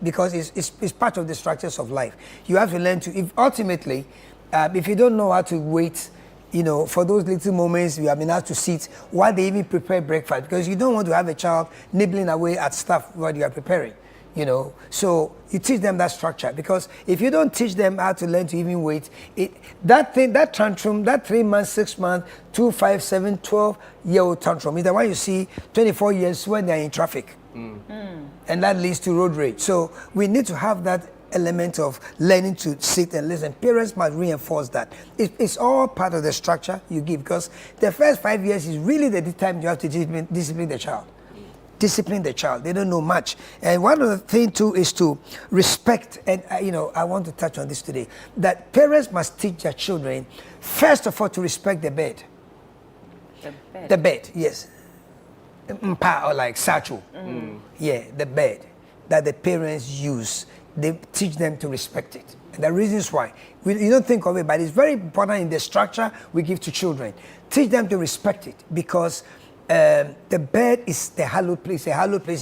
because it's part of the structures of life. You have to learn to, if you don't know how to wait, for those little moments you have been asked to sit while they even prepare breakfast, because you don't want to have a child nibbling away at stuff while you are preparing. So you teach them that structure, because if you don't teach them how to learn to even wait, that tantrum, that 3 months, 6 months, 2, 5, 7, 12-year-old tantrum is the one you see 24 years when they're in traffic. And that leads to road rage. So we need to have that element of learning to sit and listen. Parents must reinforce that. It's all part of the structure you give, because the first 5 years is really the time you have to discipline the child. Discipline the child. They don't know much. And one of the things too is to respect, and I want to touch on this today, that parents must teach their children, first of all, to respect the bed. The bed, yes. Mpa, or like satchel. Yeah, the bed that the parents use. They teach them to respect it. And the reasons why. You don't think of it, but it's very important in the structure we give to children. Teach them to respect it, because the bed is the hallowed place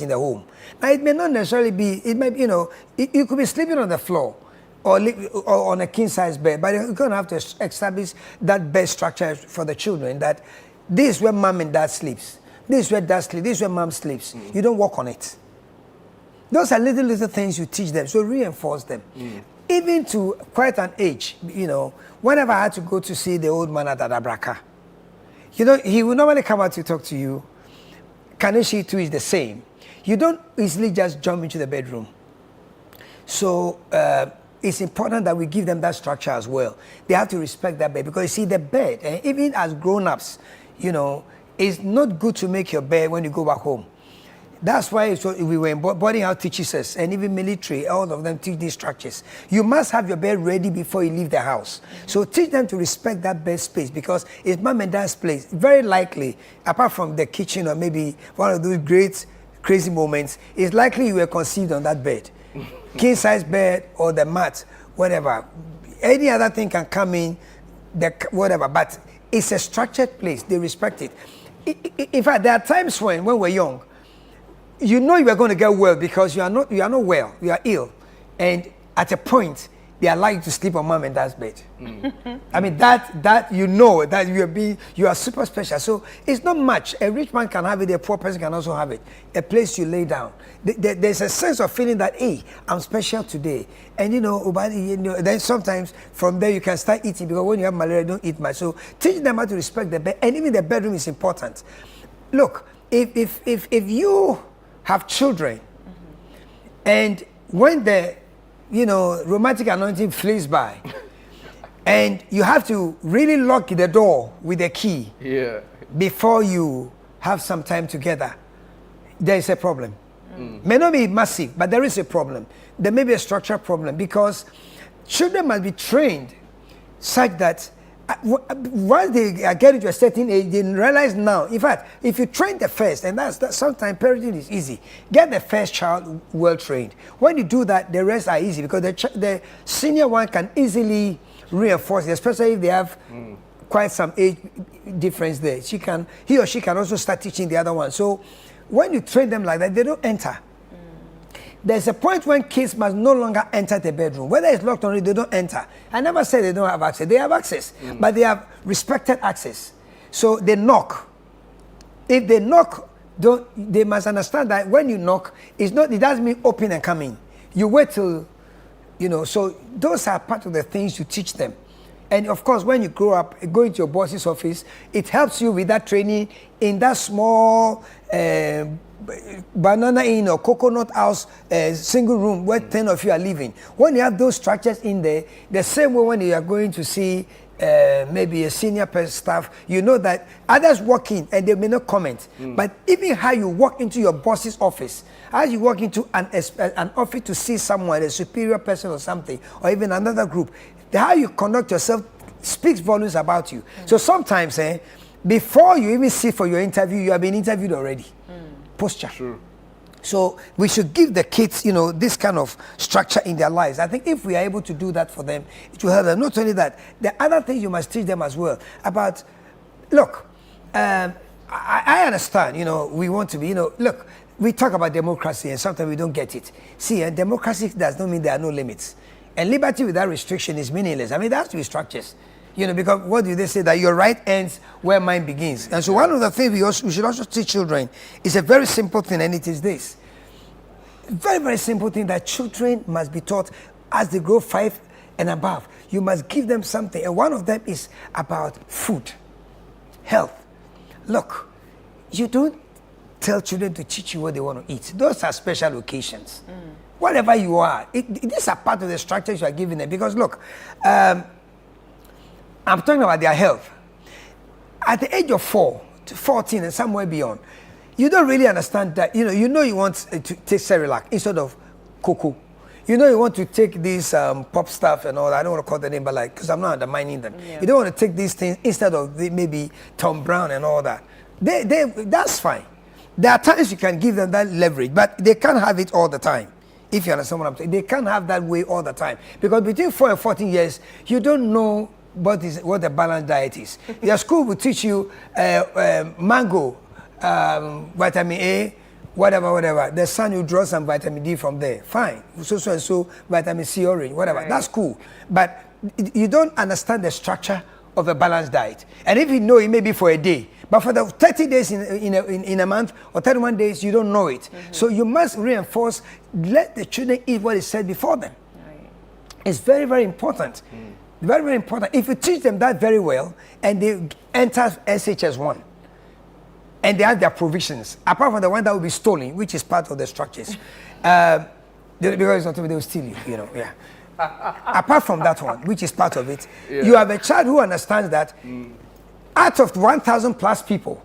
in the home. Now, it may not necessarily be, it might, you could be sleeping on the floor or on a king-size bed, but you're going to have to establish that bed structure for the children, that this is where mom and dad sleeps. This is where dad sleeps. This is where mom sleeps. You don't walk on it. Those are little things you teach them, so reinforce them. Even to quite an age, whenever I had to go to see the old man at Adabraka, he would normally come out to talk to you. Kaneshi too is the same. You don't easily just jump into the bedroom. So it's important that we give them that structure as well. They have to respect that bed, because you see the bed, and even as grown-ups, it's not good to make your bed when you go back home. That's why we were in boarding house teaches us, and even military, all of them teach these structures. You must have your bed ready before you leave the house. So teach them to respect that bed space, because it's mom and dad's place. Very likely, apart from the kitchen or maybe one of those great crazy moments, it's likely you were conceived on that bed. King size bed or the mat, whatever. Any other thing can come in, whatever, but it's a structured place. They respect it. In fact, there are times when we're young, you are going to get well because you are not well, you are ill. And at a point, they allow you to sleep on mom and dad's bed. I mean, that that you are super special. So it's not much. A rich man can have it, a poor person can also have it. A place you lay down. There's a sense of feeling that, hey, I'm special today. And then sometimes from there you can start eating, because when you have malaria, don't eat much. So teach them how to respect the bed, and even the bedroom is important. Look, if you have children, and when the romantic anointing flees by, and you have to really lock the door with a key before you have some time together, there is a problem. May not be massive, but there is a problem. There may be a structural problem, because children must be trained such that once they get to a certain age, they realize now. In fact, if you train the first, and that's sometimes parenting is easy. Get the first child well trained. When you do that, the rest are easy, because the senior one can easily reinforce it, especially if they have quite some age difference there. He or she can also start teaching the other one. So when you train them like that, they don't enter. There's a point when kids must no longer enter the bedroom. Whether it's locked or not, they don't enter. I never said they don't have access. They have access, but they have respected access. So they knock. If they knock, they must understand that when you knock, it doesn't mean open and come in. You wait till, so those are part of the things you teach them. And of course, when you grow up, go into your boss's office, it helps you with that training in that small banana in or coconut house single room where 10 of you are living. When you have those structures in there, the same way when you are going to see maybe a senior staff, you know that others walk in and they may not comment. But even how you walk into your boss's office, as you walk into an office to see someone, a superior person or something, or even another group, how you conduct yourself speaks volumes about you. So sometimes, before you even sit for your interview, you have been interviewed already. Posture. Sure. So we should give the kids, this kind of structure in their lives. I think if we are able to do that for them, it will help them. Not only that, the other things you must teach them as well about, look, I understand, we want to be, look, we talk about democracy and sometimes we don't get it. See, democracy does not mean there are no limits. And liberty without restriction is meaningless. I mean, there has to be structures. You know, because what do they say? That your right ends where mine begins. And so one of the things we should also teach children is a very simple thing, and it is this. Very, very simple thing that children must be taught as they grow 5 and above. You must give them something. And one of them is about food, health. Look, you don't tell children to teach you what they want to eat. Those are special occasions. Whatever you are, these are part of the structures you are giving them. Because look, I'm talking about their health. At the age of 4 to 14 and somewhere beyond, you don't really understand that. You know you want to take Cerelac instead of cocoa. You know you want to take these pop stuff and all that. I don't want to call the name, but like, because I'm not undermining them. Yeah. You don't want to take these things instead of maybe Tom Brown and all that. That's fine. There are times you can give them that leverage, but they can't have it all the time. If you understand what I'm saying, they can't have that way all the time. Because between 4 and 14 years, you don't know what a balanced diet is. Your school will teach you mango, vitamin A, whatever. The sun will draw some vitamin D from there. Fine. So, vitamin C, orange, whatever. Right. That's cool. But you don't understand the structure of a balanced diet. And if you know it may be for a day, but for the 30 days in a month or 31 days, you don't know it. So you must reinforce, let the children eat what is said before them. Right. It's very, very important. Very, very important. If you teach them that very well, and they enter SHS1, and they have their provisions, apart from the one that will be stolen, which is part of the structures, because it's not they will steal you, yeah. Apart from that one, which is part of it, you have a child who understands that out of 1,000 plus people,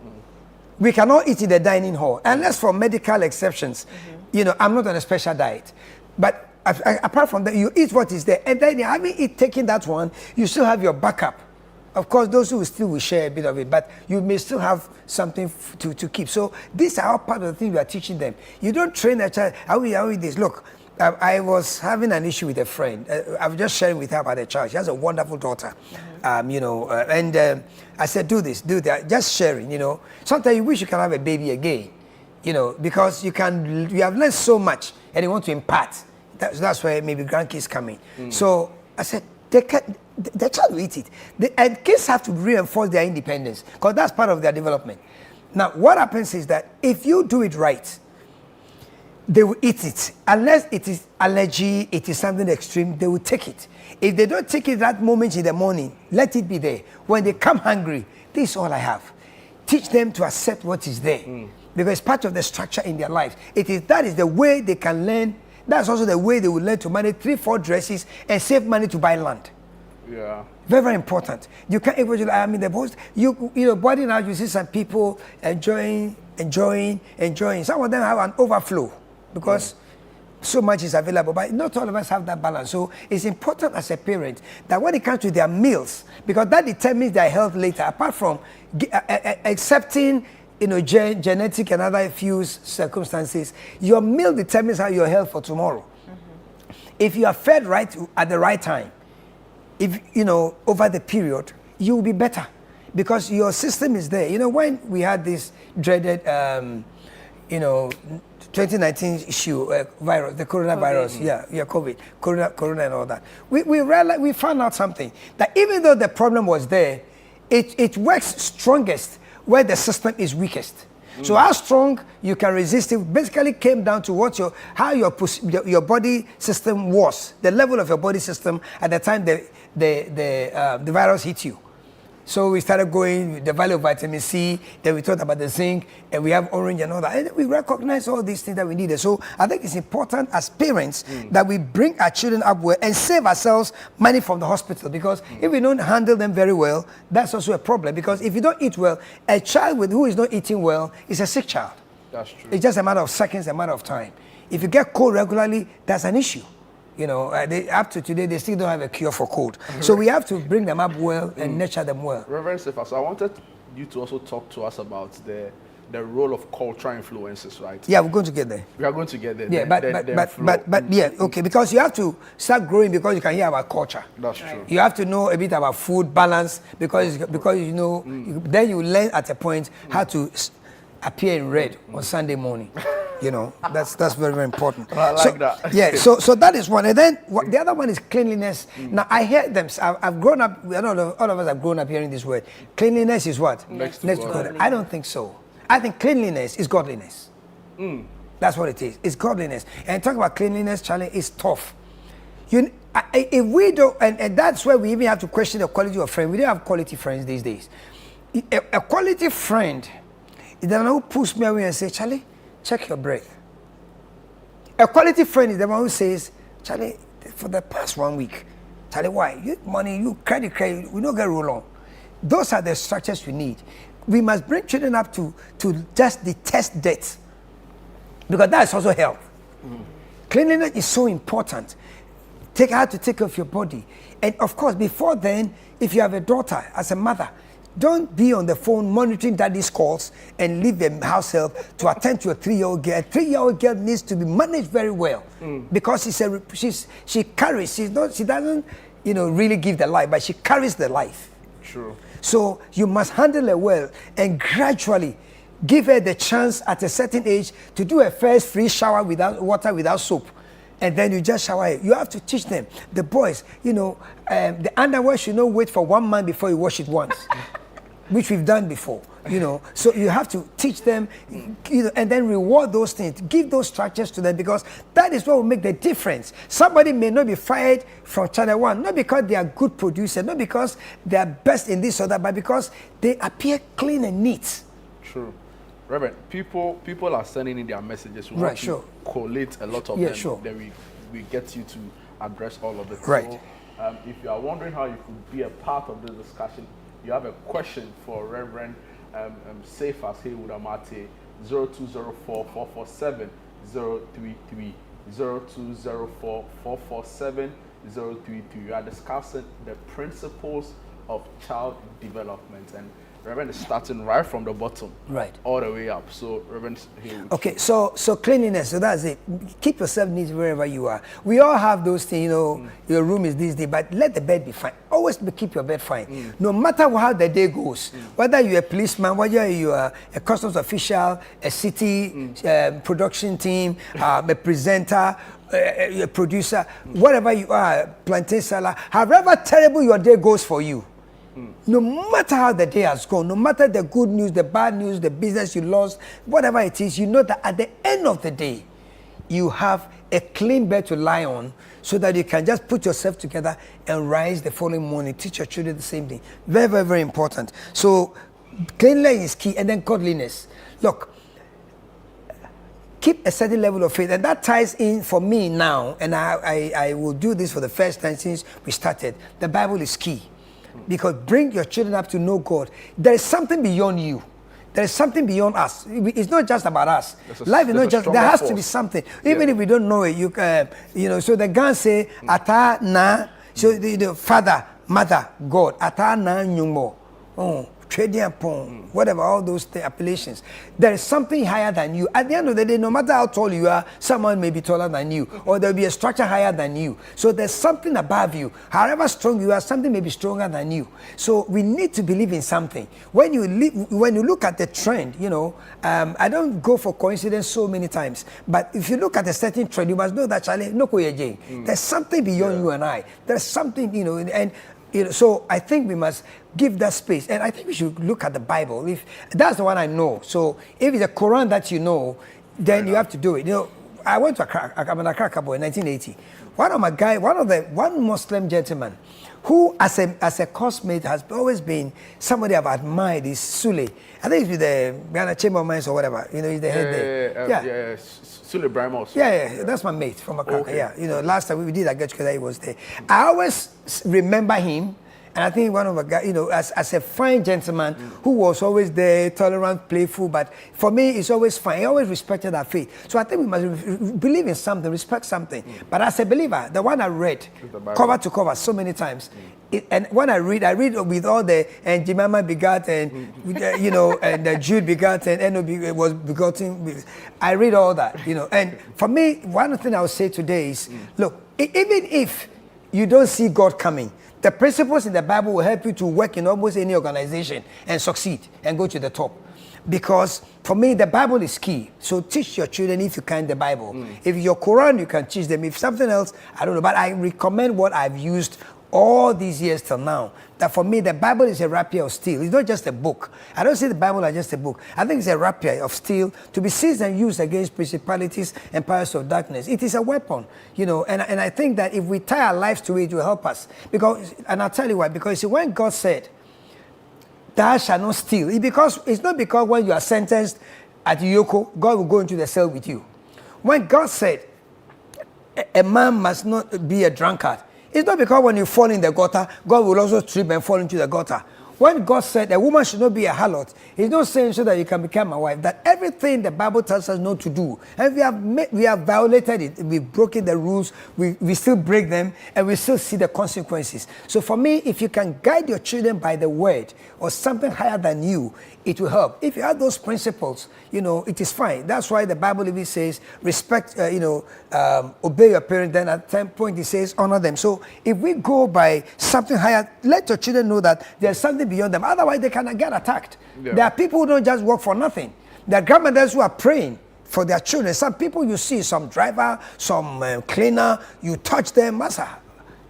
we cannot eat in the dining hall, unless for medical exceptions. I'm not on a special diet. But apart from that, you eat what is there. And then having taken that one, you still have your backup. Of course, those who still will share a bit of it, but you may still have something to keep. So these are all part of the things we are teaching them. You don't train a child, how we this. Look, I was having an issue with a friend. I was just sharing with her about the child. She has a wonderful daughter, and I said, do this, do that, just sharing, Sometimes you wish you can have a baby again, because you have learned so much and you want to impart. That's where maybe grandkids come in. So I said, the child will eat it. And kids have to reinforce their independence because that's part of their development. Now, what happens is that if you do it right, they will eat it. Unless it is allergy, it is something extreme, they will take it. If they don't take it that moment in the morning, let it be there. When they come hungry, this is all I have. Teach them to accept what is there. Because it's part of the structure in their lives. That is the way they can learn. That's also the way they will learn to manage 3-4 dresses and save money to buy land. Yeah. Very, very important. You can't the most, body now, you see some people enjoying. Some of them have an overflow because so much is available, but not all of us have that balance. So it's important as a parent that when it comes to their meals, because that determines their health later, apart from accepting genetic and other few circumstances, your meal determines how your health for tomorrow. If you are fed right at the right time, over the period, you will be better because your system is there. When we had this dreaded, 2019 issue, virus, the coronavirus, COVID, corona and all that, we realized, we found out something, that even though the problem was there, it works strongest where the system is weakest. So how strong you can resist it basically came down to how your body system was, the level of your body system at the time the virus hit you. So we started going the value of vitamin C, then we talked about the zinc, and we have orange and all that. And we recognize all these things that we needed. So I think it's important as parents that we bring our children up well and save ourselves money from the hospital. Because if we don't handle them very well, that's also a problem. Because if you don't eat well, a child who is not eating well is a sick child. That's true. It's just a matter of seconds, a matter of time. If you get cold regularly, that's an issue. Up to today, they still don't have a cure for cold. So we have to bring them up well and nurture them well. Reverend Cephas, I wanted you to also talk to us about the role of cultural influences, right? Yeah, we're going to get there. We are going to get there. Yeah, but okay, because you have to start growing because you can hear about culture. That's true. You have to know a bit about food balance because then you learn at a point how to appear in red on Sunday morning. You know, that's very, very important. I like that. Yeah, so that is one. And then the other one is cleanliness. Now, I hear them, I've grown up, all of us have grown up hearing this word. Cleanliness is what? Next to God. I don't think so. I think cleanliness is godliness. That's what it is. It's godliness. And talk about cleanliness, Charlie, is tough. If we don't, and that's where we even have to question the quality of friend. We don't have quality friends these days. A quality friend is the one who pulls me away and says, Charlie, check your breath. A quality friend is the one who says, Charlie, for the past 1 week, Charlie, why? You money, you credit, we don't get roll on. Those are the structures we need. We must bring children up to just detest death, because that is also health. Cleanliness is so important. Take how to take care of your body. And of course, before then, if you have a daughter, as a mother, don't be on the phone monitoring daddy's calls and leave the house help to attend to a 3-year-old girl. A 3-year-old girl needs to be managed very well because she carries. She doesn't really give the life, but she carries the life. True. So you must handle her well and gradually give her the chance at a certain age to do a first free shower without water, without soap. And then you just shower it. You have to teach them. The boys, the underwear should not wait for 1 month before you wash it once. Which we've done before, So you have to teach them, and then reward those things. Give those structures to them, because that is what will make the difference. Somebody may not be fired from Channel 1, not because they are good producers, not because they are best in this or that, but because they appear clean and neat. True. Reverend, people are sending in their messages. We want to collate a lot of them. Sure. Then we get you to address all of it. Right. So, if you are wondering how you could be a part of the discussion, you have a question for Reverend Cephas Haywood Amate, 0204-447-033, 0204-447-033. You are discussing the principles of child development, and Reverend is starting right from the bottom, right, all the way up. So, Reverend Haywood. Okay, so cleanliness. So that's it. Keep yourself neat wherever you are. We all have those things. Your room is this day, but let the bed be fine. Always keep your bed fine. No matter how the day goes, whether you're a policeman, whether you are a customs official, a city production team, a presenter, a producer, whatever you are, plantain seller, however terrible your day goes for you. No matter how the day has gone, no matter the good news, the bad news, the business you lost, whatever it is, you know that at the end of the day, you have a clean bed to lie on, so that you can just put yourself together and rise the following morning. Teach your children the same thing. Very, very, very important. So cleanliness is key, and then godliness. Look, keep a certain level of faith, and that ties in for me now, and I will do this for the first time since we started. The Bible is key. Because bring your children up to know God. There is something beyond you. There is something beyond us. It's not just about us. Life is not just. There has to be something. Even if we don't know it, So the Gan say, "Ata na." So the father, mother, God. Ata na nyumo. Trading upon whatever, all those appellations. There is something higher than you. At the end of the day, no matter how tall you are, someone may be taller than you, or there'll be a structure higher than you. So there's something above you. However strong you are, something may be stronger than you. So we need to believe in something. When you look at the trend, I don't go for coincidence so many times, but if you look at a certain trend, you must know that Charlie, no there's something beyond you and I. There's something, and. So I think we must give that space, and I think we should look at the Bible. If that's the one I know, so if it's the Quran that you know, then you have to do it. I went to Accra in 1980. One Muslim gentleman, who as a classmate has always been somebody I've admired, is Sule. I think it's with the Ghana Chamber of Mines or whatever. He's the head there. Sule Brahim also. Yeah, that's my mate from Accra. Okay. Yeah, last time we did that get together, he was there. I always remember him, and I think one of the guys, as a fine gentleman who was always there, tolerant, playful. But for me, it's always fine. He always respected our faith. So I think we must believe in something, respect something. But as a believer, the one I read, cover to cover, so many times. And when I read with all the and Jemima begat and and Jude begat and Enoch was begotten. I read all that, And for me, one thing I would say today is, look, even if you don't see God coming, the principles in the Bible will help you to work in almost any organization and succeed and go to the top. Because for me, the Bible is key. So teach your children, if you can, the Bible. If your Quran, you can teach them. If something else, I don't know. But I recommend what I've used all these years till now. That for me, the Bible is a rapier of steel. It's not just a book. I don't see the Bible as just a book. I think it's a rapier of steel to be seized and used against principalities and powers of darkness. It is a weapon, and I think that if we tie our lives to it, it will help us. And I'll tell you why. Because when God said, "Thou shalt not steal," it's not because when you are sentenced at Yoko, God will go into the cell with you. When God said, "A man must not be a drunkard," it's not because when you fall in the gutter, God will also trip and fall into the gutter. When God said a woman should not be a harlot, He's not saying so that you can become a wife. That everything the Bible tells us not to do, and we have violated it. We've broken the rules. We still break them, and we still see the consequences. So for me, if you can guide your children by the word or something higher than you, it will help. If you have those principles, it is fine. That's why the Bible even says respect. Obey your parents. Then at some point it says honor them. So if we go by something higher, let your children know that there's something beyond them. Otherwise, they cannot get attacked. Yeah. There are people who don't just work for nothing. There are grandmothers who are praying for their children. Some people you see, some driver, some cleaner, you touch them, Master.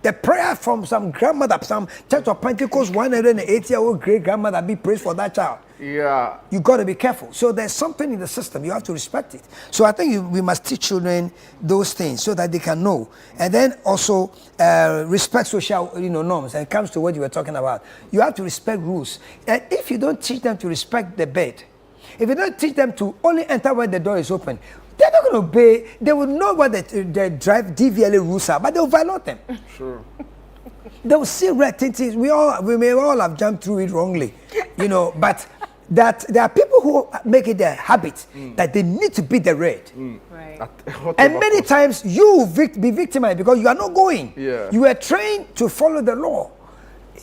The prayer from some grandmother, some Church of Pentecost 180-year-old great grandmother be praised for that child. Yeah. You got to be careful. So there's something in the system. You have to respect it. So I think we must teach children those things so that they can know. And then also respect social norms. And it comes to what you were talking about. You have to respect rules. And if you don't teach them to respect the bed, if you don't teach them to only enter when the door is open, they're not going to obey. They will know what the drive DVLA rules are, but they will violate them. Sure. They will see red things. We may all have jumped through it wrongly, but that there are people who make it their habit that they need to beat the red. Right. And many times you will be victimized because you are not going. Yeah. You are trained to follow the law.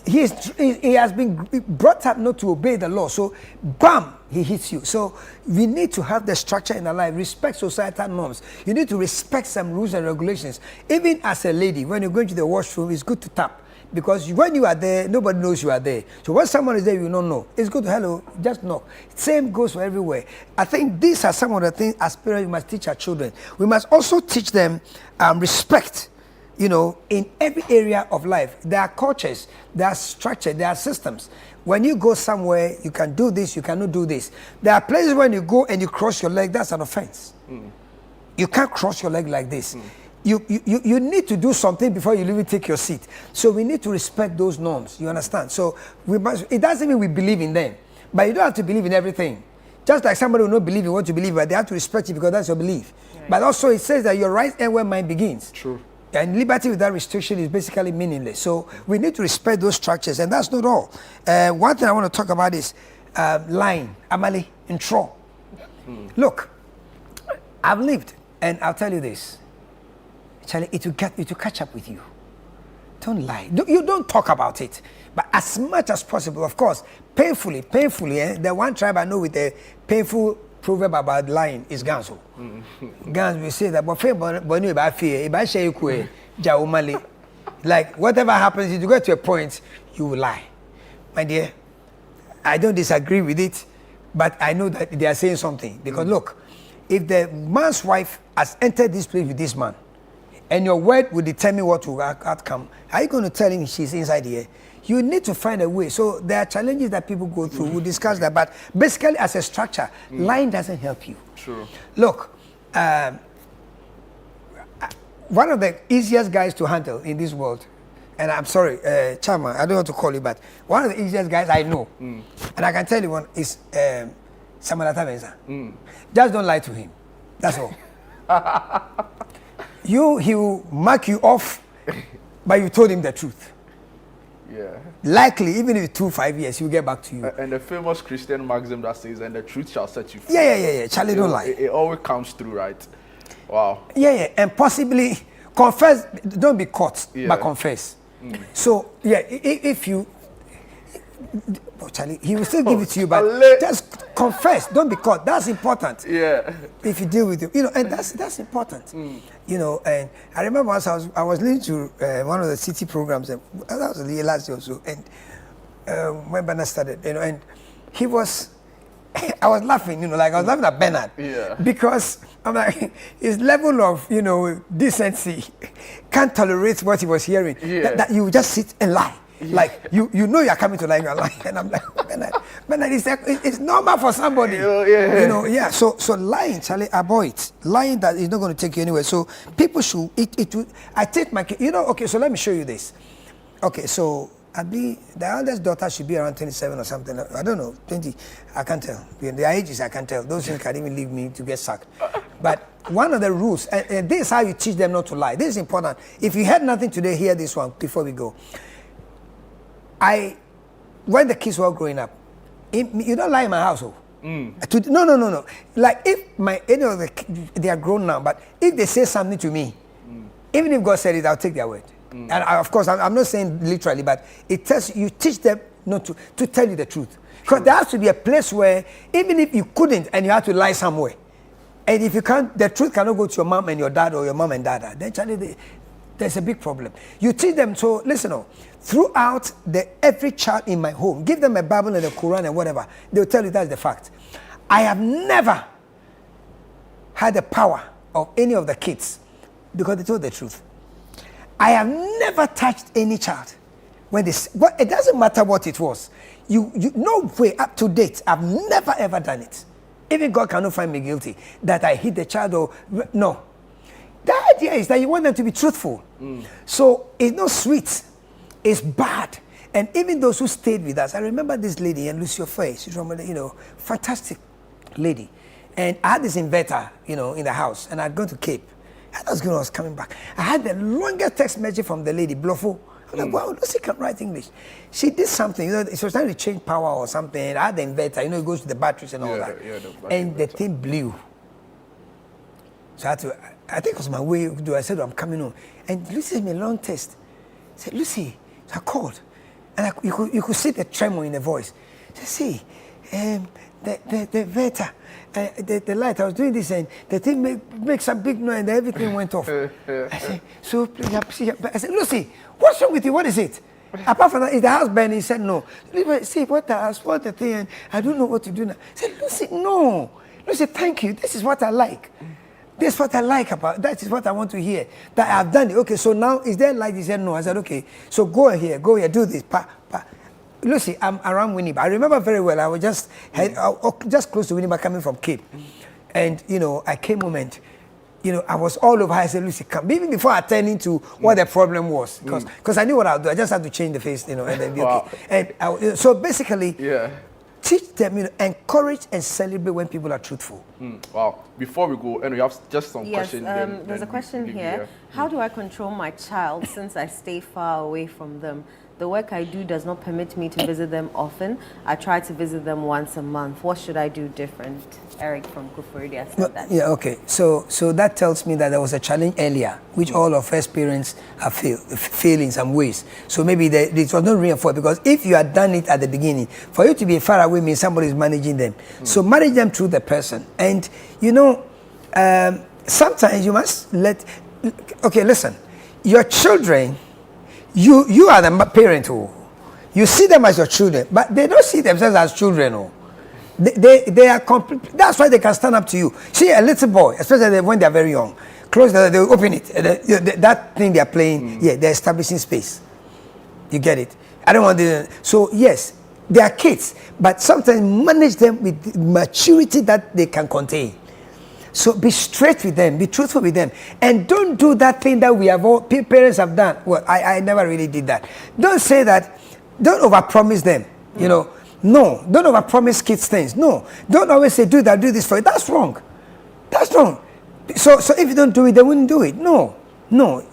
He has been brought up not to obey the law. So, bam, he hits you. So, we need to have the structure in our life, respect societal norms. You need to respect some rules and regulations. Even as a lady, when you're going to the washroom, it's good to tap. Because when you are there, nobody knows you are there. So when someone is there, you don't know. It's good to hello, just knock. Same goes for everywhere. I think these are some of the things as parents we must teach our children. We must also teach them respect. In every area of life, there are cultures, there are structure, there are systems. When you go somewhere, you can do this, you cannot do this. There are places when you go and you cross your leg, that's an offense. You can't cross your leg like this. You need to do something before you even take your seat. So we need to respect those norms, you understand? So it doesn't mean we believe in them, but you don't have to believe in everything. Just like somebody will not believe in what you believe, but they have to respect you because that's your belief. Right. But also it says that your right end where mine begins. True. And liberty without restriction is basically meaningless. So we need to respect those structures, and that's not all. One thing I want to talk about is lying, amali, intro. Look, I've lived, and I'll tell you this. Charlie, it will catch up with you. Don't lie. You don't talk about it, but as much as possible, of course, painfully. The one tribe I know with a painful proverb about lying is Ganso. Gans will say that, like whatever happens, if you get to a point, you will lie. My dear, I don't disagree with it, but I know that they are saying something. Because look, if the man's wife has entered this place with this man, and your word will determine what will outcome, are you going to tell him she's inside here? You need to find a way. So there are challenges that people go through. We'll discuss that. But basically, as a structure, lying doesn't help you. Sure. Look, one of the easiest guys to handle in this world, and I'm sorry, Chama, I don't want to call you, but one of the easiest guys I know, and I can tell you one, is Samalata Benza. Just don't lie to him. That's all. He will mark you off, but you told him the truth. Yeah. Likely, even if it took 5 years, he'll get back to you. And the famous Christian maxim that says, "And the truth shall set you free." Yeah. Charlie, don't lie. It always comes through, right? Wow. Yeah. And possibly confess. Don't be caught, but confess. So if you, Charlie, he will still give it to you, but just confess. Don't be caught. That's important. Yeah. If you deal with it, and that's important. And I remember once I was listening to one of the city programs, and that was the last year or so, and when Bernard started, and he was I was laughing, like I was laughing at Bernard. Yeah. Because I'm like, his level of, decency can't tolerate what he was hearing. Yeah. That you just sit and lie. Yeah. Like, you know you're coming to lie, you're lying. And I'm like, Bernard, it's normal for somebody. Yeah. So lying, Charlie, avoid it. Lying that is not going to take you anywhere. So people should, I take my, okay, so let me show you this. Okay, so the eldest daughter should be around 27 or something. I don't know, 20. I can't tell. Their ages, I can't tell. Those things can even leave me to get sacked. But one of the rules, and this is how you teach them not to lie. This is important. If you had nothing today, hear this one before we go. When the kids were growing up, you don't lie in my household. No. Like if they are grown now, but if they say something to me, even if God said it, I'll take their word. And of course, I'm not saying literally, but it tells you teach them not to tell you the truth. Because there has to be a place where even if you couldn't and you had to lie somewhere, and if you can't, the truth cannot go to your mom and your dad or your mom and dad. Then Charlie, there's a big problem. You teach them. So listen, throughout every child in my home, give them a Bible and a Quran and whatever. They'll tell you that's the fact. I have never had the power of any of the kids because they told the truth. I have never touched any child when it doesn't matter what it was. You no way up to date. I've never ever done it. Even God cannot find me guilty that I hit the child or no. The idea is that you want them to be truthful. So it's not sweet. It's bad. And even those who stayed with us, I remember this lady, and Lucio Faye, she's from, fantastic lady. And I had this inverter, in the house, and I'd gone to Cape. And I was coming back. I had the longest text message from the lady, Blofo. I'm like, wow, Lucy can write English. She did something, she was trying to change power or something. I had the inverter, it goes to the batteries and all that. And the thing blew. So I think it was my way. I said, I'm coming home. And Lucy sent me a long text. I said, Lucy, so I called. And you could see the tremor in the voice. I said, see, the Veta, the light, I was doing this and the thing makes a big noise and everything went off. I said, so I said, Lucy, what's wrong with you? What is it? Apart from that, is the house burning? He said, no. See, what the thing, and I don't know what to do now. I said, Lucy, no. Lucy, thank you. This is what I like. This is what I like about, that is what I want to hear. That I've done it. Okay, so now, is there light? He said, no. I said, okay, so go here, do this. Lucy, I'm around Winneba. I remember very well, I was just close to Winneba coming from Cape. And, I came home and, I was all over. I said, Lucy, come. Even before attending to what the problem was. Because I knew what I would do. I just had to change the face, and then be okay. And so basically, teach them, encourage and celebrate when people are truthful. Wow. Before we go, you have just some questions. There's a question here. How do I control my child since I stay far away from them? The work I do does not permit me to visit them often. I try to visit them once a month. What should I do different? Eric from Kufuria said that. Yeah, okay. So that tells me that there was a challenge earlier, which all of us parents have failed in some ways. So maybe it was not reinforced, because if you had done it at the beginning, for you to be far away means somebody is managing them. So manage them through the person. And, sometimes you must okay, listen, your children, you are the parent who you see them as your children, but they don't see themselves as children. They are complete. That's why they can stand up to you. See a little boy, especially when they are very young, close the door, they open it. That thing they are playing, they're establishing space. You get it? I don't want to. So yes, they are kids, but sometimes manage them with maturity that they can contain. So be straight with them, be truthful with them, and don't do that thing that we have all parents have done. Well, I never really did that. Don't say that. Don't overpromise them. No, don't overpromise kids things. No, don't always say do that, do this for it. That's wrong. That's wrong. So if you don't do it, they wouldn't do it. No.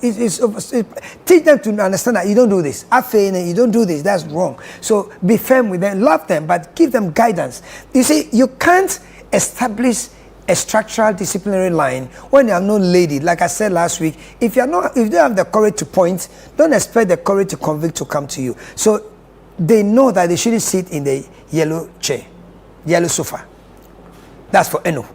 Teach them to understand that you don't do this. You don't do this. That's wrong. So be firm with them, love them, but give them guidance. You see, you can't establish a structural disciplinary line when you have no lady. Like I said last week, if you don't have the courage to point, don't expect the courage to convict to come to you. So they know that they shouldn't sit in the yellow chair, yellow sofa. That's for Eno.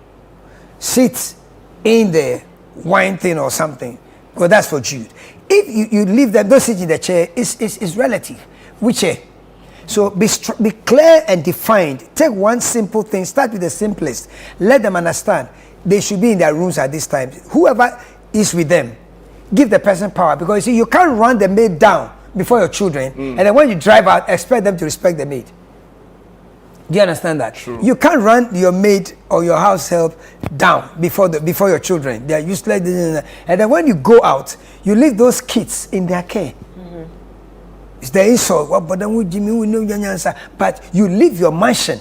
Sit in the wine thing or something. Well, that's for Jude. If you leave them, don't sit in the chair, it's relative. Which chair? So be clear and defined. Take one simple thing, start with the simplest. Let them understand they should be in their rooms at this time. Whoever is with them, give the person power, because you see, you can't run the maid down before your children, and then when you drive out, expect them to respect the maid. Do you understand that? True. You can't run your maid or your house help down before your children. They are useless. And then when you go out, you leave those kids in their care. It's the insult. But you leave your mansion,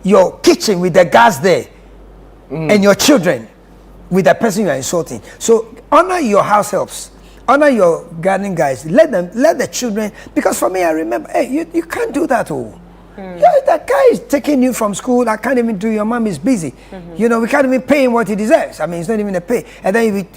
your kitchen with the gas there, and your children with the person you are insulting. So honor your house helps. Honor your gardening guys. Let the children, because for me, I remember, hey, you can't do that. Yeah, that guy is taking you from school. I can't even do. Your mom is busy. We can't even pay him what he deserves. I mean, it's not even a pay. And then you be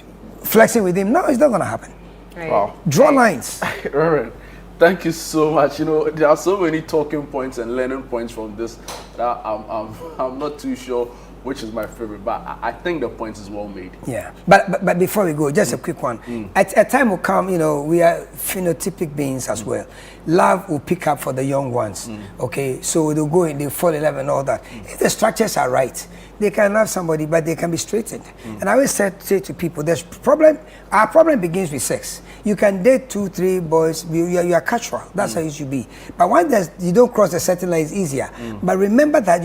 flexing with him. No, it's not going to happen. Right. Wow. Draw lines. Reverend, thank you so much. There are so many talking points and learning points from this that I'm not too sure which is my favorite, but I think the point is well made. Yeah, but before we go, just a quick one. At a time will come, we are phenotypic beings as well. Love will pick up for the young ones. Okay, so they'll go in, they'll fall in love and all that. If the structures are right, they can love somebody, but they can be straightened. And I always say to people, our problem begins with sex. You can date 2, 3 boys, you are casual, that's how it should be. But once you don't cross the certain line, it's easier. But remember that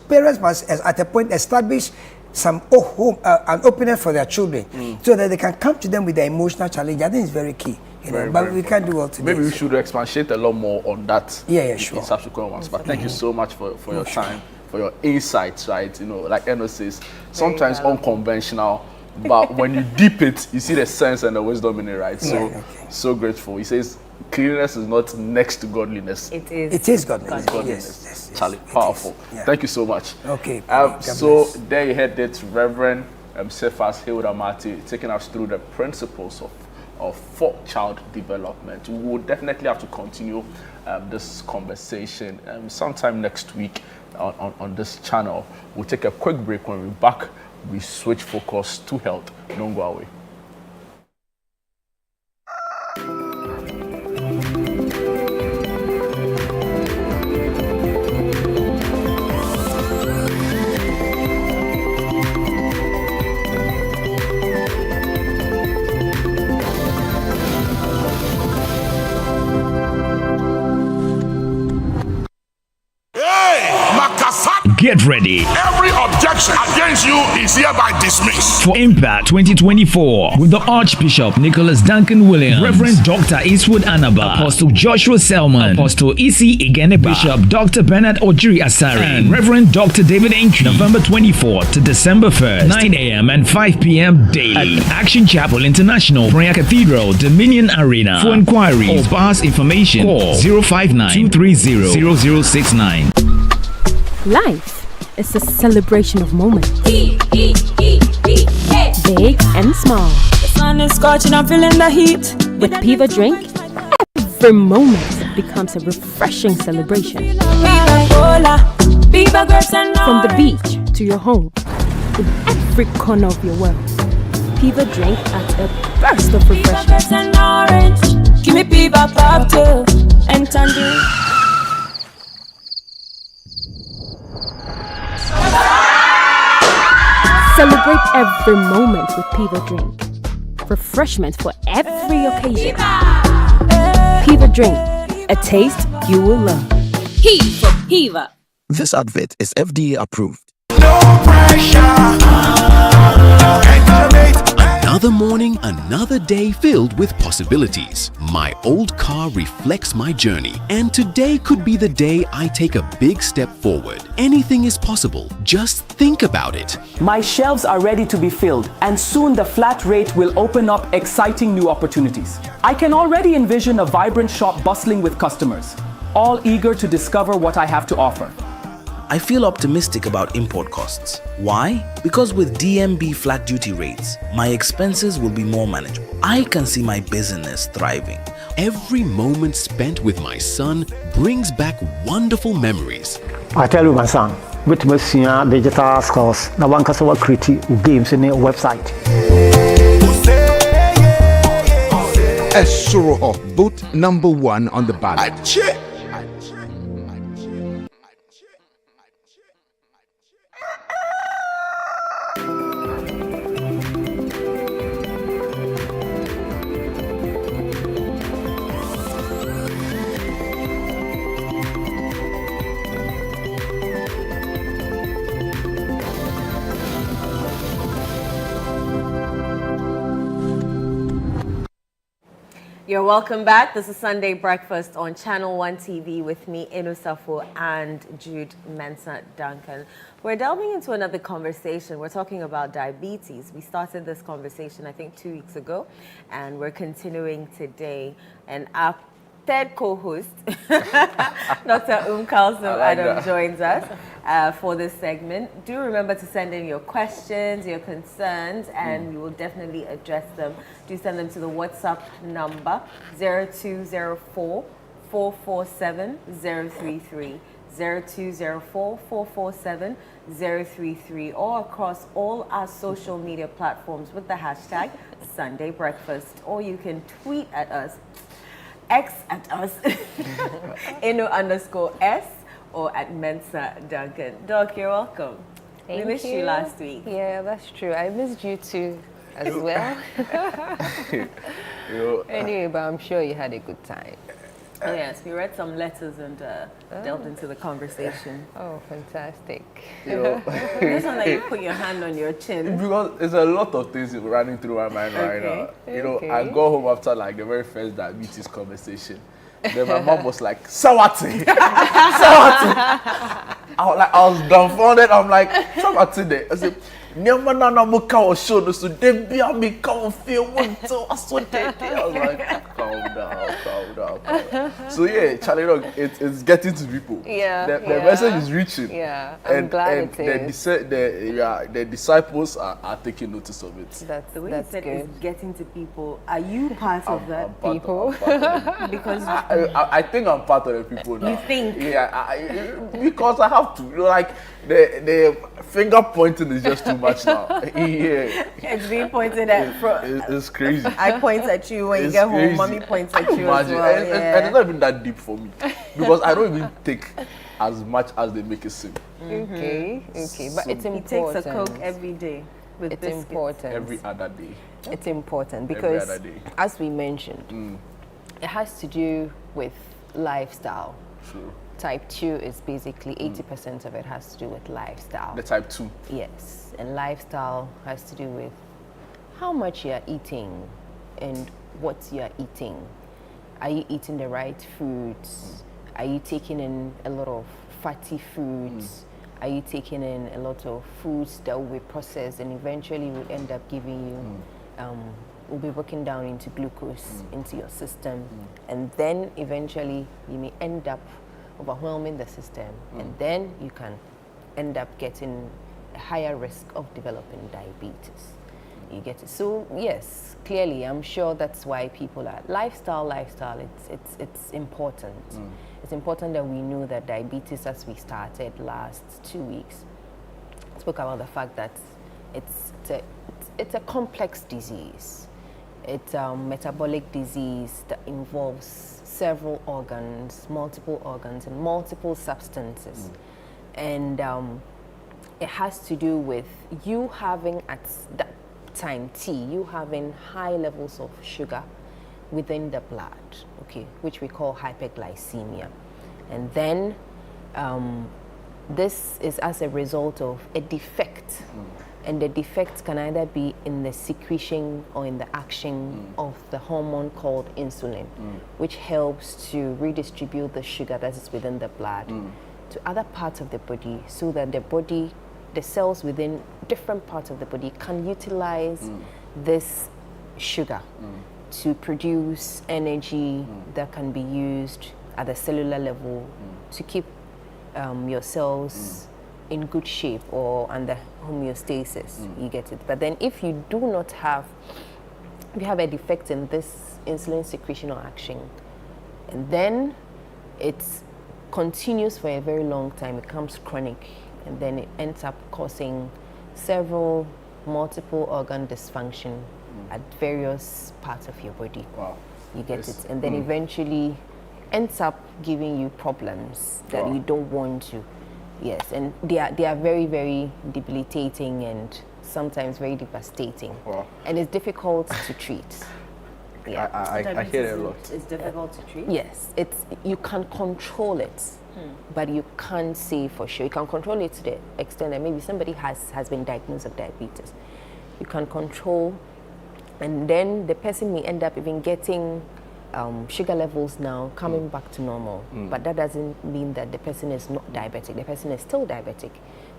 parents must at a point establish some an openness for their children, so that they can come to them with their emotional challenge. I think it's very key. But we can't do all today. Maybe we should expatiate a lot more on that yeah, sure. in subsequent ones. But thank you so much for your time, for your insights, right? Like Eno says, sometimes unconventional, but when you deep it, you see the sense and the wisdom in it, right? So, so grateful. He says, cleanliness is not next to godliness. It is. It is godliness. It's godliness. Yes. Charlie, powerful. Yeah. Thank you so much. Okay. So there you had it, Reverend Cephas Hilda Amati, taking us through the principles of child development. We will definitely have to continue this conversation sometime next week on this channel. We'll take a quick break. When we're back, we switch focus to health. Don't go away. Get ready. Every objection against you is hereby dismissed. For Impact 2024 with the Archbishop Nicholas Duncan Williams, Reverend Dr. Eastwood Anaba, Apostle Joshua Selman, Apostle Isi Igeneba, Bishop Dr. Bernard Ojiri Asari, and Reverend Dr. David Entry, November 24th to December 1st, 9 a.m. and 5 p.m. daily at Action Chapel International, Prayer Cathedral, Dominion Arena. For inquiries or pass information, call 059-230-0069. Life is a celebration of moments. Big and small. The sun is scorching, I'm feeling the heat. With Piva Drink, every moment becomes a refreshing celebration. From the beach to your home, in every corner of your world, Piva Drink adds a burst of refreshment. Give me Piva cocktail and tangerine. Celebrate every moment with Piva Drink. Refreshment for every occasion. Piva Drink, a taste you will love. P for Piva. This advert is FDA approved. No pressure. Another morning, another day filled with possibilities. My old car reflects my journey, and today could be the day I take a big step forward. Anything is possible, just think about it. My shelves are ready to be filled, and soon the flat rate will open up exciting new opportunities. I can already envision a vibrant shop bustling with customers, all eager to discover what I have to offer. I feel optimistic about import costs. Why? Because with DMB flat duty rates, my expenses will be more manageable. I can see my business thriving. Every moment spent with my son brings back wonderful memories. I tell you, my son, with my digital skills, now one can create games in a website. Esoroho, vote #1 on the ballot. You're welcome back. This is Sunday Breakfast on Channel 1 TV with me, Inu Safo, and Jude Mensah Duncan. We're delving into another conversation. We're talking about diabetes. We started this conversation, I think, 2 weeks ago, and we're continuing today. And our third co-host, Dr. Kalsum Adam, joins us for this segment. Do remember to send in your questions, your concerns, and we will definitely address them. Do send them to the WhatsApp number 0204 447 033. 0204 447 033, or across all our social media platforms with the hashtag Sunday Breakfast. Or you can tweet at us, X at us, Inu_S, or at Mensah Duncan. Doc, you're welcome. Thank we missed you last week. Yeah, that's true. I missed you too, as well. Anyway, but I'm sure you had a good time. Yes, we read some letters and delved into the conversation. Oh, fantastic. This one that you put your hand on your chin. Because there's a lot of things running through my mind right now. I go home after like the very first diabetes conversation. Then my mom was like, Sawati! Sawati! I was dumbfounded. I'm like, Sawati there. I said, Nyama na na muka o show no so they be a me come feel one so I was like, calm down. So yeah, Charlie Rock, it's getting to people. Yeah. The message is reaching. Yeah. I'm glad it is. The disciples are taking notice of it. The way you said it's getting to people. Are you part of that? People? Because I think I'm part of the people now. You think? Yeah, because I have to. Like the finger pointing is just too much now. Yeah. It's being pointed at. It's crazy. I point at you when you get home. Mommy points at you as well. And it's not even that deep for me because I don't even take as much as they make it seem. Okay, but it's important. He takes a Coke every day with it's biscuits. Important. Every other day. It's important because, as we mentioned, it has to do with lifestyle. True. Type 2 is basically 80% of it has to do with lifestyle. The type 2? Yes, and lifestyle has to do with how much you are eating and what you are eating. Are you eating the right foods? Are you taking in a lot of fatty foods? Are you taking in a lot of foods that will be processed and eventually will end up giving you, will be broken down into glucose into your system, and then eventually you may end up overwhelming the system, and then you can end up getting a higher risk of developing diabetes. You get it. So yes, clearly, I'm sure that's why people are lifestyle. It's important. It's important that we know that diabetes, as we started last 2 weeks, spoke about the fact that it's a complex disease. It's a metabolic disease that involves several organs, multiple organs, and multiple substances. And it has to do with you having, at that time T, you having high levels of sugar within the blood, okay, which we call hyperglycemia. And then this is as a result of a defect. And the defect can either be in the secretion or in the action of the hormone called insulin, which helps to redistribute the sugar that is within the blood to other parts of the body, so that the cells within different parts of the body can utilize this sugar to produce energy that can be used at the cellular level to keep your cells in good shape or under homeostasis. You get it. But then if you do not have, if you have a defect in this insulin secretion or action, and then it continues for a very long time, it becomes chronic, and then it ends up causing multiple organ dysfunction at various parts of your body. Wow. You get it. And then eventually ends up giving you problems that you don't want to. Yes, and they are very, very debilitating and sometimes very devastating. Wow. And it's difficult to treat. Yeah. I hear it a lot. It's difficult to treat? Yes, you can control it, but you can't say for sure. You can control it to the extent that maybe somebody has been diagnosed with diabetes. You can control, and then the person may end up even getting sugar levels now coming back to normal. But that doesn't mean that the person is not diabetic. The person is still diabetic,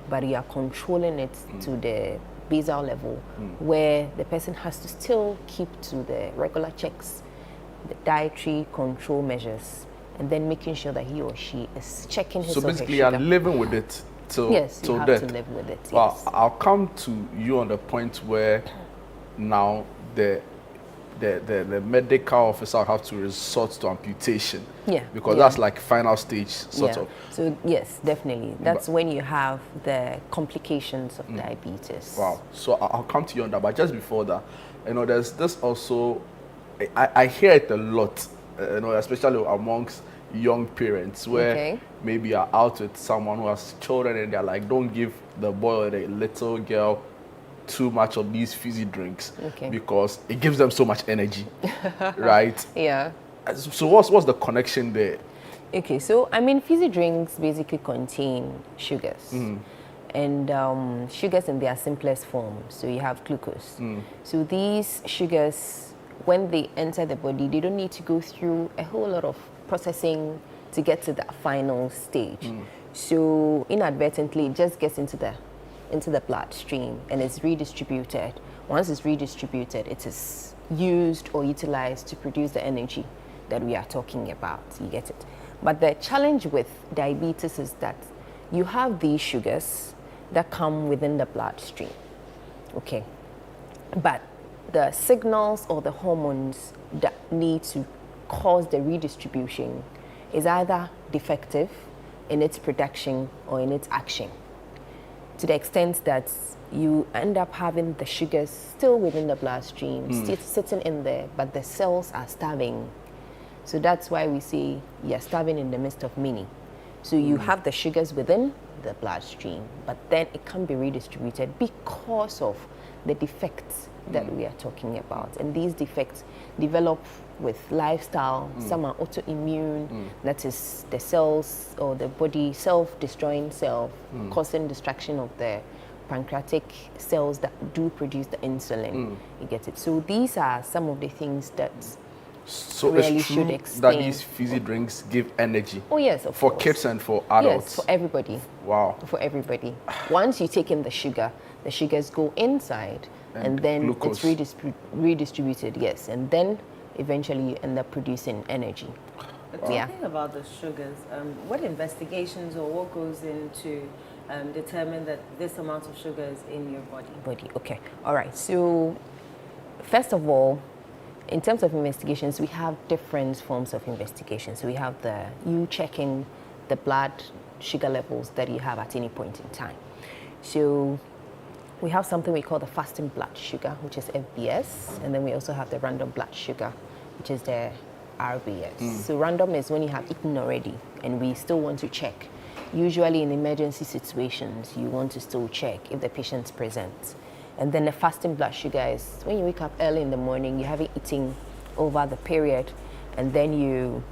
but you are controlling it to the basal level where the person has to still keep to the regular checks, the dietary control measures, and then making sure that he or she is checking his So or her basically, sugar. you're living with it till Yes, you have death. to live with it. Well, Yes. I'll come to you on the point where now the medical officer will have to resort to amputation. Yeah. Because Yeah. that's like final stage sort of. So yes, definitely. That's when you have the complications of diabetes. Wow. So I'll come to you on that. But just before that, there's this also, I hear it a lot, especially amongst young parents where maybe you're out with someone who has children and they're like, don't give the boy or the little girl too much of these fizzy drinks because it gives them so much energy, right? Yeah. So what's the connection there? Okay, so fizzy drinks basically contain sugars. And sugars in their simplest form. So you have glucose. So these sugars, when they enter the body, they don't need to go through a whole lot of processing to get to that final stage. So inadvertently, it just gets into the bloodstream and it's redistributed. Once it's redistributed, it is used or utilized to produce the energy that we are talking about. You get it? But the challenge with diabetes is that you have these sugars that come within the bloodstream. Okay. But the signals or the hormones that need to cause the redistribution is either defective in its production or in its action, to the extent that you end up having the sugars still within the bloodstream, still sitting in there, but the cells are starving. So that's why we say you're starving in the midst of many. So you have the sugars within the bloodstream, but then it can't be redistributed because of the defects that we are talking about. And these defects develop with lifestyle. Some are autoimmune, that is the cells or the body self-destroying cell, causing destruction of the pancreatic cells that do produce the insulin. You get it? So these are some of the things that really it's true should explain. that these fizzy drinks give energy. Oh yes, of for course. kids and for adults. Yes, for everybody. Wow. For everybody. Once you take in the sugars go inside and then glucose. it's redistributed, yes, and then eventually you end up producing energy. Talking about the sugars, what investigations or what goes into determine that this amount of sugar is in your body? Okay. All right. So first of all, in terms of investigations, we have different forms of investigations. We have you checking the blood sugar levels that you have at any point in time. So we have something we call the fasting blood sugar, which is FBS, and then we also have the random blood sugar, which is the RBS. So random is when you have eaten already, and we still want to check. Usually in emergency situations, you want to still check if the patient's present. And then the fasting blood sugar is when you wake up early in the morning, you haven't eaten over the period, and then you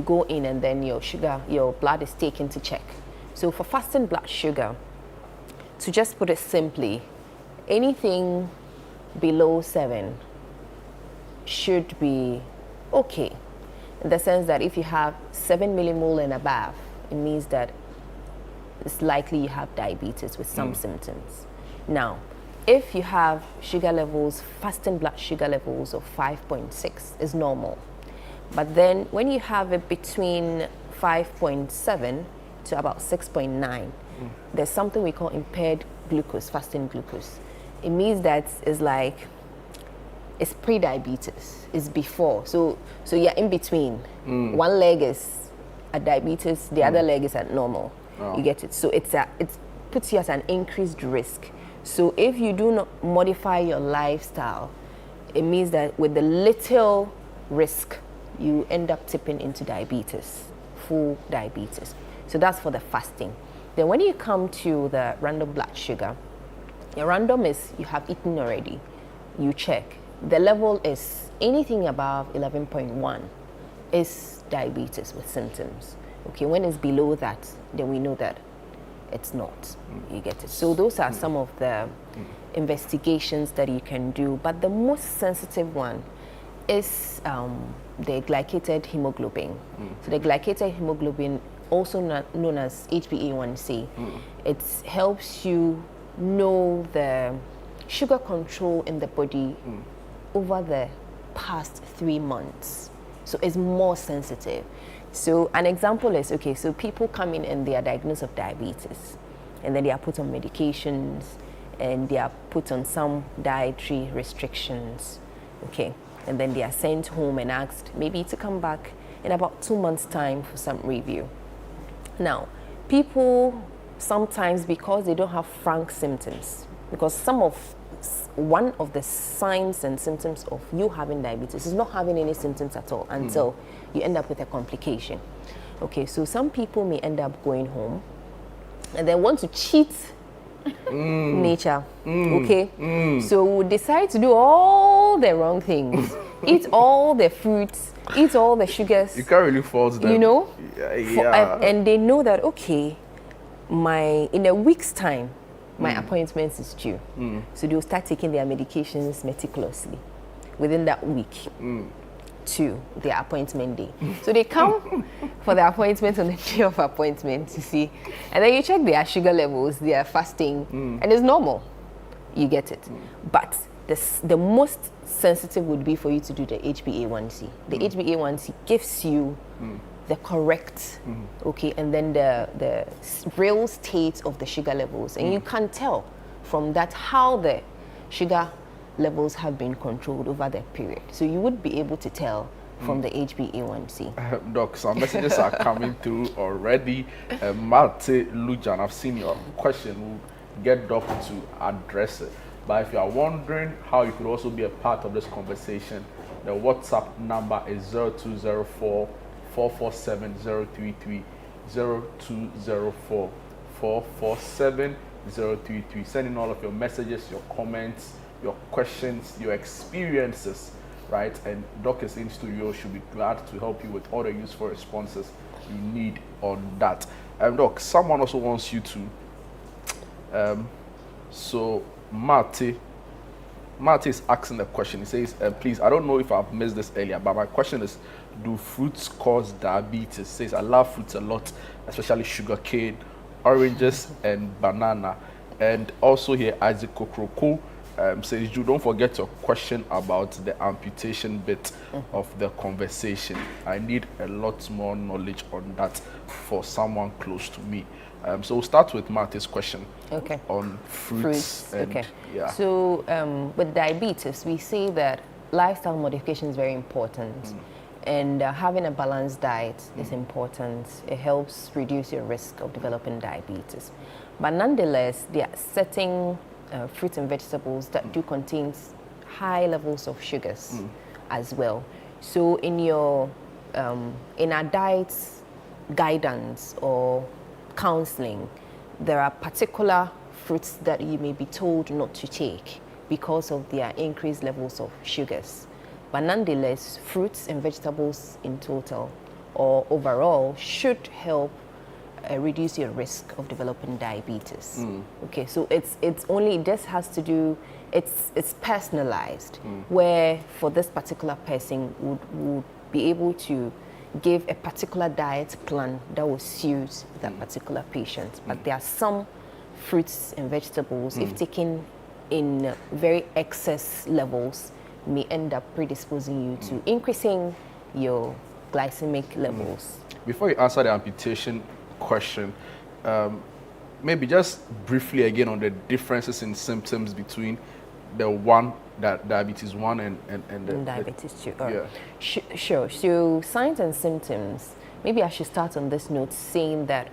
go in and then your blood is taken to check. So for fasting blood sugar, to just put it simply, anything below 7 should be okay. In the sense that if you have 7 millimole and above, it means that it's likely you have diabetes with some symptoms. Now, if you have sugar levels, fasting blood sugar levels of 5.6 is normal. But then when you have it between 5.7 to about 6.9, there's something we call impaired glucose, fasting glucose. It means that it's pre-diabetes, it's before. So you're in between. One leg is at diabetes, the other leg is at normal. You get it? So it puts you at an increased risk. So if you do not modify your lifestyle, it means that with the little risk, you end up tipping into diabetes, full diabetes. So that's for the fasting. Then when you come to the random blood sugar, your random is you have eaten already. You check. The level is anything above 11.1 is diabetes with symptoms. Okay, when it's below that, then we know that it's not. You get it? So those are some of the investigations that you can do. But the most sensitive one is the glycated hemoglobin. So the glycated hemoglobin, also known as HbA1c, it helps you know the sugar control in the body over the past 3 months. So it's more sensitive. So an example is, okay, so people come in and they are diagnosed with diabetes, and then they are put on medications, and they are put on some dietary restrictions, okay, and then they are sent home and asked maybe to come back in about 2 months' time for some review. Now, people sometimes, because they don't have frank symptoms, because one of the signs and symptoms of you having diabetes is not having any symptoms at all until you end up with a complication. Okay, so some people may end up going home and they want to cheat nature. Okay, so we decide to do all the wrong things, eat all the fruits, eat all the sugars. You can't really force them. You know? Yeah. And they know that, okay, in a week's time, my appointment is due. So they'll start taking their medications meticulously within that week to their appointment day. So they come for the appointment on the day of appointment, you see, and then you check their sugar levels, their fasting, and it's normal. You get it. But the most sensitive would be for you to do the HbA1c. The HbA1c gives you the correct, okay, and then the real state of the sugar levels. And you can tell from that how the sugar levels have been controlled over the period. So you would be able to tell from the HbA1c. Doc, some messages are coming through already. Marte Lujan, I've seen your question. We'll get Doc to address it. But if you are wondering how you could also be a part of this conversation, the WhatsApp number is 0204 447 033 0204 447 033. Send in all of your messages, your comments, your questions, your experiences, right? And Doc is in studio. Should be glad to help you with all the useful responses you need on that. Doc, someone also wants you to. So Marty is asking the question. He says, please, I don't know if I've missed this earlier, but my question is, do fruits cause diabetes? He says, I love fruits a lot, especially sugar cane, oranges, and banana. And also here, Isaac Kokroko says, you don't forget your question about the amputation bit of the conversation. I need a lot more knowledge on that for someone close to me. So we'll start with Marty's question on fruits. And, yeah. So with diabetes, we say that lifestyle modification is very important. And having a balanced diet is important. It helps reduce your risk of developing diabetes. But nonetheless, there are certain fruits and vegetables that do contain high levels of sugars as well. So in our diet guidance or counseling, there are particular fruits that you may be told not to take because of their increased levels of sugars. But nonetheless, fruits and vegetables in total or overall should help reduce your risk of developing diabetes. Okay, so it just has to do, it's personalized, where for this particular person would be able to give a particular diet plan that will suit that particular patient. But there are some fruits and vegetables, if taken in very excess levels, may end up predisposing you to increasing your glycemic levels. Before you answer the amputation question, maybe just briefly again on the differences in symptoms between the diabetes 1 and the diabetes 2. Yeah. Sure. So signs and symptoms, maybe I should start on this note saying that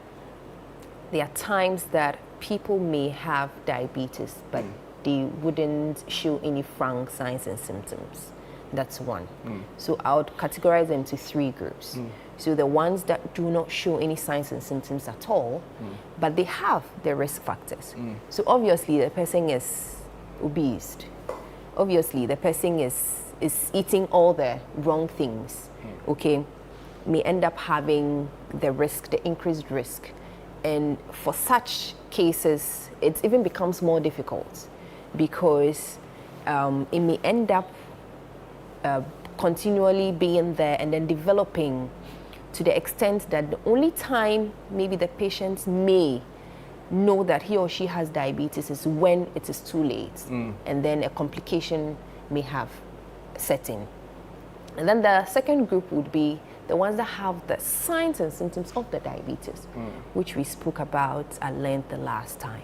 there are times that people may have diabetes, but they wouldn't show any frank signs and symptoms. That's one. So I would categorize them into 3 groups. So the ones that do not show any signs and symptoms at all, but they have the risk factors. So obviously the person is obese. Obviously the person is eating all the wrong things, okay, may end up having the risk, the increased risk. And for such cases, it even becomes more difficult because it may end up continually being there and then developing to the extent that the only time maybe the patient may know that he or she has diabetes is when it is too late, and then a complication may have set in. And then the second group would be the ones that have the signs and symptoms of the diabetes, which we spoke about at length the last time.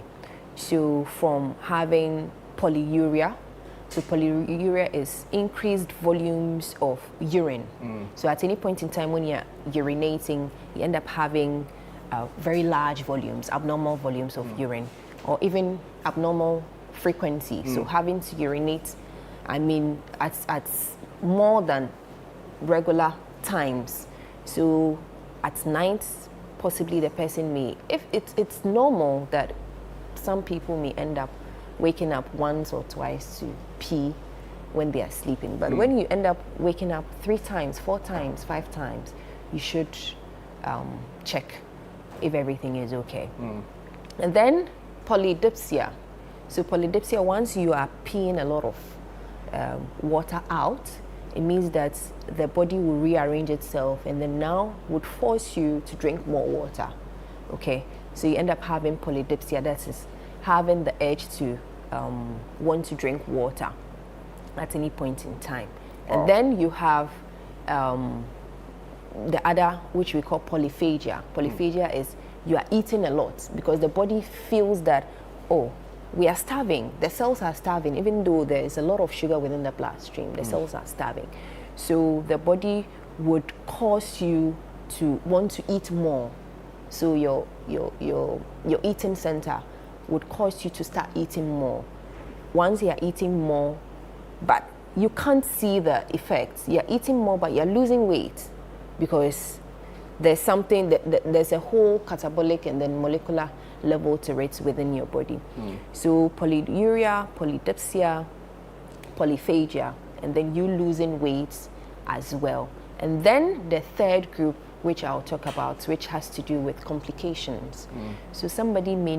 So from having polyuria, so polyuria is increased volumes of urine. So at any point in time when you're urinating, you end up having very large volumes, abnormal volumes of urine, or even abnormal frequency. So having to urinate, I mean, at more than regular times. So at night, possibly the person may, if it's normal that some people may end up waking up once or twice to pee when they are sleeping. But when you end up waking up 3 times, 4 times, 5 times, you should check if everything is okay. And then polydipsia. So polydipsia, once you are peeing a lot of water out, it means that the body will rearrange itself and then now would force you to drink more water. Okay, so you end up having polydipsia, that is having the urge to want to drink water at any point in time. And then you have the other, which we call polyphagia. Polyphagia is you are eating a lot because the body feels that, oh, we are starving, the cells are starving, even though there is a lot of sugar within the bloodstream, the cells are starving. So the body would cause you to want to eat more. So your eating center would cause you to start eating more. Once you are eating more, but you can't see the effects. You're eating more, but you're losing weight because there's something there's a whole catabolic and then molecular level to it within your body. So polyuria, polydipsia, polyphagia, and then you losing weight as well. And then the third group, which I'll talk about, which has to do with complications. So somebody may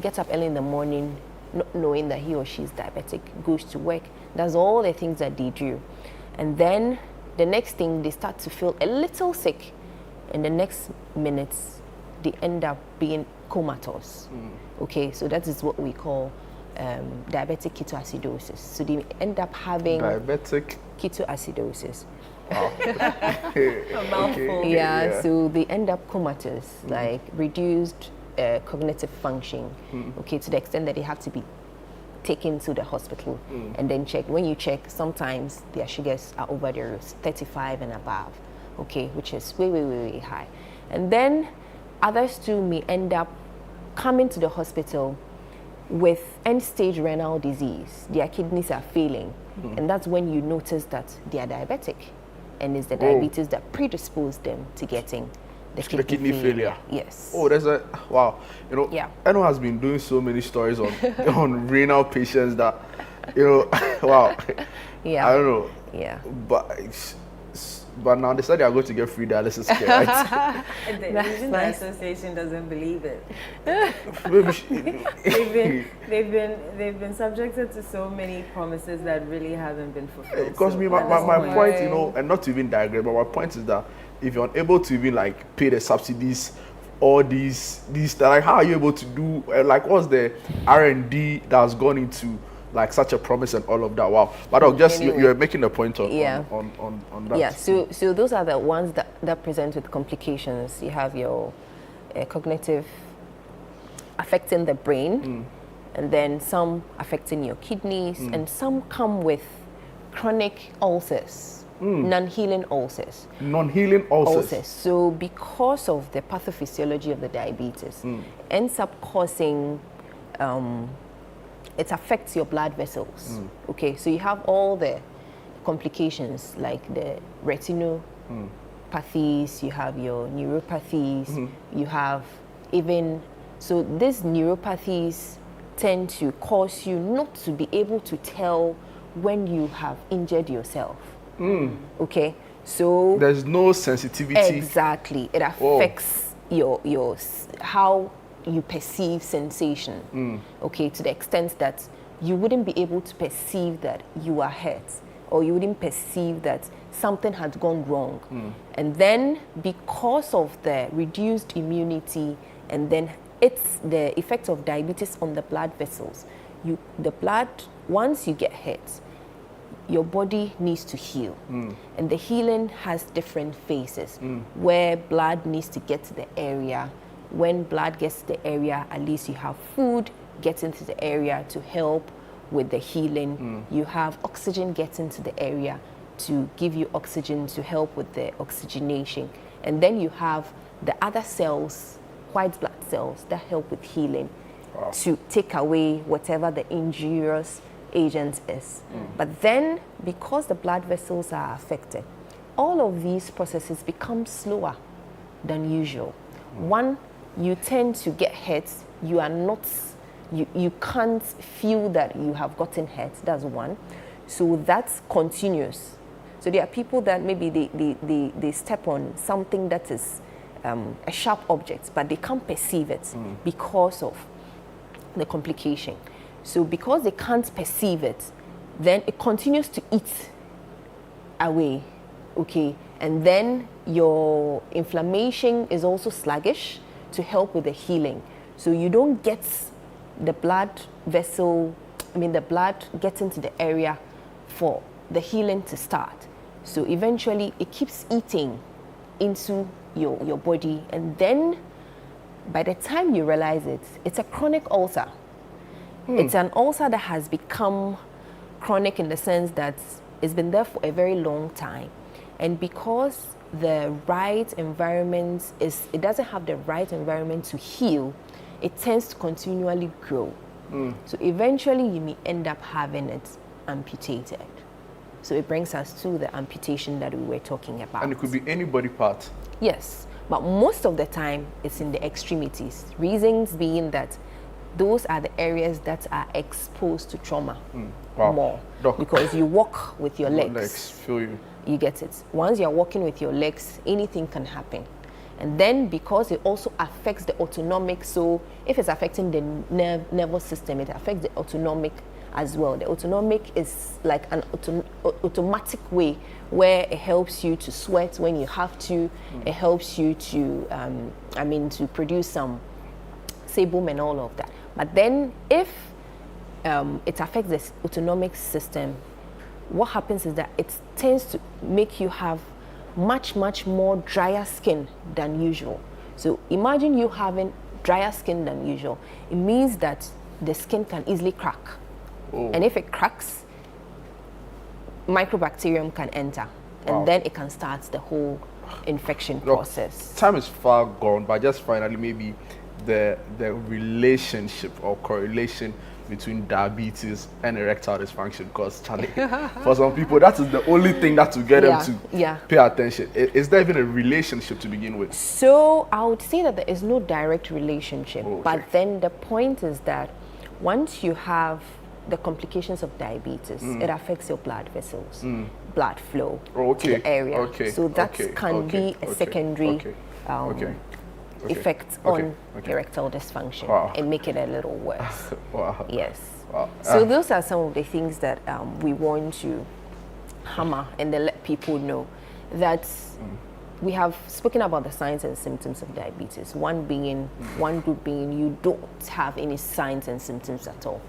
get up early in the morning not knowing that he or she is diabetic, goes to work, does all the things that they do. And then the next thing, they start to feel a little sick. And the next minutes, they end up being comatose. Okay, so that is what we call diabetic ketoacidosis. So they end up having diabetic ketoacidosis. Wow. A mouthful. Yeah, so they end up comatose, like reduced cognitive function. Okay, to the extent that they have to be taken to the hospital and then checked. When you check, sometimes their sugars are over the roof, 35 and above. Okay, which is way, way, way, way high. And then others too may end up coming to the hospital with end-stage renal disease. Their kidneys are failing. And that's when you notice that they are diabetic. And it's the diabetes that predisposed them to getting the kidney failure. Yes. Oh, there's a, wow. You know, Eno has been doing so many stories on, on renal patients that, you know, wow. Yeah. I don't know. Yeah. But now they said they are going to get free dialysis care, right? The association doesn't believe it. they've been subjected to so many promises that really haven't been fulfilled. Because so my point, you know, and not to even digress, but my point is that if you're unable to even like pay the subsidies, all these like how are you able to do like what's the R&D that's gone into like such a promise and all of that? Wow. But I'll just anyway, you're making a point on that. Yeah, so those are the ones that present with complications. You have your cognitive affecting the brain, and then some affecting your kidneys, and some come with chronic ulcers, non-healing ulcers. Non-healing ulcers. So because of the pathophysiology of the diabetes, ends up causing it affects your blood vessels. Okay, so you have all the complications like the retinopathies, you have your neuropathies, you have even, so these neuropathies tend to cause you not to be able to tell when you have injured yourself. Okay, so there's no sensitivity. Exactly, it affects your how you perceive sensation, okay, to the extent that you wouldn't be able to perceive that you are hurt or you wouldn't perceive that something had gone wrong. And then because of the reduced immunity, and then it's the effect of diabetes on the blood vessels, the blood, once you get hit, your body needs to heal. And the healing has different phases where blood needs to get to the area. When blood gets to the area, at least you have food get into the area to help with the healing. You have oxygen get into the area to give you oxygen to help with the oxygenation. And then you have the other cells, white blood cells, that help with healing to take away whatever the injurious agent is. But then, because the blood vessels are affected, all of these processes become slower than usual. One, you tend to get hurt. You are not, you can't feel that you have gotten hurt. That's one. So that's continuous. So there are people that maybe they step on something that is a sharp object, but they can't perceive it because of the complication. So because they can't perceive it, then it continues to eat away, okay? And then your inflammation is also sluggish to help with the healing. So you don't get the blood vessel, the blood gets into the area for the healing to start. So eventually it keeps eating into your body, and then by the time you realize it, it's a chronic ulcer. It's an ulcer that has become chronic in the sense that it's been there for a very long time. And because the right environment it doesn't have the right environment to heal, it tends to continually grow. So eventually you may end up having it amputated. So it brings us to the amputation that we were talking about. And it could be any body part. Yes, but most of the time it's in the extremities. Reasons being that those are the areas that are exposed to trauma more. Doc, because you walk with your legs. Feel you. You get it. Once you're walking with your legs, anything can happen. And then because it also affects the autonomic, so if it's affecting the nervous system, it affects the autonomic as well. The autonomic is like an automatic way where it helps you to sweat when you have to. It helps you to, to produce some sebum and all of that. But then if it affects the autonomic system, what happens is that it tends to make you have much more drier skin than usual. So imagine you having drier skin than usual. It means that the skin can easily crack. And if it cracks, microbacterium can enter, and then it can start the whole infection process. Time is far gone, but just finally maybe the relationship or correlation between diabetes and erectile dysfunction, because Charlie, for some people that is the only thing that will get them to pay attention. Is there even a relationship to begin with? So I would say that there is no direct relationship, but then the point is that once you have the complications of diabetes, it affects your blood vessels, blood flow to the area. So that can be a secondary effect on erectile dysfunction and make it a little worse. Yes. So those are some of the things that we want to hammer and then let people know that we have spoken about the signs and symptoms of diabetes. One group being you don't have any signs and symptoms at all.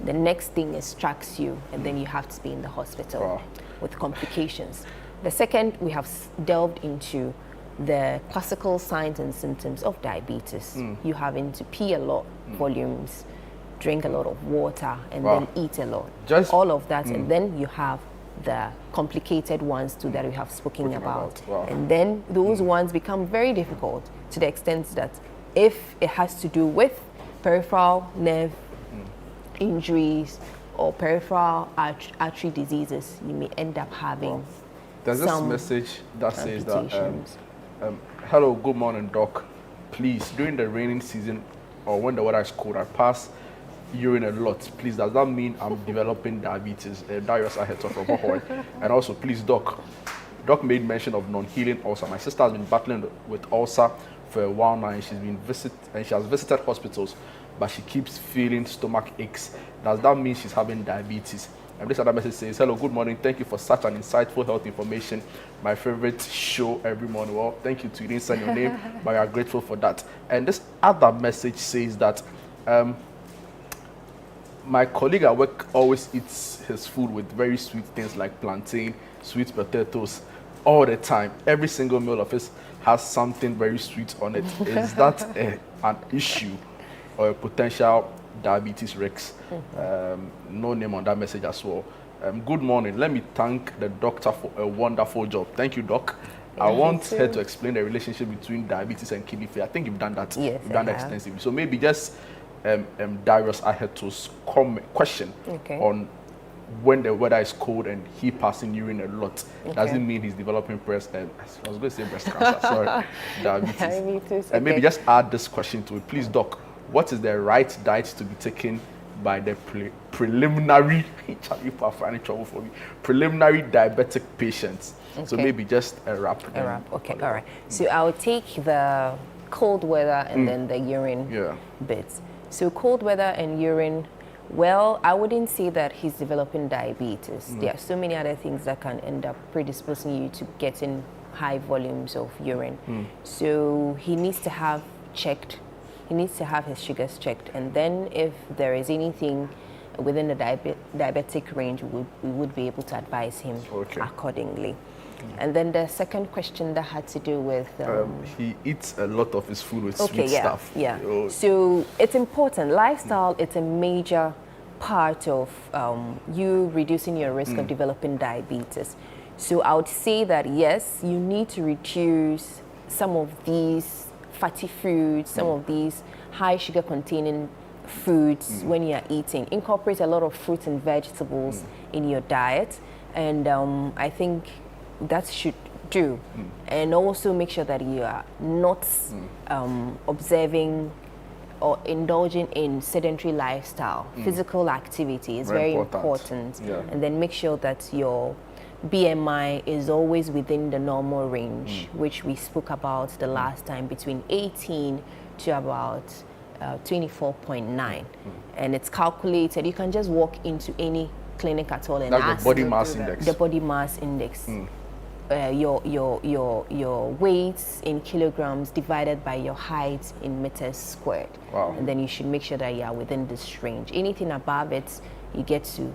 The next thing is strikes you, and then you have to be in the hospital with complications. The second, we have delved into the classical signs and symptoms of diabetes. You having to pee a lot, volumes, drink a lot of water, and then eat a lot. All of that, and then you have the complicated ones too that we have spoken about. And then those ones become very difficult to the extent that if it has to do with peripheral nerve injuries or peripheral artery diseases, you may end up having There's this message that says that hello, good morning, doc. Please, during the raining season or when the weather is cold, I pass urine a lot. Please, does that mean I'm developing diabetes? Darius Aheto from Hohoy. And also, please, doc made mention of non-healing ulcer. My sister has been battling with ulcer for a while now, and she has visited hospitals, but she keeps feeling stomach aches. Does that mean she's having diabetes? And this other message says, hello, good morning. Thank you for such an insightful health information. My favorite show every morning. Well, thank you to you. Didn't send your name, but we are grateful for that. And this other message says that my colleague at work always eats his food with very sweet things like plantain, sweet potatoes, all the time. Every single meal of his has something very sweet on it. Is that an issue or a potential diabetes risk? No name on that message as well. Good morning. Let me thank the doctor for a wonderful job. Thank you, Doc. I want her to explain the relationship between diabetes and kidney failure. I think you've done that. Yes, you've done that extensively. So maybe just Darius Aheto's question on when the weather is cold and he passing urine a lot, doesn't mean he's developing breast. I was going to say breast cancer. Sorry, diabetes. And maybe just add this question to it, please, Doc. What is the right diet to be taken by the preliminary? People are finding trouble for me. Preliminary diabetic patients. So maybe just a wrap. Okay. All right. So I'll take the cold weather and then the urine bits. So cold weather and urine. Well, I wouldn't say that he's developing diabetes. There are so many other things that can end up predisposing you to getting high volumes of urine. So he needs to have checked. He needs to have his sugars checked. And then if there is anything within the diabetic range, we would be able to advise him accordingly. And then the second question that had to do with... he eats a lot of his food with sweet stuff. So it's important. Lifestyle, it's a major part of you reducing your risk of developing diabetes. So I would say that, yes, you need to reduce some of these fatty foods, some of these high sugar containing foods when you are eating. Incorporate a lot of fruits and vegetables in your diet. And I think that should do. And also make sure that you are not observing or indulging in sedentary lifestyle. Physical activity is very important. And then make sure that your BMI is always within the normal range, which we spoke about the last time, between 18 to about 24.9. And it's calculated. You can just walk into any clinic at all and ask the body mass index. The body mass index. Your weights in kilograms divided by your height in meters squared. And then you should make sure that you are within this range. Anything above it, you get to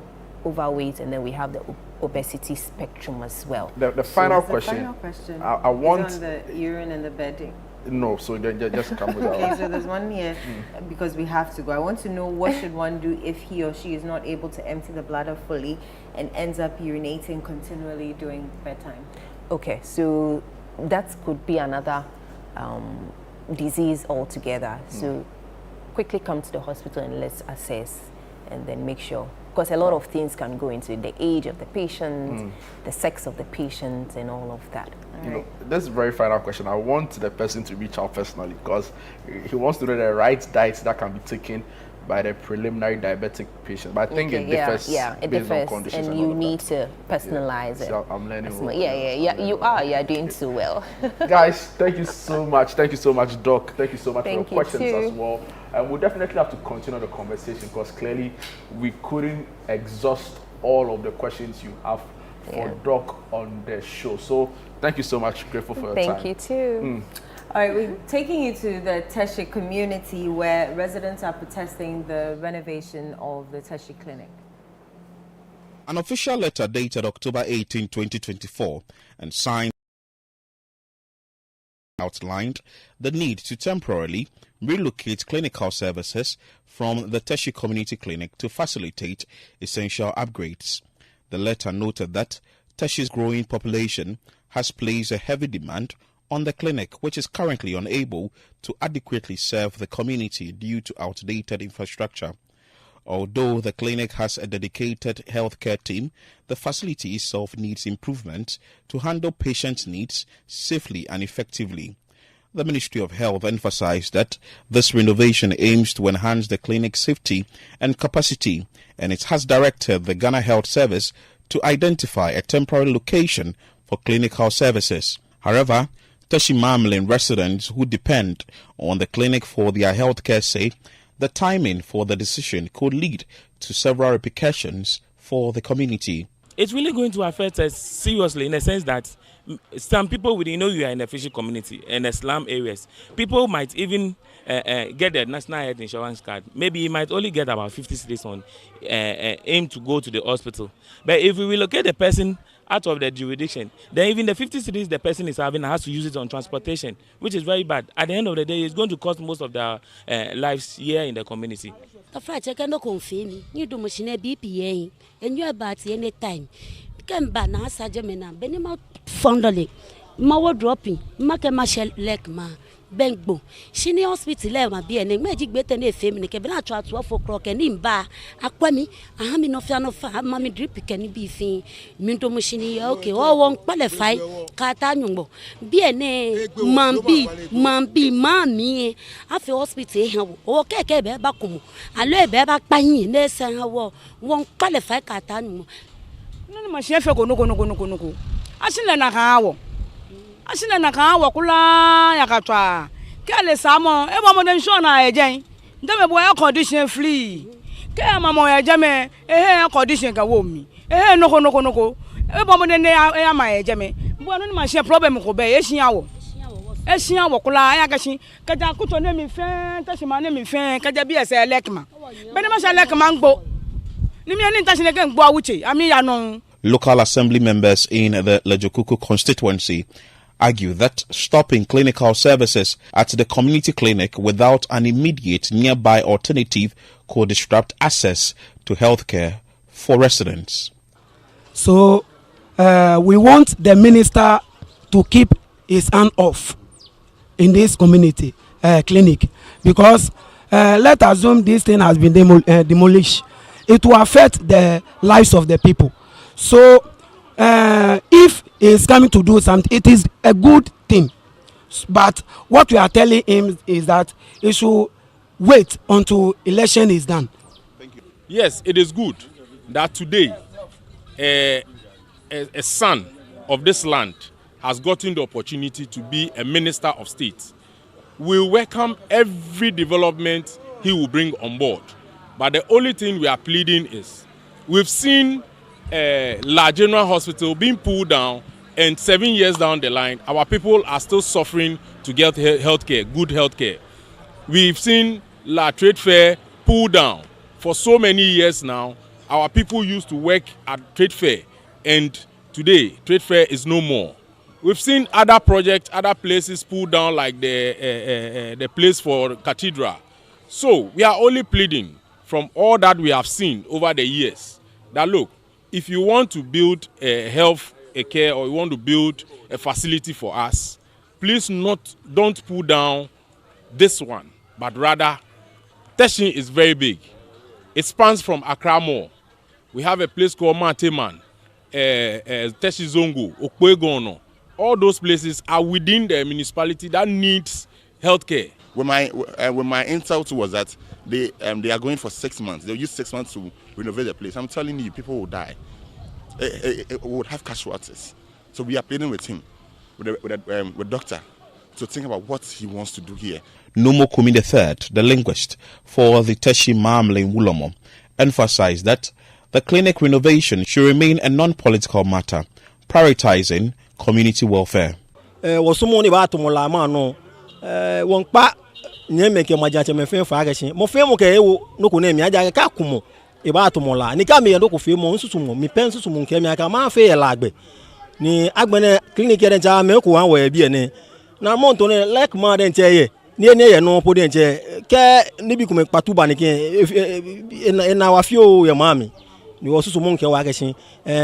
overweight, and then we have the obesity spectrum as well. The final question. The final question I want is on the urine and the bedding. No, so just come with that. Okay, so there's one here because we have to go. I want to know what should one do if he or she is not able to empty the bladder fully and ends up urinating continually during bedtime. Okay, so that could be another disease altogether. So quickly come to the hospital and let's assess and then make sure. Because a lot of things can go into the age of the patient, the sex of the patient, and all of that. You know, this very final question, I want the person to reach out personally because he wants to know the right diet that can be taken by the preliminary diabetic patient. But I think it differs based on conditions. And you need to personalize it. So I'm learning. You are doing so well. Guys, thank you so much. Thank you so much, Doc. Thank you so much for your questions as well. And we'll definitely have to continue the conversation because clearly we couldn't exhaust all of the questions you have for Doc on the show. So thank you so much. Grateful for your time. Thank you too. All right, we're taking you to the Teshi community where residents are protesting the renovation of the Teshi clinic. An official letter dated October 18, 2024 and signed outlined the need to temporarily relocate clinical services from the Teshi Community Clinic to facilitate essential upgrades. The letter noted that Teshi's growing population has placed a heavy demand on the clinic, which is currently unable to adequately serve the community due to outdated infrastructure. Although the clinic has a dedicated healthcare team, the facility itself needs improvement to handle patients' needs safely and effectively. The Ministry of Health emphasized that this renovation aims to enhance the clinic's safety and capacity, and it has directed the Ghana Health Service to identify a temporary location for clinical services. However, Teshi Mamlin residents who depend on the clinic for their healthcare say the timing for the decision could lead to several repercussions for the community. It's really going to affect us seriously in the sense that some people will know you are in a fishing community in the slum areas. People might even get their national health insurance card. Maybe you might only get about 50 cedis on aim to go to the hospital. But if we relocate the person out of the jurisdiction, then even the 50 cedis the person is having has to use it on transportation, which is very bad. At the end of the day, it's going to cost most of their lives here in the community. The friend check no confirm. You do machine BPA and you about any time. Can ban us Sajamena, Benima fondly. Mawa dropping, Makama leg ma. Bengbo. She ni hospital ma be and magic better than a feminine can be not 12 o'clock and in bar. Aquami, I have no fan of mammy drip can be fin. Minto machine, okay, all won't qualify. Catanumbo. Be a mambi, mammy. After hospital, okay, bakum. I lay back by nurse and her won't qualify Catanum. No, my chef go no. I seen an hour. Asina na kan wakula yakatwa kele samo e mo den show na ejen ndeme boy condition free ke mama ya jame air condition ka wo mi no e mo den ya ma ejeme bo no ma share problem ko be e hia wo kula ya gashi kaja kuto ne mi fen tashima ne mi fen kaja bi ese lekma be ne ma sha lekma ngbo ni mi ani tashine ke ngbo awuche ami ya no. Local assembly members in the Lejokuku constituency argue that stopping clinical services at the community clinic without an immediate nearby alternative could disrupt access to healthcare for residents. So we want the minister to keep his hand off in this community clinic because let's assume this thing has been demolished. It will affect the lives of the people. So if he's coming to do something, it is a good thing. But what we are telling him is that he should wait until election is done. Thank you. Yes, it is good that today a son of this land has gotten the opportunity to be a minister of state. We welcome every development he will bring on board. But the only thing we are pleading is we've seen La General Hospital being pulled down, and 7 years down the line, our people are still suffering to get healthcare, good healthcare. We've seen La Trade Fair pulled down for so many years now. Our people used to work at Trade Fair, and today Trade Fair is no more. We've seen other projects, other places pulled down, like the place for Cathedral. So we are only pleading from all that we have seen over the years that look, if you want to build a health care or you want to build a facility for us, please don't pull down this one, but rather Teshin is very big. It spans from Accra Mall. We have a place called Mateman, Teshi Zongo, Okwegono. All those places are within the municipality that needs healthcare. When my intel was that they are going for 6 months. They'll use 6 months to renovate the place. I'm telling you, people will die. It would have casualties. So we are pleading with him, with doctor, to think about what he wants to do here. Numo Kumi III, the linguist for the Teshi Mamle in Wulomo, emphasized that the clinic renovation should remain a non-political matter, prioritizing community welfare. Nyemeke majache mefe fa agashi mo fe mo ke ewo no ko na mi aja ka kumo e ba to mo la ni ka me ndo ko fe mo nsusumo mi pen nsusumo nke mi aka ma fe ye la agbe ni agbene clinic ye nja me ko wan wa bi ene na mo to ne like ma de nche ye ni ene ye no po de nche ke ni bi ko me patuba ni ke na wa fio ye mami ni wo susumo nke wa agashi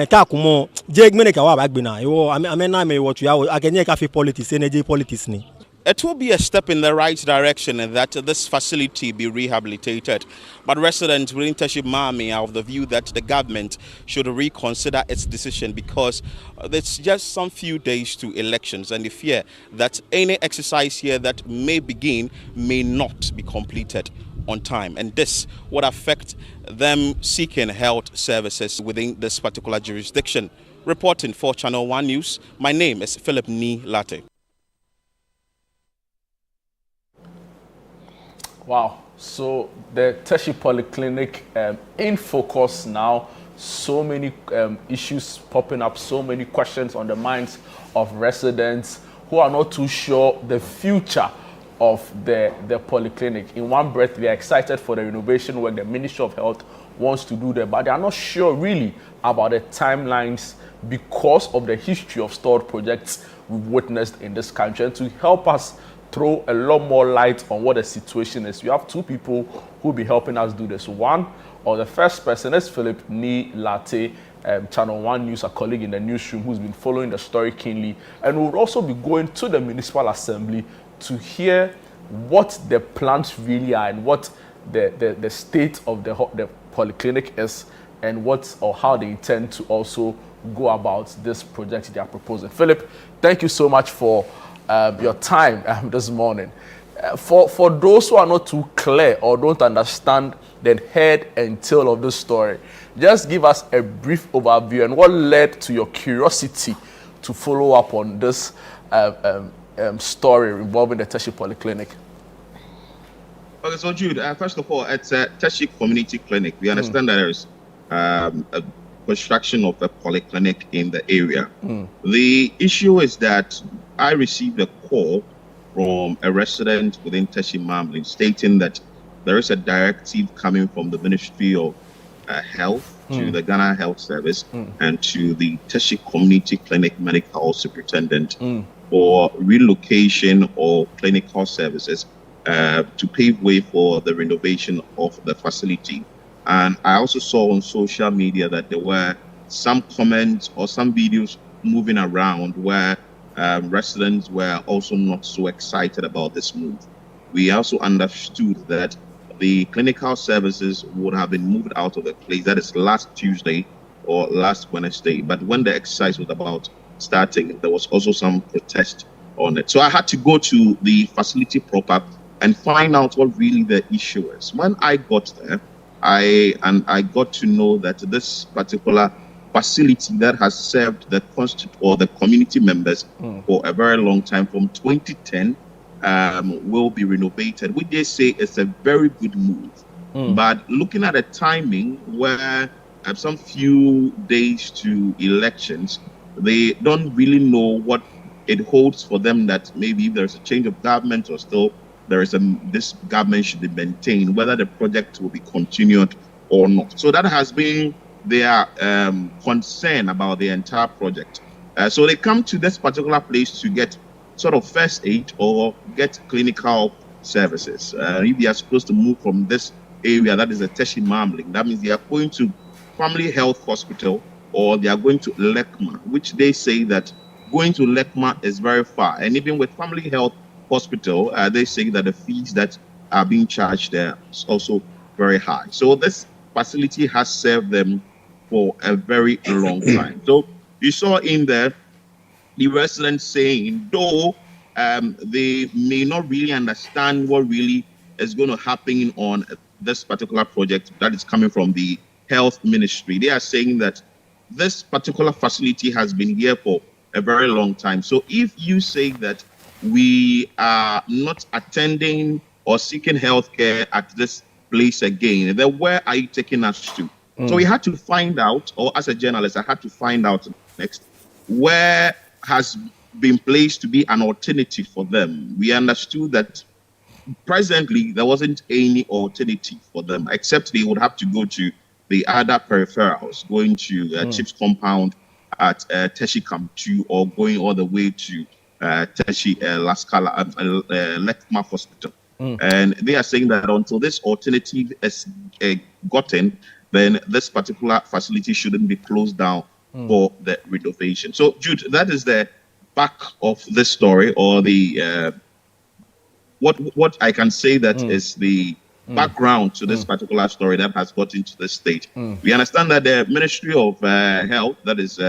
ka kumo je gbene ka wa ba gbe na yo amena me wo tu ya agenye ka fe politics energy politics ni. It will be a step in the right direction that this facility be rehabilitated. But residents within Teshi Mami are of the view that the government should reconsider its decision because it's just some few days to elections and they fear that any exercise here that may begin may not be completed on time. And this would affect them seeking health services within this particular jurisdiction. Reporting for Channel 1 News, my name is Philip Ni Latte. Wow, so the Teshi Polyclinic in focus now so many issues popping up, so many questions on the minds of residents who are not too sure the future of the polyclinic. In one breath, they are excited for the renovation work the Ministry of Health wants to do there, but they are not sure really about the timelines because of the history of stalled projects we've witnessed in this country. And to help us throw a lot more light on what the situation is, we have two people who will be helping us do this. One, or the first person, is Philip Ni Latte, Channel 1 News, a colleague in the newsroom who's been following the story keenly. And we'll also be going to the Municipal Assembly to hear what the plans really are and what the state of the polyclinic is, and what or how they intend to also go about this project they are proposing. Philip, thank you so much for your time this morning. For those who are not too clear or don't understand the head and tail of this story, just give us a brief overview and what led to your curiosity to follow up on this story involving the Teshi Polyclinic. Okay, so Jude, first of all, it's a Teshi Community Clinic. We understand that there's a construction of a polyclinic in the area. The issue is that I received a call from a resident within Teshi Mamlin stating that there is a directive coming from the Ministry of Health to the Ghana Health Service and to the Teshi Community Clinic Medical Superintendent for relocation of clinical services to pave way for the renovation of the facility. And I also saw on social media that there were some comments or some videos moving around where residents were also not so excited about this move. We also understood that the clinical services would have been moved out of the place. That is last Tuesday or last Wednesday. But when the exercise was about starting, there was also some protest on it. So I had to go to the facility proper and find out what really the issue is. When I got there, I got to know that this particular facility that has served the community members for a very long time, from 2010, will be renovated, which they say is a very good move. But looking at the timing, where some few days to elections, they don't really know what it holds for them, that maybe if there's a change of government or still there is this government should be maintained, whether the project will be continued or not. So that has been their concern about the entire project. So they come to this particular place to get sort of first aid or get clinical services. If they are supposed to move from this area, that is a Teshi Mamling, that means they are going to Family Health Hospital or they are going to Lekma, which they say that going to Lekma is very far. And even with Family Health Hospital, they say that the fees that are being charged there is also very high. So this facility has served them for a very long time. So you saw in there the residents saying, though they may not really understand what really is going to happen on this particular project that is coming from the health ministry, they are saying that this particular facility has been here for a very long time. So if you say that we are not attending or seeking health care at this place again, then where are you taking us to? So we had to find out, or as a journalist, I had to find out next, where has been placed to be an alternative for them. We understood that presently there wasn't any alternative for them, except they would have to go to the other peripherals, going to Chips Compound at Teshi Camp 2, or going all the way to Teshi Laskala, Lekma Hospital. And they are saying that until this alternative is gotten, then this particular facility shouldn't be closed down for the renovation. So, Jude, that is the back of this story, or the what I can say that is the background to this particular story that has got into this stage. We understand that the Ministry of Health, that is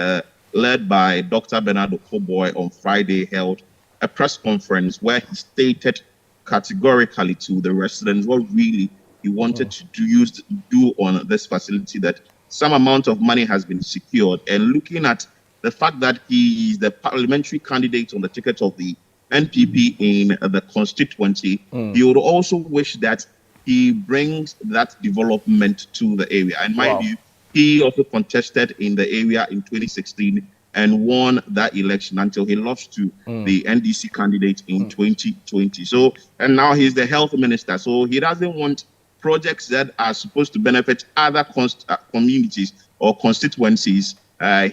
led by Dr. Bernard Okoboy, on Friday held a press conference where he stated categorically to the residents what really he wanted to do on this facility, that some amount of money has been secured. And looking at the fact that he is the parliamentary candidate on the ticket of the NPP in the constituency, he would also wish that he brings that development to the area. And mind you, He also contested in the area in 2016 and won that election until he lost to the NDC candidate in 2020. So, and now he's the health minister. So he doesn't want projects that are supposed to benefit other communities or constituencies,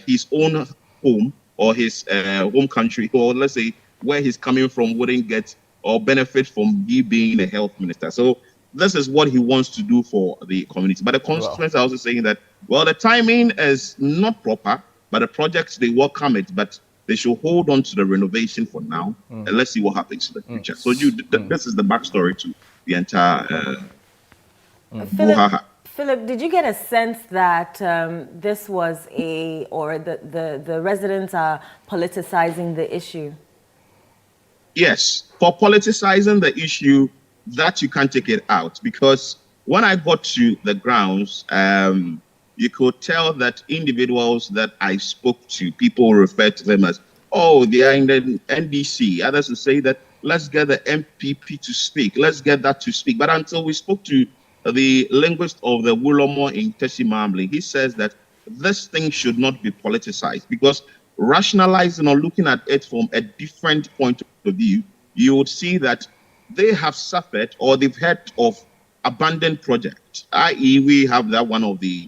his own home or his home country, or let's say where he's coming from, wouldn't get or benefit from he being a health minister. So this is what he wants to do for the community. But the constituents are also saying that, well, the timing is not proper, but the projects, they welcome it, but they should hold on to the renovation for now, and let's see what happens in the future. So this is the backstory to the entire Philip, did you get a sense that this was the residents are politicizing the issue? Yes, for politicizing the issue, that you can't take it out, because when I got to the grounds, you could tell that individuals that I spoke to, people refer to them as, oh, they are in the NDC. Others will say that, let's get the MPP to speak. Let's get that to speak. But until we spoke to the linguist of the Wulomo in Tesimamli, he says that this thing should not be politicized, because rationalizing or looking at it from a different point of view, you would see that they have suffered or they've heard of abandoned projects, i.e. we have that one of the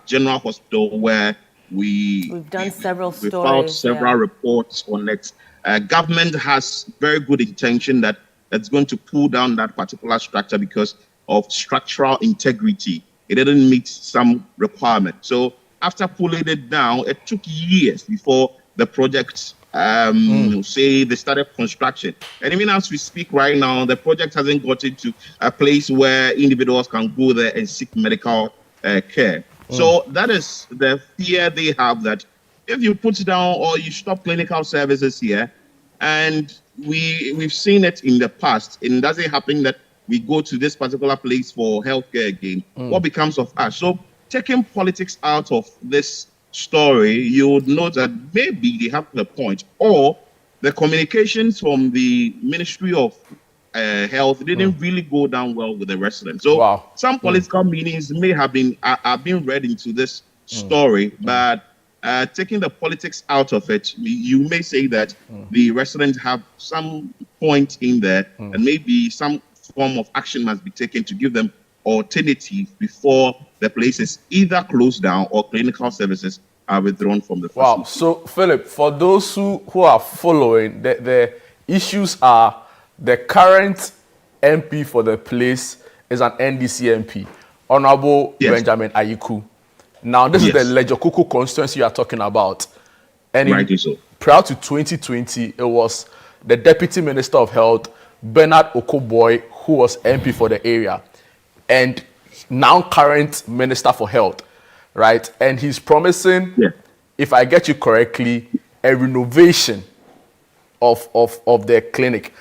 General Hospital where we've done several stories. We filed several reports on it. Government has very good intention that it's going to pull down that particular structure because of structural integrity. It didn't meet some requirement. So after pulling it down, it took years before the project, say they started construction. And even as we speak right now, the project hasn't got into a place where individuals can go there and seek medical care. So that is the fear they have, that if you put down or you stop clinical services here, and we've seen it in the past, it doesn't happen that we go to this particular place for healthcare again. What becomes of us? So taking politics out of this story, you would note that maybe they have the point, or the communications from the Ministry of Health didn't really go down well with the residents. So some political meanings may have been read into this story, but taking the politics out of it, you may say that the residents have some point in there, and maybe some form of action must be taken to give them alternative before the place is either closed down or clinical services are withdrawn from the facility. Wow. So, Philip, for those who are following, the issues are the current MP for the place is an NDC MP, Honorable Benjamin Ayiku. Now, this is the Lejokuku constituency you are talking about. And prior to 2020, it was the Deputy Minister of Health, Bernard Okoboy, who was MP for the area, and now current Minister for Health, right? And he's promising, if I get you correctly, a renovation of the clinic.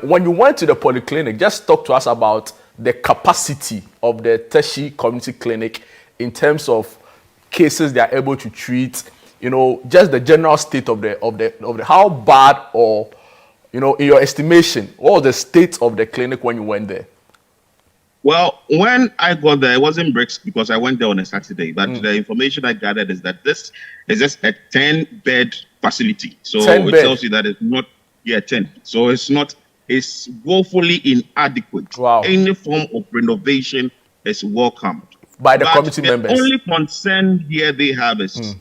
When you went to the polyclinic, just talk to us about the capacity of the Teshi Community Clinic in terms of cases they are able to treat. You know, just the general state of the how bad, or you know, in your estimation, what was the state of the clinic when you went there? Well, when I got there, it wasn't bricks because I went there on a Saturday. But the information I gathered is that this is just a 10-bed facility. So it tells you that it's not 10. So it's woefully inadequate. Any form of renovation is welcomed by the committee members. The only concern here they have is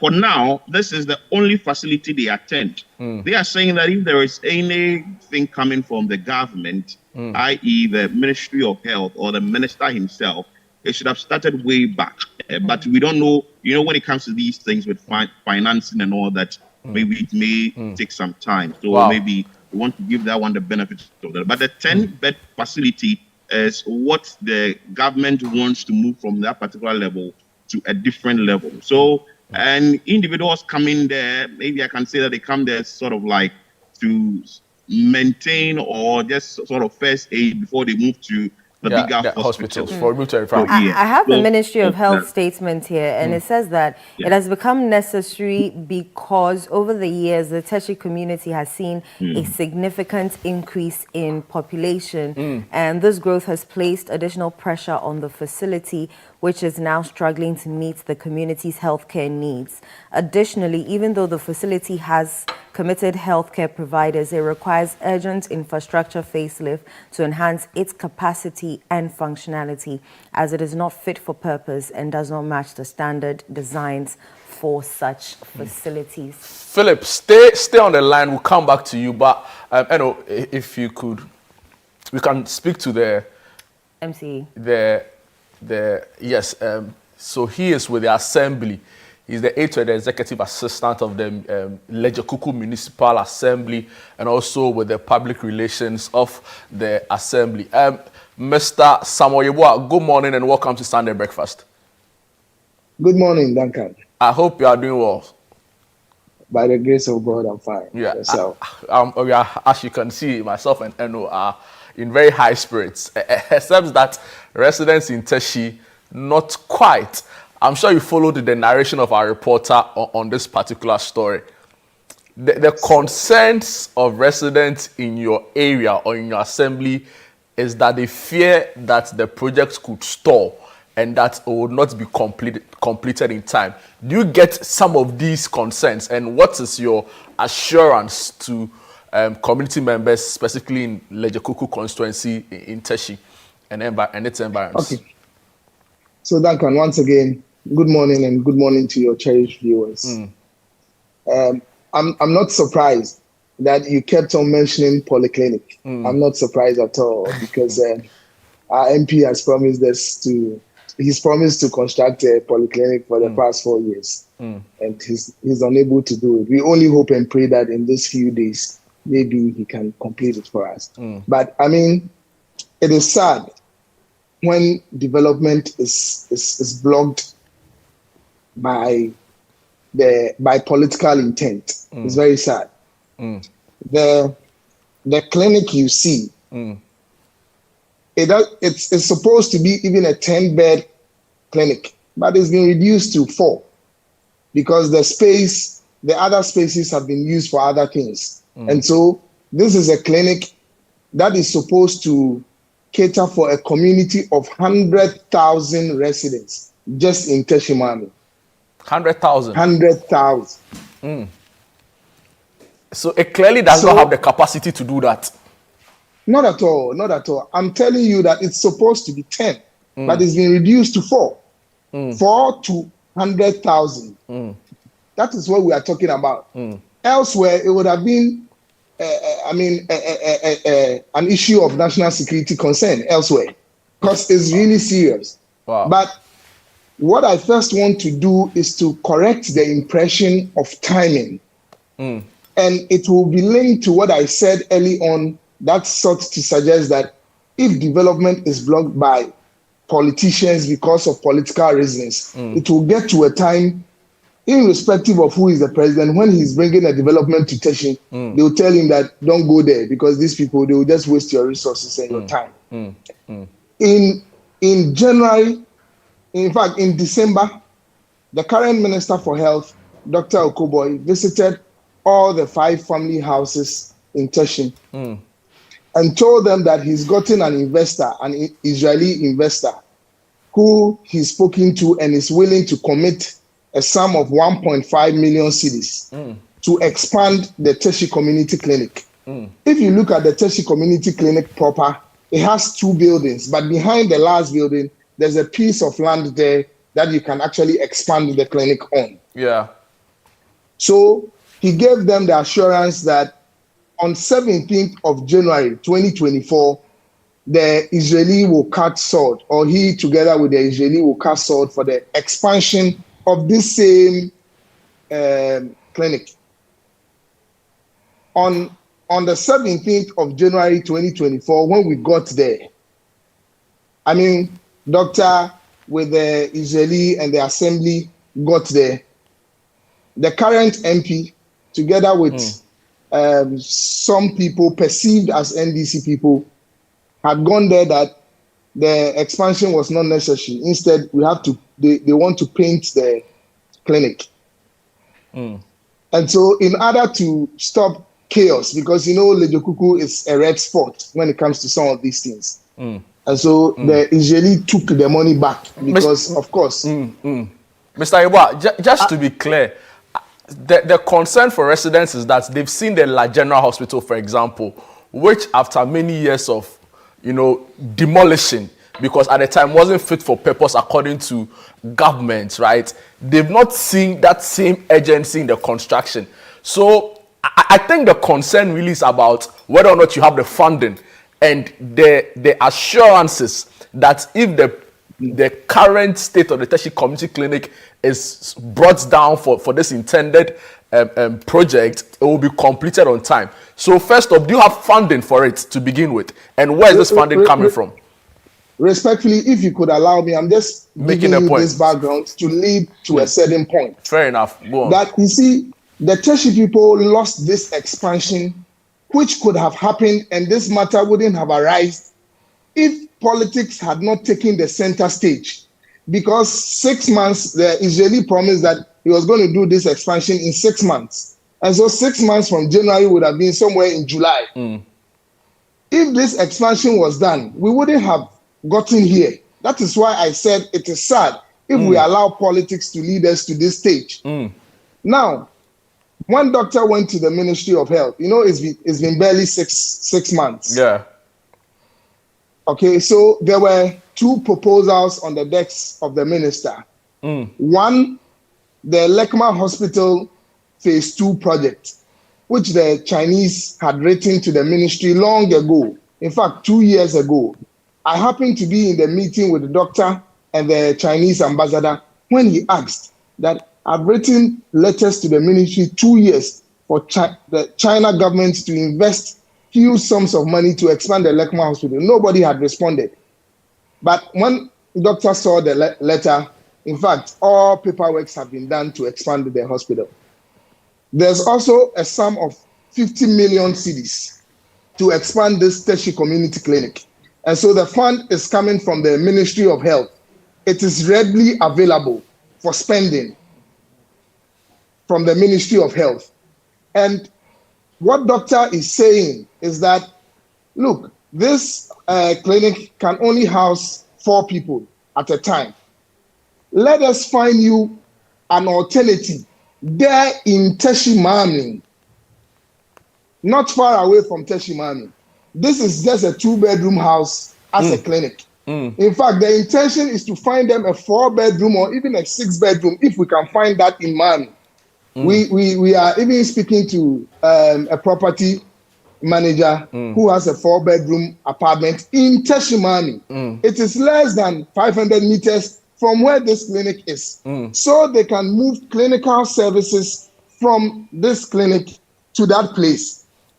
for now, this is the only facility they attend. They are saying that if there is anything coming from the government, i.e. the Ministry of Health or the minister himself, it should have started way back. But we don't know, you know, when it comes to these things with financing and all that, maybe it may take some time. So maybe we want to give that one the benefit of that. But the 10-bed facility is what the government wants to move from that particular level to a different level. So, and individuals coming there, maybe I can say that they come there sort of like to maintain or just sort of first aid before they move to bigger hospitals for able to refer. I have the Ministry of Health statement here, and it says that it has become necessary because over the years, the tertiary community has seen a significant increase in population, and this growth has placed additional pressure on the facility, which is now struggling to meet the community's healthcare needs. Additionally, even though the facility has committed healthcare providers, it requires urgent infrastructure facelift to enhance its capacity and functionality, as it is not fit for purpose and does not match the standard designs for such facilities. Philip, stay on the line. We'll come back to you, but if you could, we can speak to the MCE. So he is with the assembly. He's the aide to the executive assistant of the Lejekuku Municipal Assembly, and also with the public relations of the assembly. Mr. Samuel Yeboah, good morning and welcome to Sunday Breakfast. Good morning, Duncan. I hope you are doing well. By the grace of God, I'm fine. Yeah. As you can see, myself and Eno are in very high spirits, except that residents in Teshi, not quite. I'm sure you followed the narration of our reporter on this particular story. The concerns of residents in your area or in your assembly is that they fear that the project could stall and that it will not be completed in time. Do you get some of these concerns, and what is your assurance to community members, specifically in Lejekuku constituency in Teshi and its environs? Okay. So Duncan, once again, good morning and good morning to your cherished viewers. I'm not surprised that you kept on mentioning polyclinic. I'm not surprised at all because our MP has promised to construct a polyclinic for the past 4 years, and he's unable to do it. We only hope and pray that in these few days, maybe he can complete it for us. But I mean, it is sad when development is blocked by political intent. It's very sad. The clinic you see, it's supposed to be even a 10-bed clinic, but it's been reduced to 4 because the other spaces have been used for other things. And so this is a clinic that is supposed to cater for a community of 100,000 residents just in Teshimami. 100,000? 100,000. So it clearly does not have the capacity to do that. Not at all, not at all. I'm telling you that it's supposed to be 10, but it's been reduced to 4. 4 to 100,000. That is what we are talking about. Elsewhere, it would have been, an issue of national security concern elsewhere, because it's really serious. Wow. But what I first want to do is to correct the impression of timing. And it will be linked to what I said early on that sought to suggest that if development is blocked by politicians because of political reasons, it will get to a time, irrespective of who is the president, when he's bringing a development to Teshi, they will tell him that don't go there because these people, they will just waste your resources and your time. In January, in fact, in December, the current Minister for Health, Dr. Okoboy, visited all the 5 family houses in Teshi and told them that he's gotten an investor, an Israeli investor, who he's spoken to and is willing to commit a sum of 1.5 million cedis to expand the Teshi Community Clinic. If you look at the Teshi Community Clinic proper, it has 2 buildings, but behind the last building, there's a piece of land there that you can actually expand the clinic on. Yeah. So he gave them the assurance that on 17th of January 2024, the Israeli will cut sword, or he together with the Israeli will cut sword for the expansion of this same clinic. On the 17th of January 2024, when we got there, I mean, doctor with the Israeli and the assembly got there. The current MP, together with some people perceived as NDC people, had gone there that the expansion was not necessary. Instead, they want to paint the clinic. And so in order to stop chaos, because Lejokuku is a red spot when it comes to some of these things. And so the Israeli took the money back because, of course. Mr. Iwa, just to be clear, the concern for residents is that they've seen the La General Hospital, for example, which after many years of, demolition, because at the time wasn't fit for purpose according to government, right? They've not seen that same urgency in the construction. So I think the concern really is about whether or not you have the funding and the assurances that if the current state of the Tertiary Community Clinic is brought down for this intended project, it will be completed on time. So first off, do you have funding for it to begin with? And where is this funding coming from? Respectfully, if you could allow me, I'm just making a point. This background to lead to a certain point. Fair enough. Go on. That you see, the Tertiary people lost this expansion, which could have happened, and this matter wouldn't have arisen if politics had not taken the center stage. Because 6 months, the Israeli promised that he was going to do this expansion in 6 months. And so 6 months from January would have been somewhere in July. If this expansion was done, we wouldn't have gotten here. That is why I said it is sad if we allow politics to lead us to this stage. Now, one doctor went to the Ministry of Health. It's been barely six months. Yeah. Okay, so there were 2 proposals on the decks of the minister. One, the Lekma Hospital Phase 2 project, which the Chinese had written to the ministry long ago. In fact, 2 years ago. I happened to be in the meeting with the doctor and the Chinese ambassador when he asked that I've written letters to the ministry 2 years for the China government to invest huge sums of money to expand the Lekma Hospital. Nobody had responded. But when the doctor saw the letter, in fact, all paperwork have been done to expand the hospital. There's also a sum of 50 million cedis to expand this Tertiary Community Clinic. And so the fund is coming from the Ministry of Health. It is readily available for spending from the Ministry of Health. And what doctor is saying is that, look, this clinic can only house 4 people at a time. Let us find you an alternative there in Teshimami, not far away from Teshimami. This is just a 2-bedroom house as a clinic. In fact, the intention is to find them a 4-bedroom or even a 6-bedroom if we can find that in Mami. We are even speaking to a property manager who has a 4-bedroom apartment in Teshimami. It is less than 500 meters from where this clinic is. So they can move clinical services from this clinic to that place.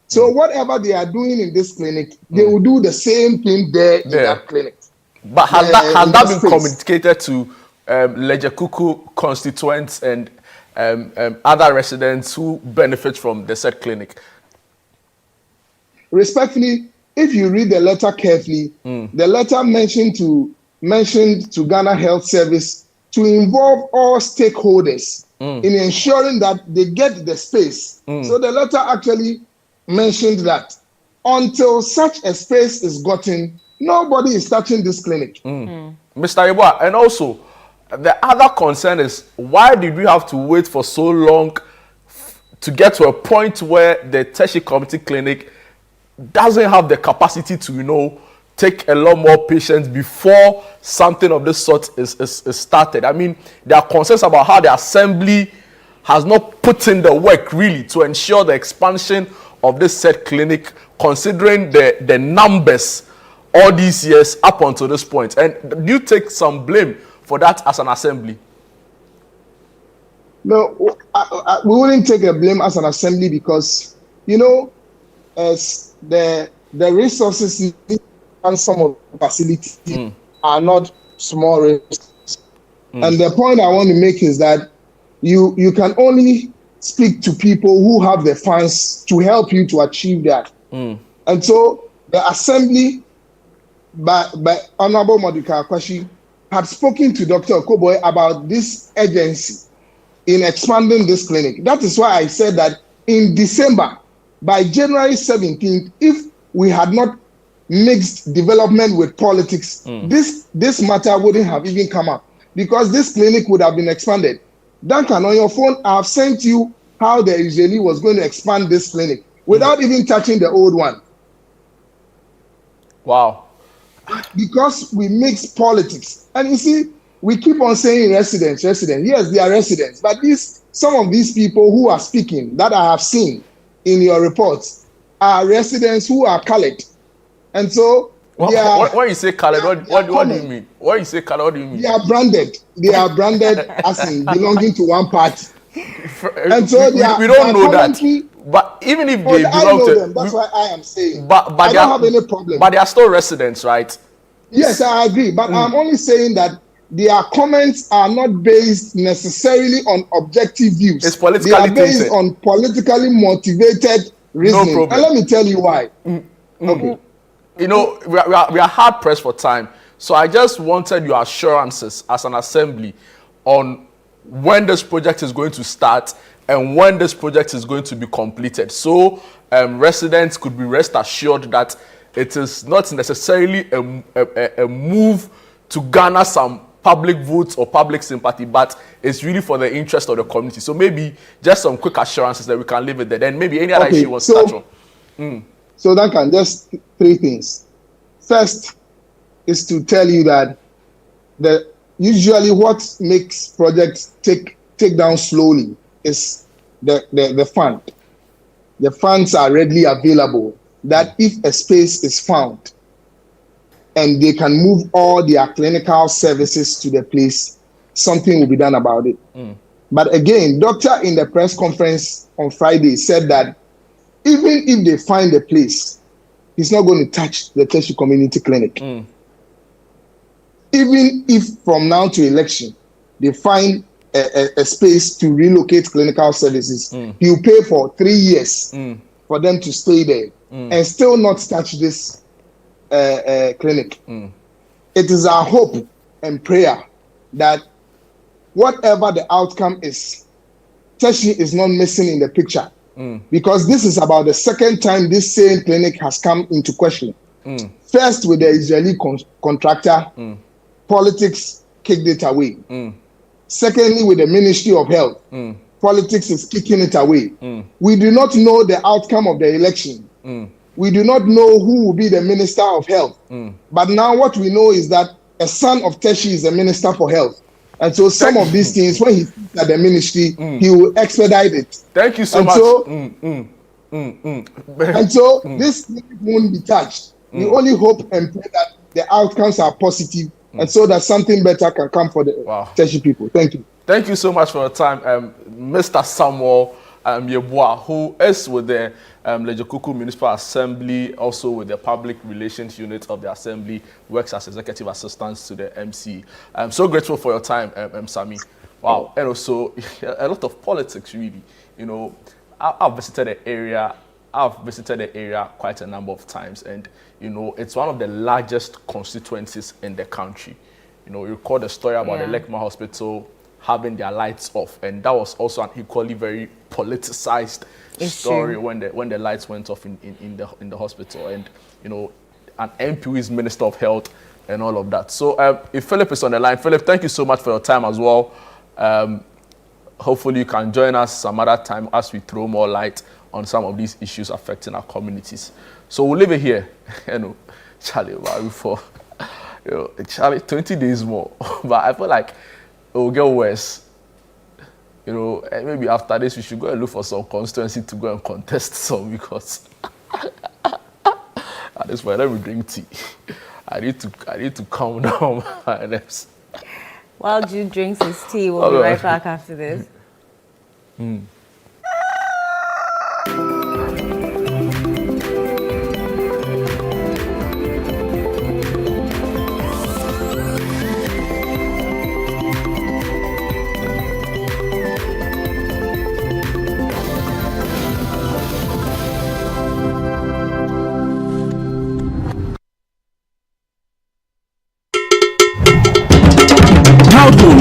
So whatever they are doing in this clinic, they will do the same thing there in that clinic. But has that been communicated to Lejokuku constituents and other residents who benefit from the said clinic? Respectfully, if you read the letter carefully, the letter mentioned to Ghana Health Service to involve all stakeholders in ensuring that they get the space. So the letter actually mentioned that until such a space is gotten, nobody is touching this clinic. Mr. Iwa, and also the other concern is, why did we have to wait for so long to get to a point where the Tertiary Community Clinic doesn't have the capacity to, take a lot more patients before something of this sort is started? I mean, there are concerns about how the assembly has not put in the work really to ensure the expansion of this said clinic, considering the numbers all these years up until this point. And do you take some blame for that as an assembly? No, we wouldn't take a blame as an assembly because, as the resources and some of the facilities are not small resources. And the point I want to make is that you can only speak to people who have the funds to help you to achieve that. And so the assembly but Honorable Modika Kwashi had spoken to Dr. Okoboy about this urgency in expanding this clinic. That is why I said that in December, by January 17th, if we had not mixed development with politics, this matter wouldn't have even come up, because this clinic would have been expanded. Duncan, on your phone, I've sent you how the Israeli was going to expand this clinic without even touching the old one. Wow. Because we mix politics. And you see, we keep on saying residents. Yes, they are residents. But some of these people who are speaking that I have seen in your reports are residents who are colored. And so when you say colored, what do you mean? When you say colored, what do you mean? They are branded. They are branded as in belonging to one party. And so we don't know that. But even if they belong to them, that's why I am saying. But I don't have any problem. But they are still residents, right? Yes, I agree. But I'm only saying that their comments are not based necessarily on objective views. It's politically They are based tainted. on politically motivated reasoning. No problem. And let me tell you why. Okay. You know, we are hard pressed for time. So I just wanted your assurances as an assembly on when this project is going to start and when this project is going to be completed. So residents could be rest assured that it is not necessarily a move to garner some public votes or public sympathy, but it's really for the interest of the community. So maybe just some quick assurances that we can leave it there. Then maybe any other issue you want to touch on. So Duncan, just three things. First is to tell you that usually what makes projects take down slowly is the fund. The funds are readily available, that if a space is found and they can move all their clinical services to the place, something will be done about it. But again, doctor in the press conference on Friday said that even if they find a place, he's not going to touch the Tertiary Community Clinic. Even if from now to election, they find a space to relocate clinical services, he'll pay for 3 years for them to stay there and still not touch this clinic. It is our hope and prayer that whatever the outcome is, Tertiary is not missing in the picture. Because this is about the second time this same clinic has come into question. First with the Israeli contractor, politics kicked it away. Secondly, with the Ministry of Health, politics is kicking it away. We do not know the outcome of the election. We do not know who will be the Minister of Health. But now what we know is that a son of Tertiary is the Minister for Health. And so some of these things, when he sits at the ministry, he will expedite it. Thank you so much. And so this won't be touched. We only hope and pray that the outcomes are positive and so that something better can come for the Tertiary people. Thank you. Thank you so much for your time, Mr. Samuel Yeboah, who is with the Lejokuku Municipal Assembly, also with the Public Relations Unit of the Assembly, works as Executive Assistant to the MC. I'm so grateful for your time, Sami. Wow. And also, a lot of politics, really. You know, I've visited the area. I've visited the area quite a number of times, and, you know, it's one of the largest constituencies in the country. You know, you recall the story about the Lekma Hospital having their lights off, and that was also an equally very politicized story when the lights went off in the hospital. And, you know, an MP is Minister of Health and all of that. So if Philip is on the line, Philip, thank you so much for your time as well. Hopefully you can join us some other time as we throw more light on some of these issues affecting our communities. So we'll leave it here. You know, Charlie, Charlie, 20 days more. But I feel like it will get worse. You know, and maybe after this, we should go and look for some constituency to go and contest some, because at this point, let me drink tea. I need to calm down my nerves. While Jude drinks his tea, we'll be right back after this.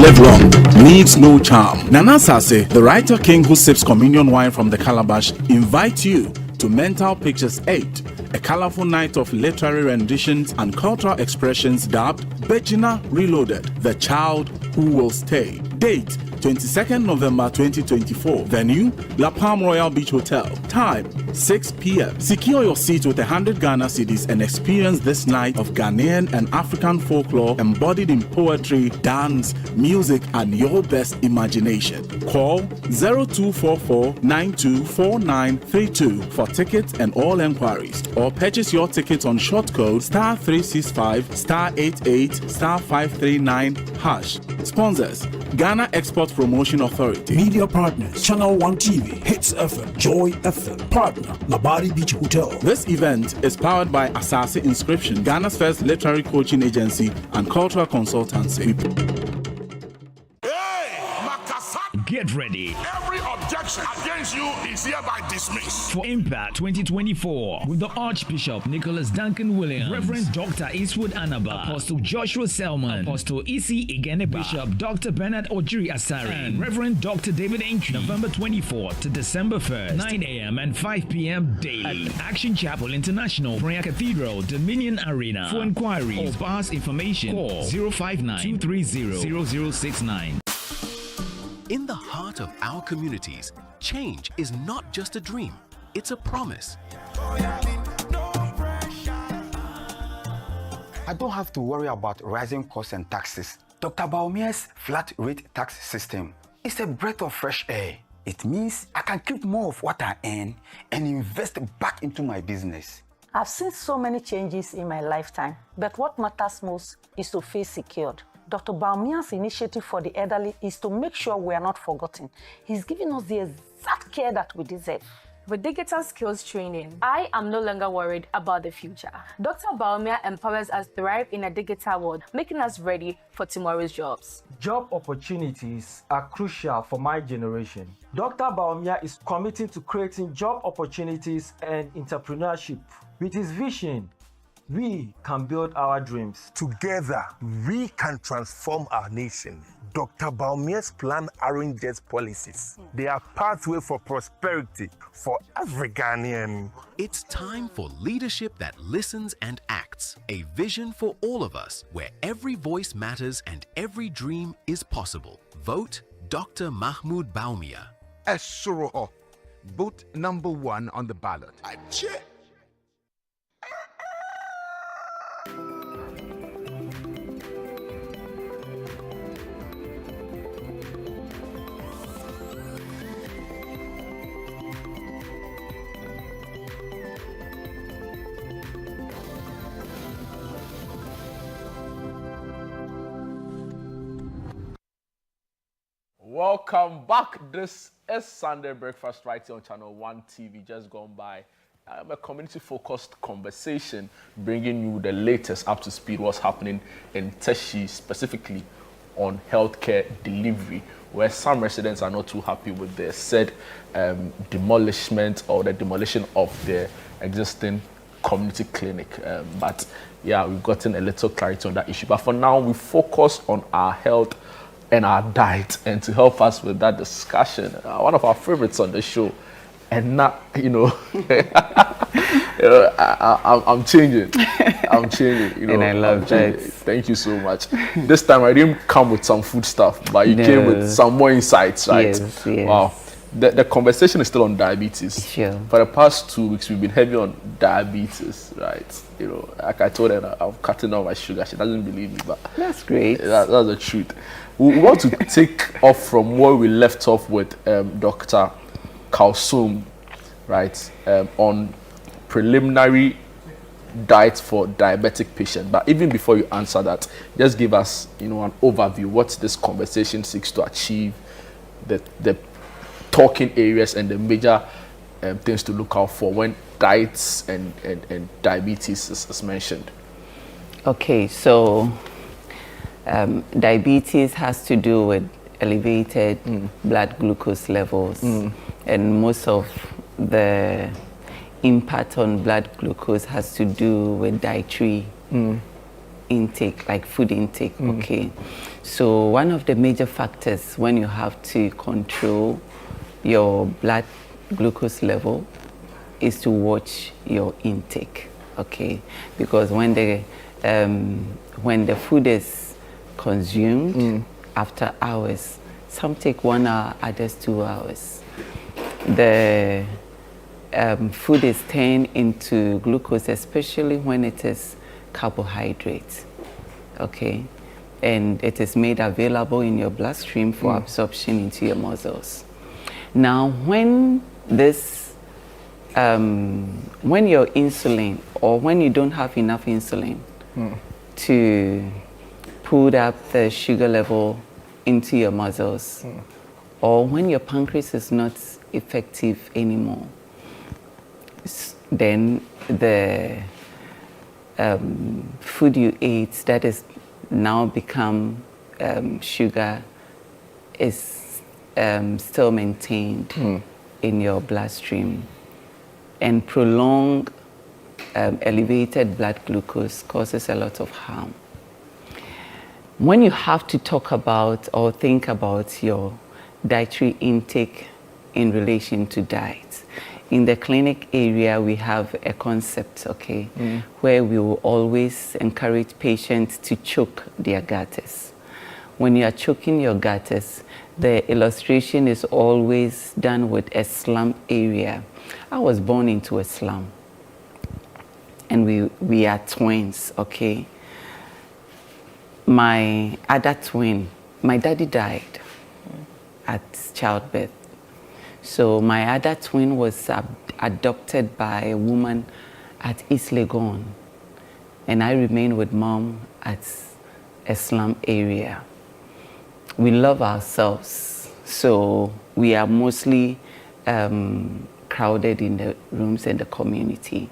live long needs no charm. Nana Sase, the writer king who sips communion wine from the calabash, invites you to Mental Pictures 8, a colorful night of literary renditions and cultural expressions dubbed Bejina Reloaded, the child who will stay. Date 22nd November 2024. Venue La Palm Royal Beach Hotel. Time 6 p.m. Secure your seat with 100 Ghana cedis and experience this night of Ghanaian and African folklore embodied in poetry, dance, music, and your best imagination. Call 0244-924932 for tickets and all enquiries, or purchase your tickets on short code *365*88*539#. Sponsors: Ghana Export Promotion Authority. Media partners: Channel 1 TV, Hits FM, Joy FM. Partner: Labari Beach Hotel. This event is powered by Asase Inscription, Ghana's first literary coaching agency and cultural consultancy. Get ready. Every objection against you is hereby dismissed. For Impact 2024 with the Archbishop Nicholas Duncan Williams, Reverend Dr. Eastwood Anaba, Apostle Joshua Selman, Apostle Isi Igeneba, Bishop Dr. Bernard Ojiri Asari, and Reverend Dr. David Entry. November 24th to December 1st, 9 a.m. and 5 p.m. daily at Action Chapel International, Prayer Cathedral, Dominion Arena. For inquiries or past information, call 059-230-0069. In the heart of our communities, change is not just a dream, it's a promise. I don't have to worry about rising costs and taxes. Dr. Baumia's flat rate tax system is a breath of fresh air. It means I can keep more of what I earn and invest back into my business. I've seen so many changes in my lifetime, but what matters most is to feel secured. Dr. Baumia's initiative for the elderly is to make sure we are not forgotten. He's giving us the exact care that we deserve. With digital skills training, I am no longer worried about the future. Dr. Baumia empowers us to thrive in a digital world, making us ready for tomorrow's jobs. Job opportunities are crucial for my generation. Dr. Baumia is committing to creating job opportunities and entrepreneurship. With his vision, we can build our dreams. Together, we can transform our nation. Dr. Baumia's plan arranges policies. They are pathway for prosperity for every Ghanaian. It's time for leadership that listens and acts. A vision for all of us, where every voice matters and every dream is possible. Vote Dr. Mahmoud Baumia. Essuroho. Vote number 1 on the ballot. Welcome back. This is Sunday Breakfast right here on Channel 1 TV, just gone by. A community-focused conversation bringing you the latest up to speed what's happening in Teshi, specifically on healthcare delivery, where some residents are not too happy with the said demolition of the existing community clinic. But yeah, we've gotten a little clarity on that issue. But for now, we focus on our health and our diet, and to help us with that discussion, one of our favorites on the show, and not, I'm changing, and I love that. Thank you so much. This time I didn't come with some food stuff, but you came with some more insights, right? Yes. Wow. The conversation is still on diabetes. Sure. For the past 2 weeks, we've been heavy on diabetes, right? Like I told her, I'm cutting down my sugar. She doesn't believe me, but that's great. That's the truth. We want to take off from where we left off with Dr. Kalsum, right, on preliminary diet for diabetic patients. But even before you answer that, just give us, an overview what this conversation seeks to achieve, the talking areas and the major things to look out for when diets and diabetes is mentioned. Okay, so diabetes has to do with elevated blood glucose levels, and most of the impact on blood glucose has to do with dietary intake, like food intake, okay? So one of the major factors when you have to control your blood glucose level is to watch your intake, okay? Because when the food is consumed after hours, some take 1 hour, others 2 hours. The food is turned into glucose, especially when it is carbohydrate, okay? And it is made available in your bloodstream for absorption into your muscles. Now, when this, when your insulin, or when you don't have enough insulin to put up the sugar level into your muscles, or when your pancreas is not effective anymore, then the food you ate that is now become sugar is still maintained in your bloodstream, and prolonged elevated blood glucose causes a lot of harm. When you have to talk about or think about your dietary intake in relation to diet, in the clinic area, we have a concept, okay, where we will always encourage patients to choke their gutters. When you are choking your gutters, the illustration is always done with a slum area. I was born into a slum, and we are twins, okay? My other twin, my daddy died at childbirth. So my other twin was adopted by a woman at East Legon, and I remained with mom at a slum area. We love ourselves, so we are mostly crowded in the rooms in the community.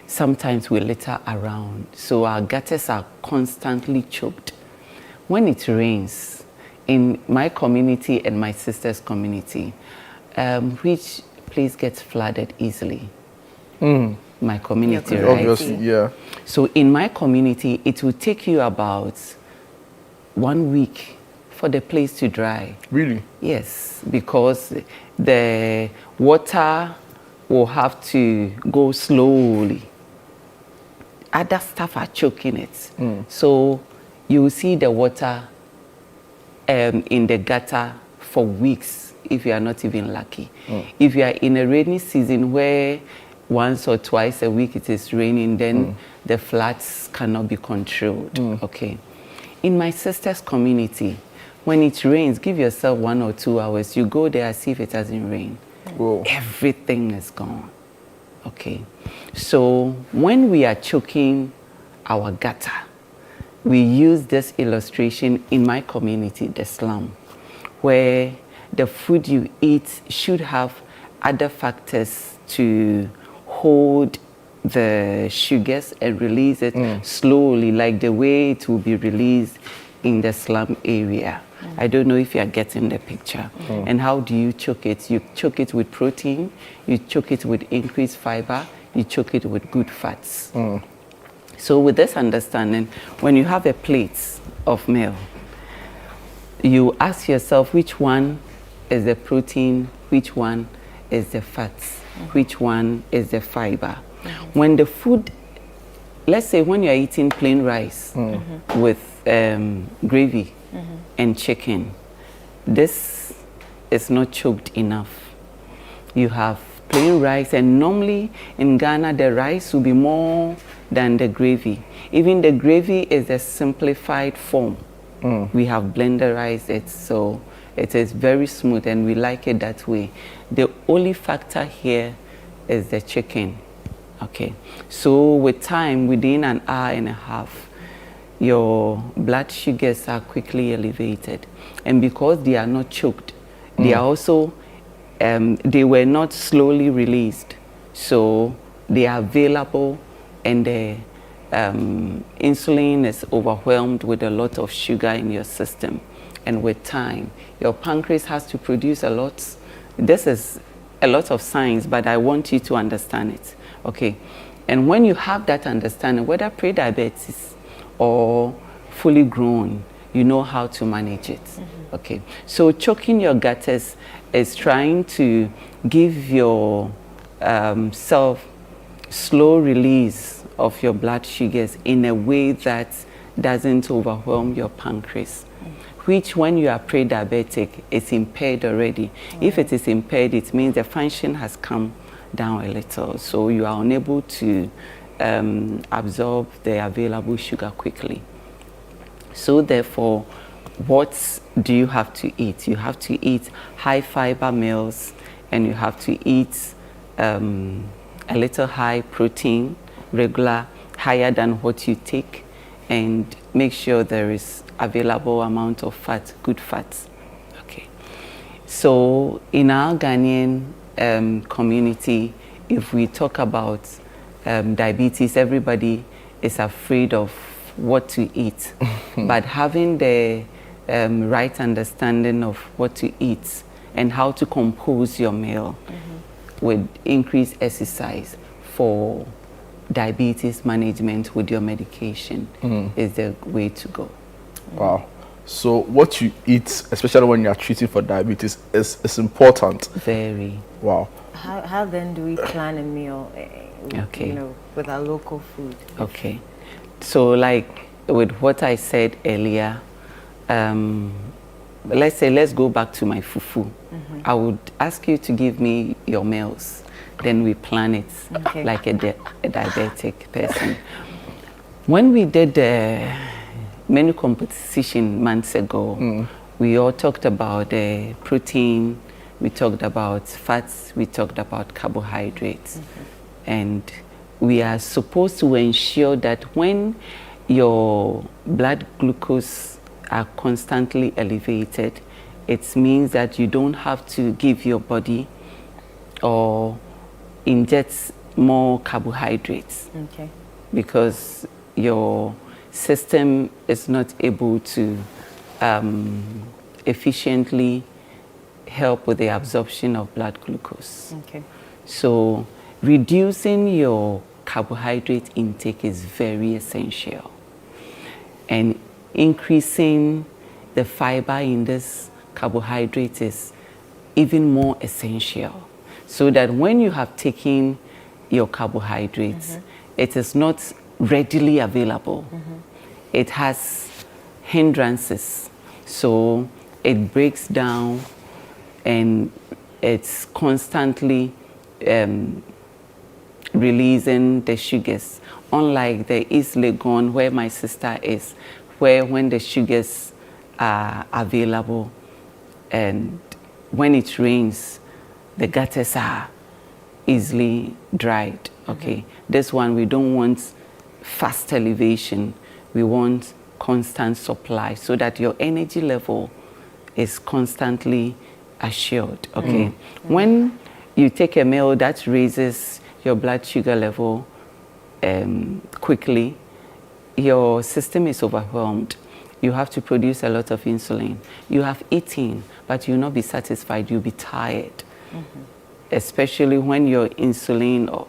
Sometimes we litter around, so our gutters are constantly choked. When it rains, in my community and my sister's community, which place gets flooded easily? My community, right? Obviously, yeah. So in my community, it will take you about 1 week for the place to dry. Really? Yes, because the water will have to go slowly. Other stuff are choking it. So you will see the water in the gutter for weeks if you are not even lucky. If you are in a rainy season where once or twice a week it is raining, then the floods cannot be controlled. Okay. In my sister's community, when it rains, give yourself 1 or 2 hours. You go there, see if it hasn't rained. Whoa. Everything is gone. Okay. So when we are choking our gutter, we use this illustration in my community, the slum, where the food you eat should have other factors to hold the sugars and release it slowly, like the way it will be released in the slum area. I don't know if you are getting the picture. And how do you choke it? You choke it with protein, you choke it with increased fiber, you choke it with good fats. So with this understanding, when you have a plate of meal, you ask yourself which one is the protein, which one is the fats, which one is the fiber. When the food, let's say when you're eating plain rice with gravy and chicken, this is not choked enough. You have plain rice, and normally in Ghana the rice will be more than the gravy. Even the gravy is a simplified form. We have blenderized it, so it is very smooth and we like it that way. The only factor here is the chicken. Okay, so with time, within an hour and a half, your blood sugars are quickly elevated. And because they are not choked, they are also, they were not slowly released. So they are available, and the insulin is overwhelmed with a lot of sugar in your system. And with time, your pancreas has to produce a lot. This is a lot of science, but I want you to understand it. Okay, and when you have that understanding, whether pre-diabetes or fully grown, you know how to manage it. Okay, so choking your gutters is trying to give your self slow release of your blood sugars in a way that doesn't overwhelm your pancreas, which when you are pre-diabetic, it's impaired already. If it is impaired, it means the function has come down a little, so you are unable to absorb the available sugar quickly. So therefore, what do you have to eat? You have to eat high fiber meals, and you have to eat a little high protein, regular, higher than what you take, and make sure there is available amount of fat, good fats. Okay. So in our Ghanaian community, if we talk about diabetes, everybody is afraid of what to eat. But having the right understanding of what to eat and how to compose your meal with increased exercise for diabetes management with your medication is the way to go. Wow. So what you eat, especially when you are treating for diabetes, is important. Very. Wow. How then do we plan a meal, Okay. you know, with our local food? Okay. So like with what I said earlier, let's go back to my fufu. I would ask you to give me your meals. Then we plan it like a diabetic person. When we did the menu composition months ago, we all talked about the protein, we talked about fats, we talked about carbohydrates. And we are supposed to ensure that when your blood glucose are constantly elevated, it means that you don't have to give your body or inject more carbohydrates. Okay. Because your system is not able to efficiently help with the absorption of blood glucose. Okay. So reducing your carbohydrate intake is very essential, and increasing the fiber in this carbohydrate is even more essential, so that when you have taken your carbohydrates, it is not readily available. It has hindrances, so it breaks down and it's constantly releasing the sugars, unlike the East Legon where my sister is, where when the sugars are available and when it rains, the gutters are easily dried. Okay, this one we don't want fast elevation, we want constant supply so that your energy level is constantly assured. Okay, when you take a meal that raises your blood sugar level quickly, your system is overwhelmed. You have to produce a lot of insulin. You have eaten, but you'll not be satisfied. You'll be tired, especially when your insulin, or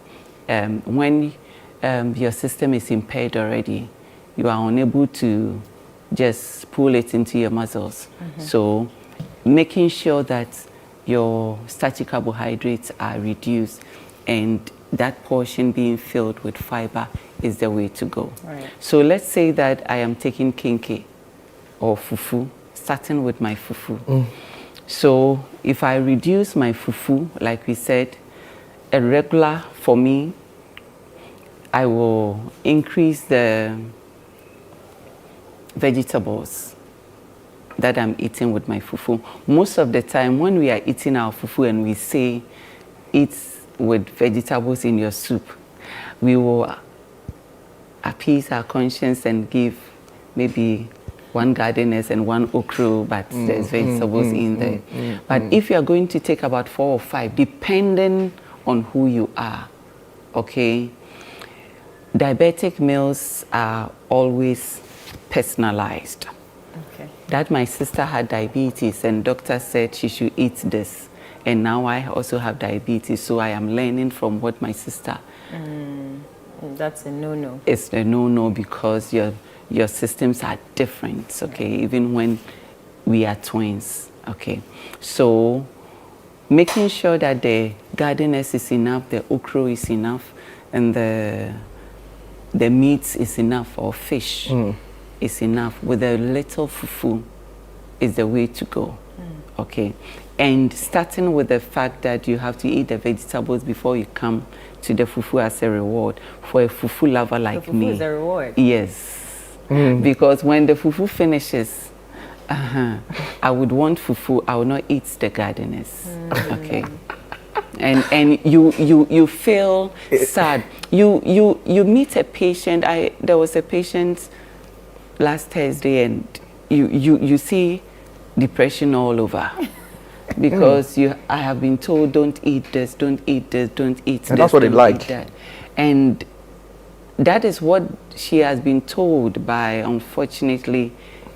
when your system is impaired already. You are unable to just pull it into your muscles. So making sure that your starchy carbohydrates are reduced and that portion being filled with fiber is the way to go. Right. So let's say that I am taking kinke or fufu, starting with my fufu. So if I reduce my fufu, like we said, a regular for me, I will increase the vegetables that I'm eating with my fufu. Most of the time when we are eating our fufu and we say eat with vegetables in your soup, we will appease our conscience and give maybe one gardeners and one okra, but there's vegetables in there. But if you are going to take about 4 or 5, depending on who you are, okay, diabetic meals are always personalized. Okay. That my sister had diabetes and doctor said she should eat this, and now I also have diabetes, so I am learning from what my sister. That's a no-no. It's a no-no because your systems are different, okay, even when we are twins, okay. So making sure that the gardeners is enough, the okra is enough, and the meat is enough, or fish is enough, with a little fufu is the way to go, okay. And starting with the fact that you have to eat the vegetables before you come to the fufu as a reward for a fufu lover like fufu me. Is a reward. Yes. Because when the fufu finishes, I would want fufu, I will not eat the gardeners. Okay. And you feel sad. You meet a patient. There was a patient last Thursday, and you see depression all over. Because I have been told, don't eat this, don't eat this, don't eat and this, that's what they like. that. And that is what she has been told by, unfortunately,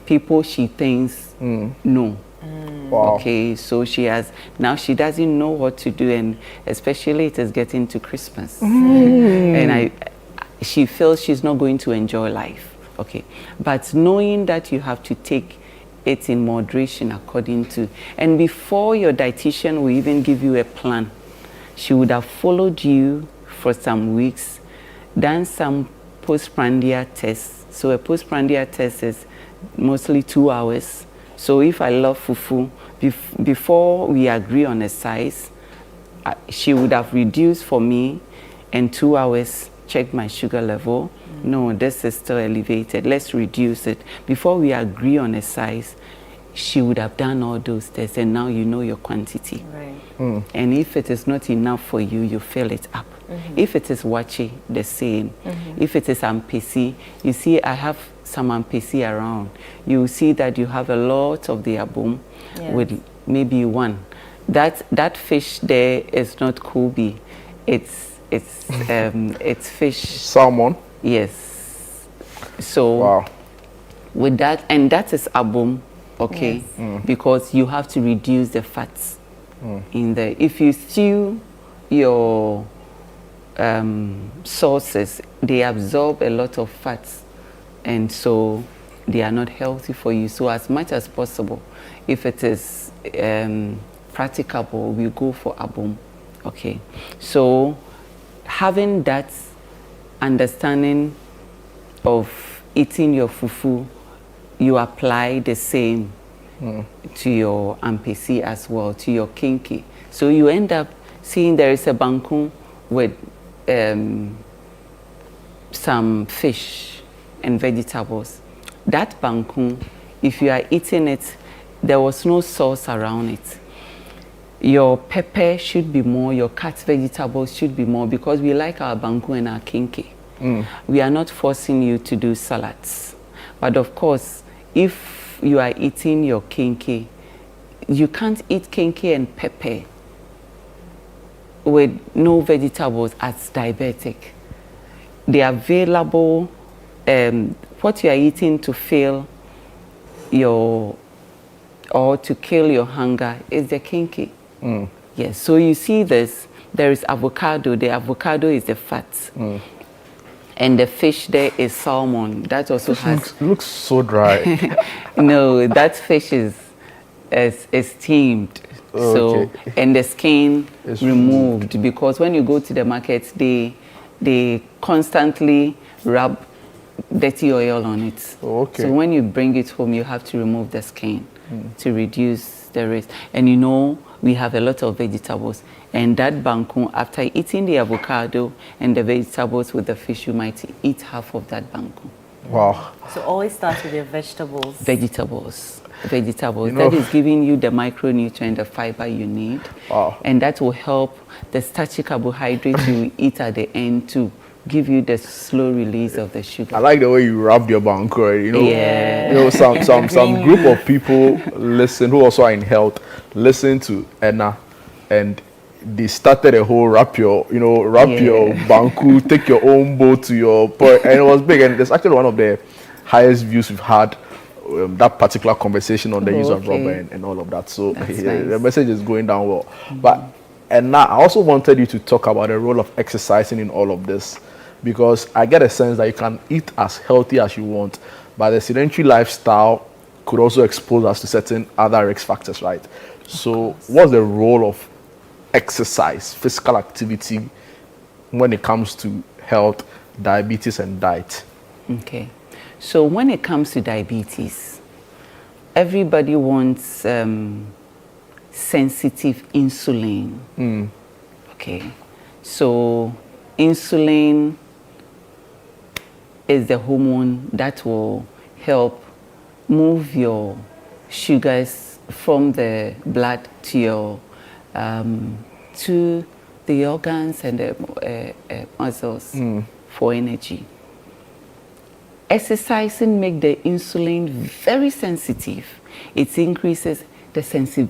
people she thinks no. Wow. Okay, so she doesn't know what to do, and especially it is getting to Christmas. And she feels she's not going to enjoy life. Okay, but knowing that you have to take it in moderation according to, and before your dietitian will even give you a plan, she would have followed you for some weeks, done some postprandial tests. So a postprandial test is mostly 2 hours. So if I love fufu, before we agree on a size, she would have reduced for me, and 2 hours check my sugar level. No, this is still elevated. Let's reduce it. Before we agree on a size, she would have done all those tests, and now you know your quantity. Right. And if it is not enough for you, you fill it up. If it is wachi, the same. If it is ampesi, you see I have some ampesi around. You see that you have a lot of the abum with maybe one. That fish there is not kobe. It's fish. Salmon. Yes. So with that, and that is abum, okay, because you have to reduce the fats in there. If you stew your sauces, they absorb a lot of fats, and so they are not healthy for you. So as much as possible, if it is practicable, we go for abum. Okay, so having that understanding of eating your fufu, you apply the same to your ampesi as well, to your kinky. So you end up seeing there is a bangkun with some fish and vegetables. That bangkun, if you are eating it, there was no sauce around it. Your pepper should be more, your cut vegetables should be more, because we like our bangkun and our kinky. We are not forcing you to do salads. But of course, if you are eating your kinky, you can't eat kinky and pepper with no vegetables as diabetic. The available, what you are eating to fill your, or to kill your hunger is the kinky. Yes, so you see this, there is avocado. The avocado is the fat. And the fish there is salmon. That also looks so dry. No, that fish is steamed. So, and the skin is removed, because when you go to the market, they constantly rub dirty oil on it. So when you bring it home, you have to remove the skin to reduce the risk. And you know, we have a lot of vegetables. And that bangkun, after eating the avocado and the vegetables with the fish, you might eat half of that bangkun. Wow. So always start with your vegetables. Vegetables. You know, that is giving you the micronutrient, the fiber you need. Wow. And that will help the starchy carbohydrates you eat at the end to give you the slow release of the sugar. I like the way you rubbed your bangkun, you know. Yeah. You know, some group of people listen, who also are in health, listen to Enna, and they started a whole wrap your banku, take your own boat to your point, and it was big. And it's actually one of the highest views we've had, that particular conversation on the use of rubber and all of that. So nice. The message is going down well. But and now I also wanted you to talk about the role of exercising in all of this, because I get a sense that you can eat as healthy as you want, but the sedentary lifestyle could also expose us to certain other risk factors, right? So what's the role of exercise, physical activity, when it comes to health, diabetes, and diet? Okay. So when it comes to diabetes, everybody wants sensitive insulin. Okay. So insulin is the hormone that will help move your sugars from the blood to your to the organs and the muscles for energy. Exercising makes the insulin very sensitive. It increases the sensitivity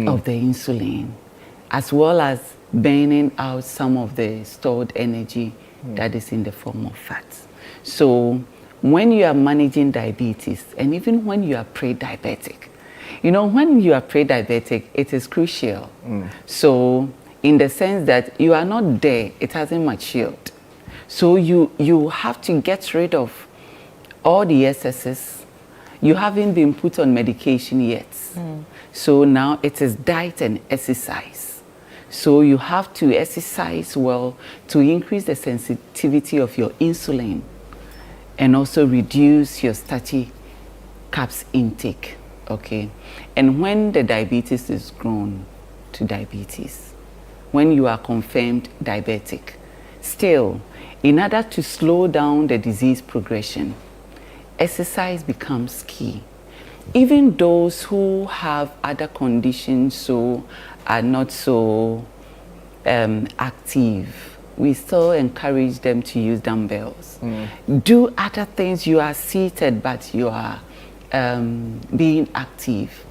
of the insulin, as well as burning out some of the stored energy that is in the form of fat. So when you are managing diabetes, and even when you are pre-diabetic, you know, when you are pre-diabetic, it is crucial. So in the sense that you are not there, it hasn't matured. So you have to get rid of all the excesses. You haven't been put on medication yet. So now it is diet and exercise. So you have to exercise well to increase the sensitivity of your insulin and also reduce your starchy carbs intake. Okay. And when the diabetes is grown to diabetes, when you are confirmed diabetic, still, in order to slow down the disease progression, exercise becomes key. Even those who have other conditions so are not so active, we still encourage them to use dumbbells. Do other things. You are seated, but you are being active.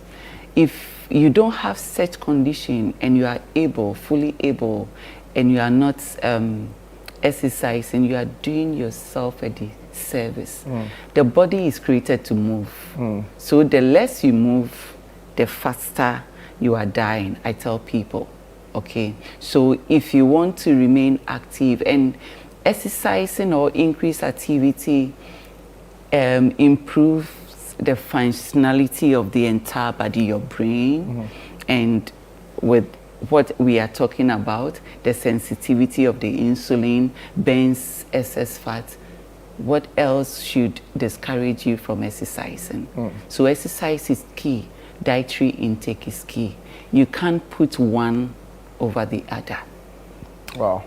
If you don't have such condition and you are able, fully able, and you are not exercising, you are doing yourself a disservice. The body is created to move. So the less you move, the faster you are dying, I tell people. Okay, so if you want to remain active, and exercising or increased activity improves the functionality of the entire body, your brain, and with what we are talking about, the sensitivity of the insulin, burns excess fat. What else should discourage you from exercising? So exercise is key. Dietary intake is key. You can't put one over the other. Wow.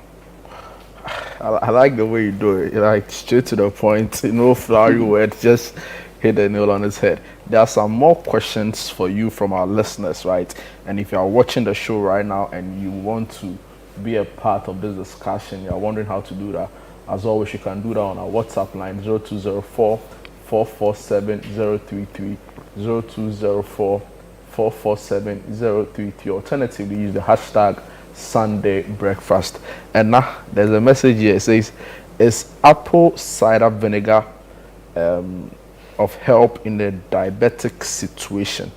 I like the way you do it. Like straight to the point, no flowery words, just hit the nail on its head. There are some more questions for you from our listeners, right? And if you are watching the show right now and you want to be a part of this discussion, you are wondering how to do that, as always, you can do that on our WhatsApp line 0204 447 033, 0204 447 033. Alternatively, use the hashtag Sunday Breakfast. And now there's a message here. It says, is apple cider vinegar of help in the diabetic situation?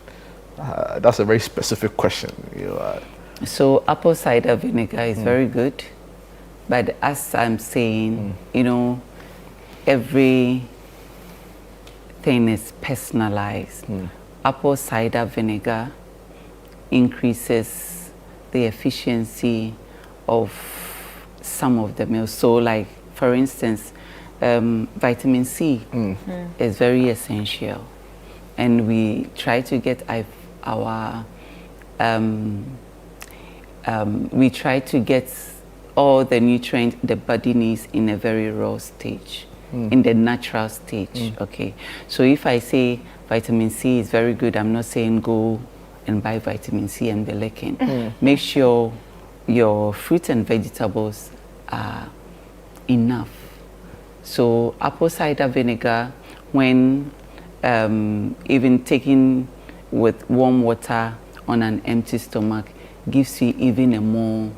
That's a very specific question. So apple cider vinegar is very good, but as I'm saying, you know, everything is personalized. Apple cider vinegar increases the efficiency of some of the meals. So like, for instance, vitamin C is very essential, and we try to get our we try to get all the nutrients the body needs in a very raw stage, in the natural stage. Okay, so if I say vitamin C is very good, I'm not saying go and buy vitamin C and be licking. Make sure your fruits and vegetables are enough. So apple cider vinegar, when even taken with warm water on an empty stomach, gives you even a more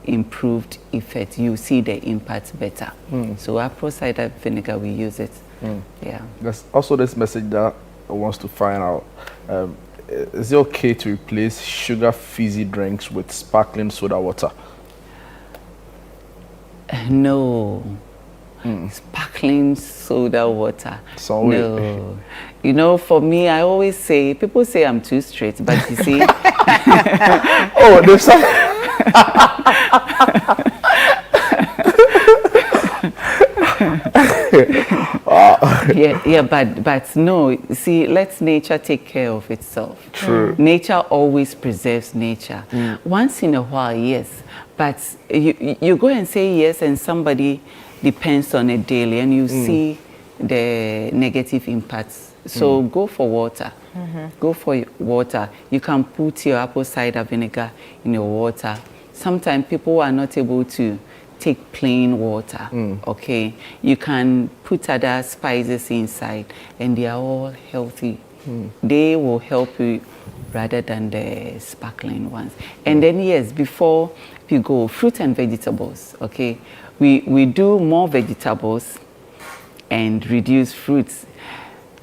improved effect. You see the impact better. So apple cider vinegar, we use it. Yeah. There's also this message that wants to find out, is it okay to replace sugar fizzy drinks with sparkling soda water? No, sparkling soda water. Some way. No. You know, for me, I always say, people say I'm too straight, but you see. Oh, there's some. Yeah, but no, see, let nature take care of itself. True. Nature always preserves nature. Once in a while, yes, but you go and say yes, and somebody depends on it daily, and you see the negative impacts. So go for water. Go for water. You can put your apple cider vinegar in your water. Sometimes people are not able to take plain water, okay? You can put other spices inside, and they are all healthy. They will help you rather than the sparkling ones. And then, yes, before you go, fruit and vegetables, okay? We do more vegetables and reduce fruits.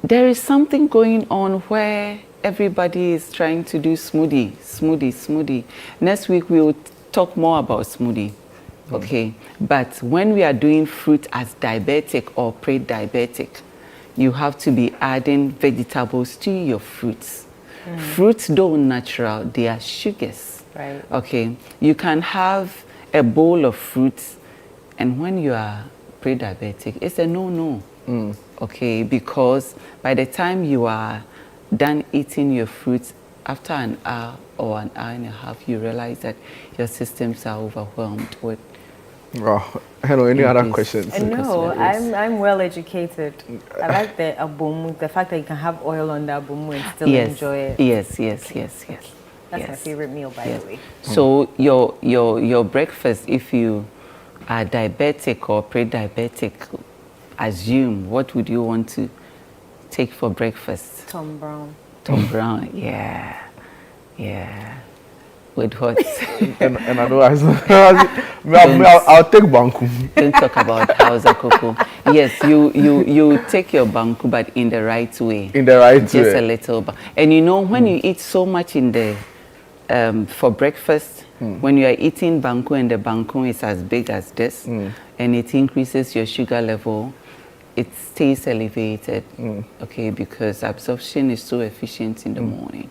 There is something going on where everybody is trying to do smoothie. Next week, we'll talk more about smoothie. Okay, but when we are doing fruit as diabetic or pre-diabetic, you have to be adding vegetables to your fruits. Fruits don't natural, they are sugars. Right. Okay, you can have a bowl of fruits, and when you are pre-diabetic, it's a no-no. Okay, because by the time you are done eating your fruits, after an hour or an hour and a half, you realize that your systems are overwhelmed with. Oh, hello, any other questions? No, I'm well educated. I like the abomu, the fact that you can have oil on the abomu and still enjoy it. Yes. That's my favorite meal, by the way. So your breakfast, if you are diabetic or pre-diabetic, assume what would you want to take for breakfast? Tom Brown. Tom Brown, yeah. With what? and I know I'll take banku. Don't talk about Hausa Coco. Yes, you take your banku, but in the right way. In the right way. Just a little. And you know, when you eat so much in the for breakfast, when you are eating banku and the banku is as big as this, and it increases your sugar level, it stays elevated, okay, because absorption is so efficient in the morning.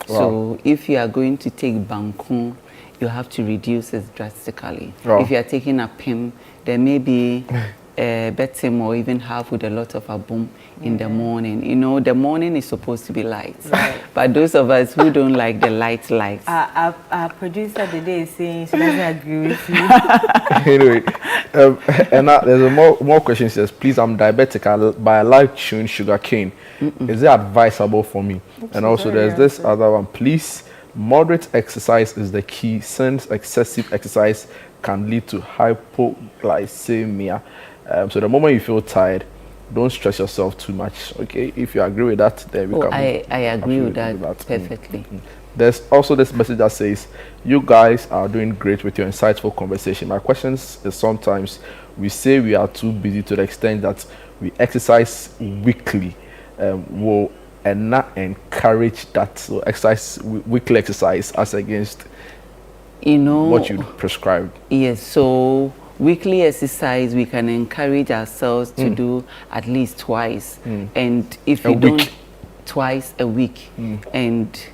So if you are going to take banku, you have to reduce it drastically. If you are taking a pim, there may be betim or even half with a lot of abum in the morning. You know, the morning is supposed to be light. But those of us who don't like the light lights. Our producer today is saying she doesn't agree with you. Anyway, and there's more questions. Says, please, I'm diabetic, but I like chewing sugar cane. Is it advisable for me? And also, there's this other one. Please, moderate exercise is the key, since excessive exercise can lead to hypoglycemia. So the moment you feel tired, don't stress yourself too much. Okay, if you agree with that, then we can. I agree with that perfectly. There's also this message that says, you guys are doing great with your insightful conversation. My question is, sometimes we say we are too busy to the extent that we exercise weekly. Will and not encourage that? So exercise, weekly exercise, as against what you prescribe. Yes, so weekly exercise we can encourage ourselves to do at least twice, and if you don't, twice a week, and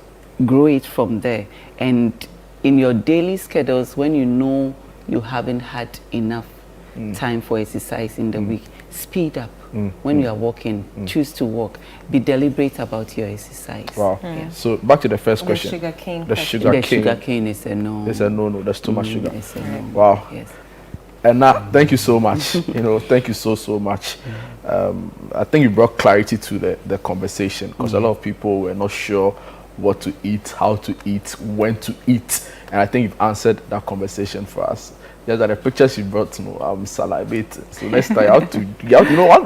grow it from there. And in your daily schedules, when you know you haven't had enough time for exercise in the week, speed up. When you are walking, choose to walk. Be deliberate about your exercise. Wow. So back to the first question. The sugar cane is a no. It's a no. There's too much sugar. It's a no. Wow. Yes. And now, thank you so much. Thank you so much. I think you brought clarity to the conversation, because a lot of people were not sure what to eat, how to eat, when to eat, and I think you've answered that conversation for us. Just that the pictures you brought, I'm salivating. So next time,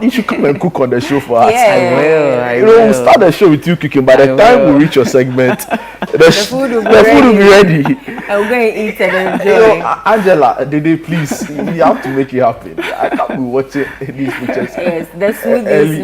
you should come and cook on the show for us. I will. We'll start the show with you cooking. By the time we reach your segment, the food will be ready. I'm going to eat and enjoy. Angela, Dede, please, you have to make it happen. I can't be watching these pictures. Yes, the smoothies,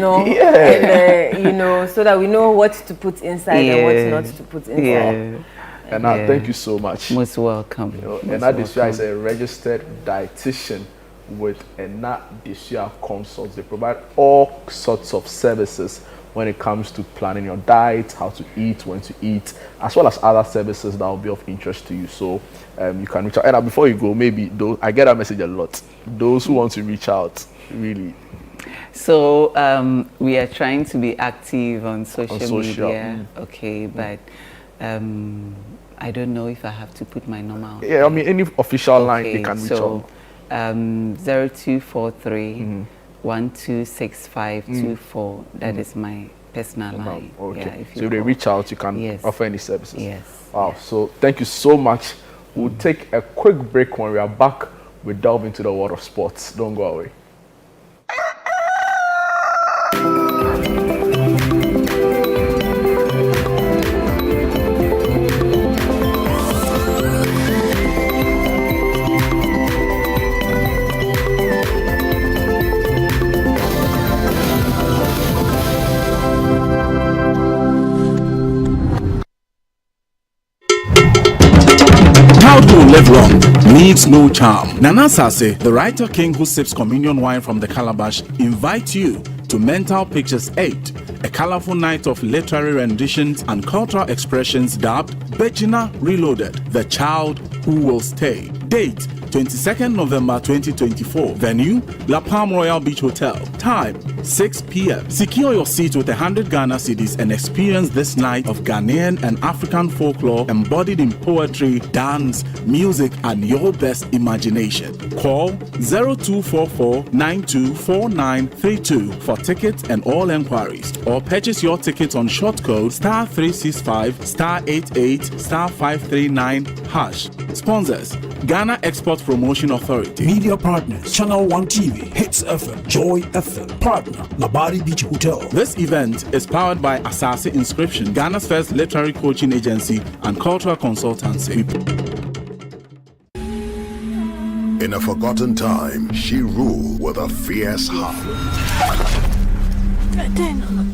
and, so that we know what to put inside and what not to put inside. And now, thank you so much. Most welcome. And now, this guy is a registered dietitian with Adverts Consults. They provide all sorts of services when it comes to planning your diet, how to eat, when to eat, as well as other services that will be of interest to you. So you can reach out. And before you go, maybe those, I get a message a lot. Those who want to reach out, really. So we are trying to be active on social media, okay, but I don't know if I have to put my number on. Yeah, I mean, any official line they can reach out. 0243 126524. That is my personal line. Okay. Yeah, if so if they reach out, you can offer any services. Yes. Wow. Yes. So thank you so much. We'll take a quick break. When we are back, we'll delve into the world of sports. Don't go away. Who will live long needs no charm. Nana Sase, the writer king who sips communion wine from the calabash, invites you to Mental Pictures 8, a colorful night of literary renditions and cultural expressions dubbed Bejina Reloaded, the child who will stay. Date 22nd November 2024. Venue La Palm Royal Beach Hotel. Time 6 p.m. Secure your seat with 100 Ghana cedis and experience this night of Ghanaian and African folklore embodied in poetry, dance, music, and your best imagination. Call 0244-924932 for tickets and all enquiries, or purchase your tickets on short code *365*88*539#. Sponsors: Ghana Export Promotion Authority. Media partners: Channel 1 TV, Hits FM, Joy FM. Partner: Labari Beach Hotel. This event is powered by Asase Inscription, Ghana's first literary coaching agency and cultural consultancy. In a forgotten time, she ruled with a fierce heart.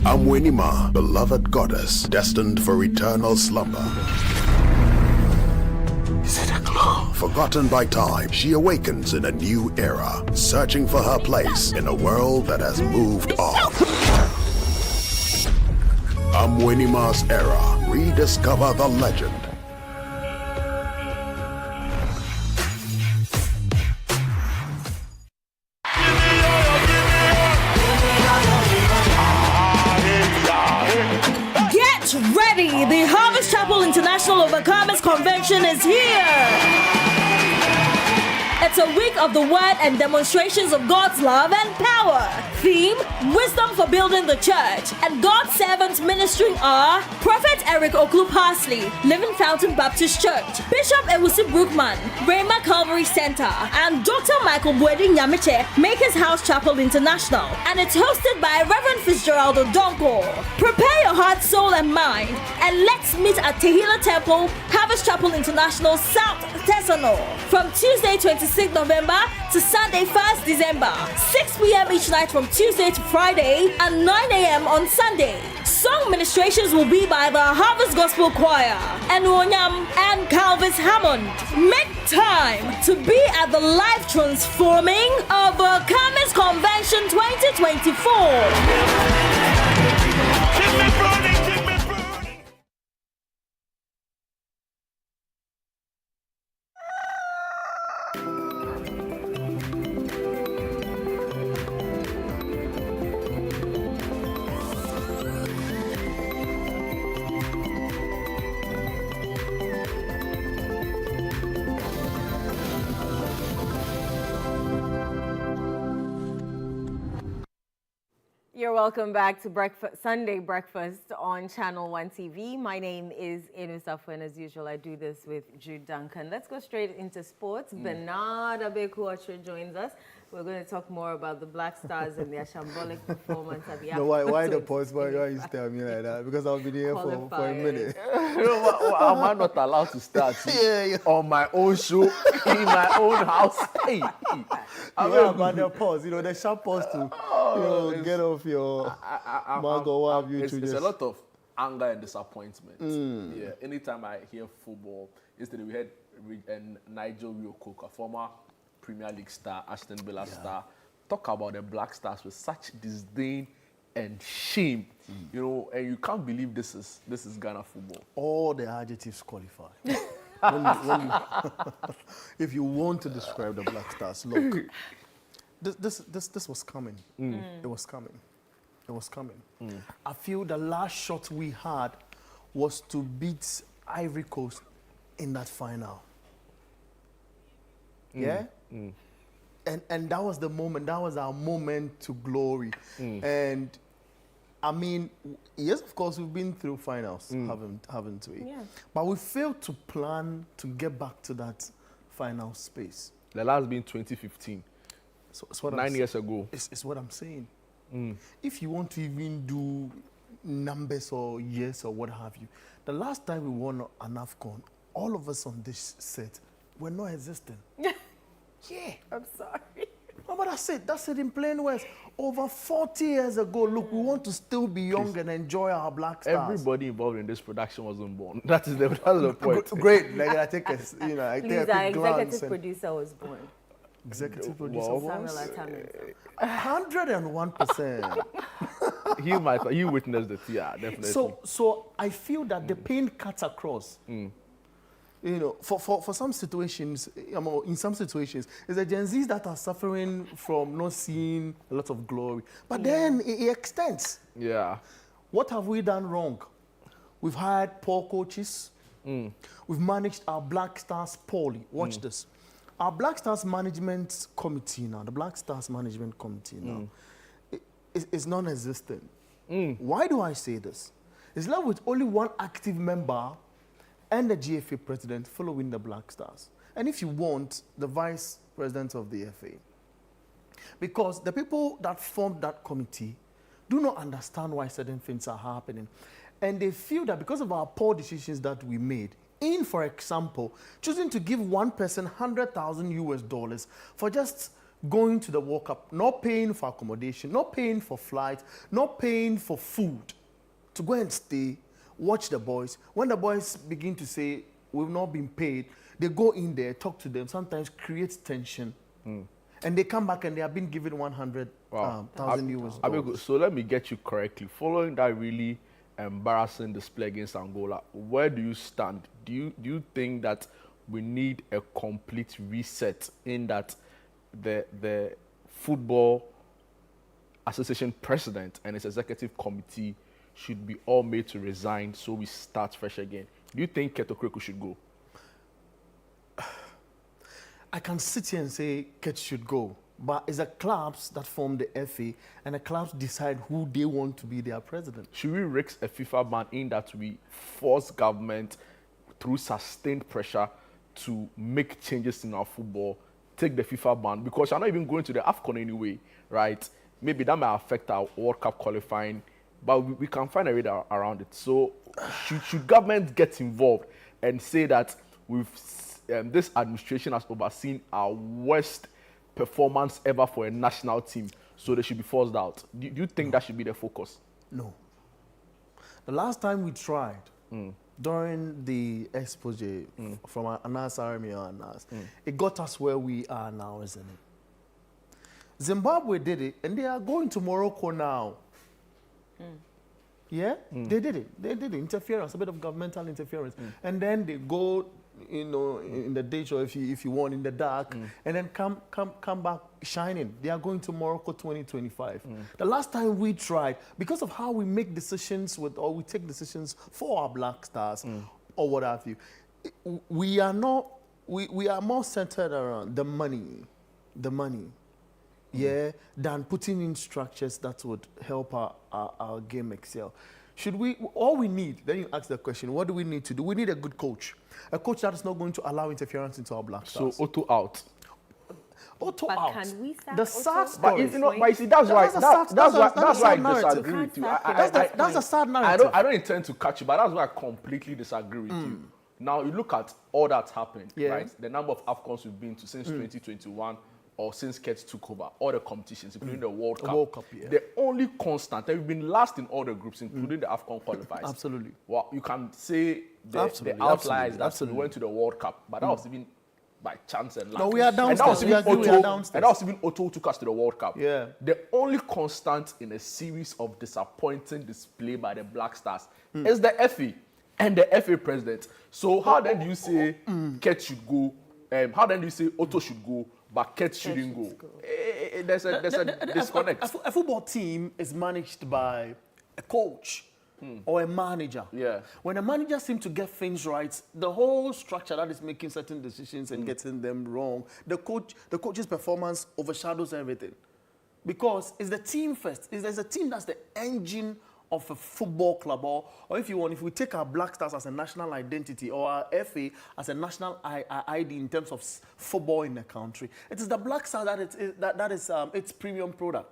Amwenima, beloved goddess, destined for eternal slumber. Forgotten by time, she awakens in a new era, searching for her place in a world that has moved on. Amwenima's era, rediscover the legend. Get ready! The Harvest Chapel International Overcomers Convention is here! It's a week of the word and demonstrations of God's love and power. Theme: Wisdom for Building the Church. And God's servants ministering are Prophet Eric Oklu Parsley, Living Fountain Baptist Church, Bishop Ewusi Brookman, Rhema Calvary Center, and Dr. Michael Bwedi Nyamiche, Makers House Chapel International. And it's hosted by Reverend Fitzgerald Odonko. Prepare your heart, soul, and mind, and let's meet at Tehila Temple, Harvest Chapel International, South Tesano, from Tuesday 26th November to Sunday 1st December, 6 p.m. each night from Tuesday to Friday, and 9 a.m. on Sunday. Song ministrations will be by the Harvest Gospel Choir, and Wonyam and Calvis Hammond. Make time to be at the life-transforming Overcomers Convention 2024. You're welcome back to Sunday Breakfast on Channel 1 TV. My name is Inu Safo, and as usual, I do this with Jude Duncan. Let's go straight into sports. Bernard Abeku joins us. We're going to talk more about the Black Stars and their shambolic performance at the No, why the pause? Why you tell me like that? Because I've been here for a minute. Am I not allowed to start on my own show, in my own house? Hey, about the pause, the sharp pause to get off your mango. What have you to It's a lot of anger and disappointment. Yeah, anytime I hear football, yesterday we had Nigel Rio-Coker, former Premier League star, Aston Villa star, talk about the Black Stars with such disdain and shame, you know, and you can't believe this is Ghana football. All the adjectives qualify. If you want to describe the Black Stars, look, this was coming. It was coming. It was coming. I feel the last shot we had was to beat Ivory Coast in that final. Yeah? And that was the moment, that was our moment to glory. And I mean, yes, of course, we've been through finals, haven't we? Yeah. But we failed to plan to get back to that final space. The last being 2015. So it's what 9 years ago. It's what I'm saying. If you want to even do numbers or years or what have you, the last time we won an AFCON, all of us on this set were not existing. Yeah. I'm sorry. No, but that's it in plain words. Over 40 years ago, look, we want to still be young and enjoy our Black Stars. Everybody involved in this production wasn't born. That's the point. Great. Like, I take a, you know, I take Please, a our quick glance. executive producer was born. Executive producer Samuel was? Atamin. 101%. He witnessed it, yeah, definitely. So I feel that the pain cuts across. You know, for some situations, in some situations, it's the Gen Zs that are suffering from not seeing a lot of glory. But then it extends. Yeah. What have we done wrong? We've hired poor coaches. We've managed our Black Stars poorly. Watch this. Our Black Stars Management Committee now, the Black Stars Management Committee now, is non-existent. Why do I say this? It's left with only one active member and the GFA president following the Black Stars. And if you want, the vice president of the FA. Because the people that formed that committee do not understand why certain things are happening. And they feel that because of our poor decisions that we made, in, for example, choosing to give one person $100,000 for just going to the World Cup, not paying for accommodation, not paying for flights, not paying for food, to go and stay, watch the boys. When the boys begin to say, we've not been paid, they go in there, talk to them, sometimes create tension. And they come back and they have been given $100,000. So let me get you correctly. Following that really embarrassing display against Angola, where do you stand? Do you think that we need a complete reset in that the Football Association president and its executive committee should be all made to resign so we start fresh again? Do you think Ket Okreko should go? I can sit here and say Ket should go, but it's the clubs that form the FA and the clubs decide who they want to be their president. Should we risk a FIFA ban in that we force government through sustained pressure to make changes in our football, take the FIFA ban? Because you're not even going to the AFCON anyway, right? Maybe that may affect our World Cup qualifying, but we can find a way around it. So should government get involved and say that this administration has overseen our worst performance ever for a national team, so they should be forced out? Do you think that should be the focus? No. The last time we tried, during the expose from Anas Army or Anas, it got us where we are now, isn't it? Zimbabwe did it, and they are going to Morocco now. Yeah, they did it. They did interference, a bit of governmental interference, and then they go, you know, in the ditch, or if you want, in the dark, and then come back shining. They are going to Morocco 2025. The last time we tried, because of how we make decisions with, or we take decisions for our Black Stars, or what have you, we are more centered around the money, yeah, than putting in structures that would help our game excel. Should we, all we need, then you ask the question, what do we need to do? We need a good coach. A coach that is not going to allow interference into our Black Stars. So Otto out. Otto but out. Can we sack the sad story. But you see, that's why I disagree with you. That's a sad narrative. I don't intend to catch you, but that's why I completely disagree with you. Now, you look at all that's happened, right? The number of AFCONs we've been to since 2021, or since Ket took over, all the competitions, including the World Cup. World Cup, yeah. The only constant, and we've been last in all the groups, including the AFCON qualifiers. Absolutely. Well, you can say the outliers that we went to the World Cup, but that was even by chance and luck. No, we are downstairs. We agree we are downstairs. And that was even Otto who took us to the World Cup. Yeah. The only constant in a series of disappointing display by the Black Stars is the FA and the FA president. So how then do you say Ket should go? How then do you say Otto should go, but Ket shouldn't go? There's a disconnect. A football team is managed by a coach or a manager. Yeah. When a manager seems to get things right, the whole structure that is making certain decisions and getting them wrong, the coach's performance overshadows everything. Because it's the team first. There's a team that's the engine of a football club, or if you want, if we take our Black Stars as a national identity or our FA as a national ID in terms of football in the country, it is the Black Star that is its premium product.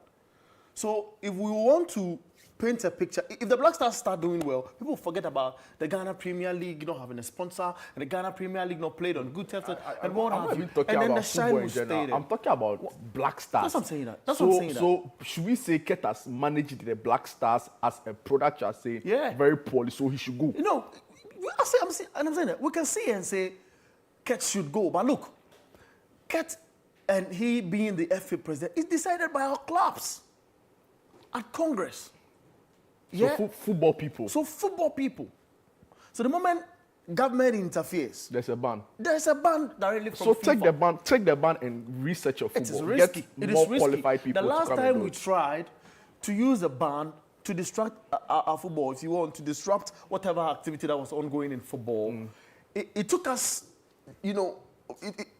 So if we want to paint a picture, if the Black Stars start doing well, people forget about the Ghana Premier League not having a sponsor, and the Ghana Premier League not played on good terms, and what have you. And then the shine will stay there. I'm talking about Black Stars. That's what I'm saying. That's what I'm saying. So should we say Ket has managed the Black Stars as a product? You are saying very poorly, so he should go. You know, I'm saying that we can see and say Ket should go, but look, Ket and he being the FA president is decided by our clubs at Congress. So football people. So football people. So the moment government interferes, there's a ban. There's a ban directly from FIFA. So take the ban and research your football. It is risky. Get more qualified people. The last time we tried to use a ban to distract our football, if you want, to disrupt whatever activity that was ongoing in football, it took us, you know,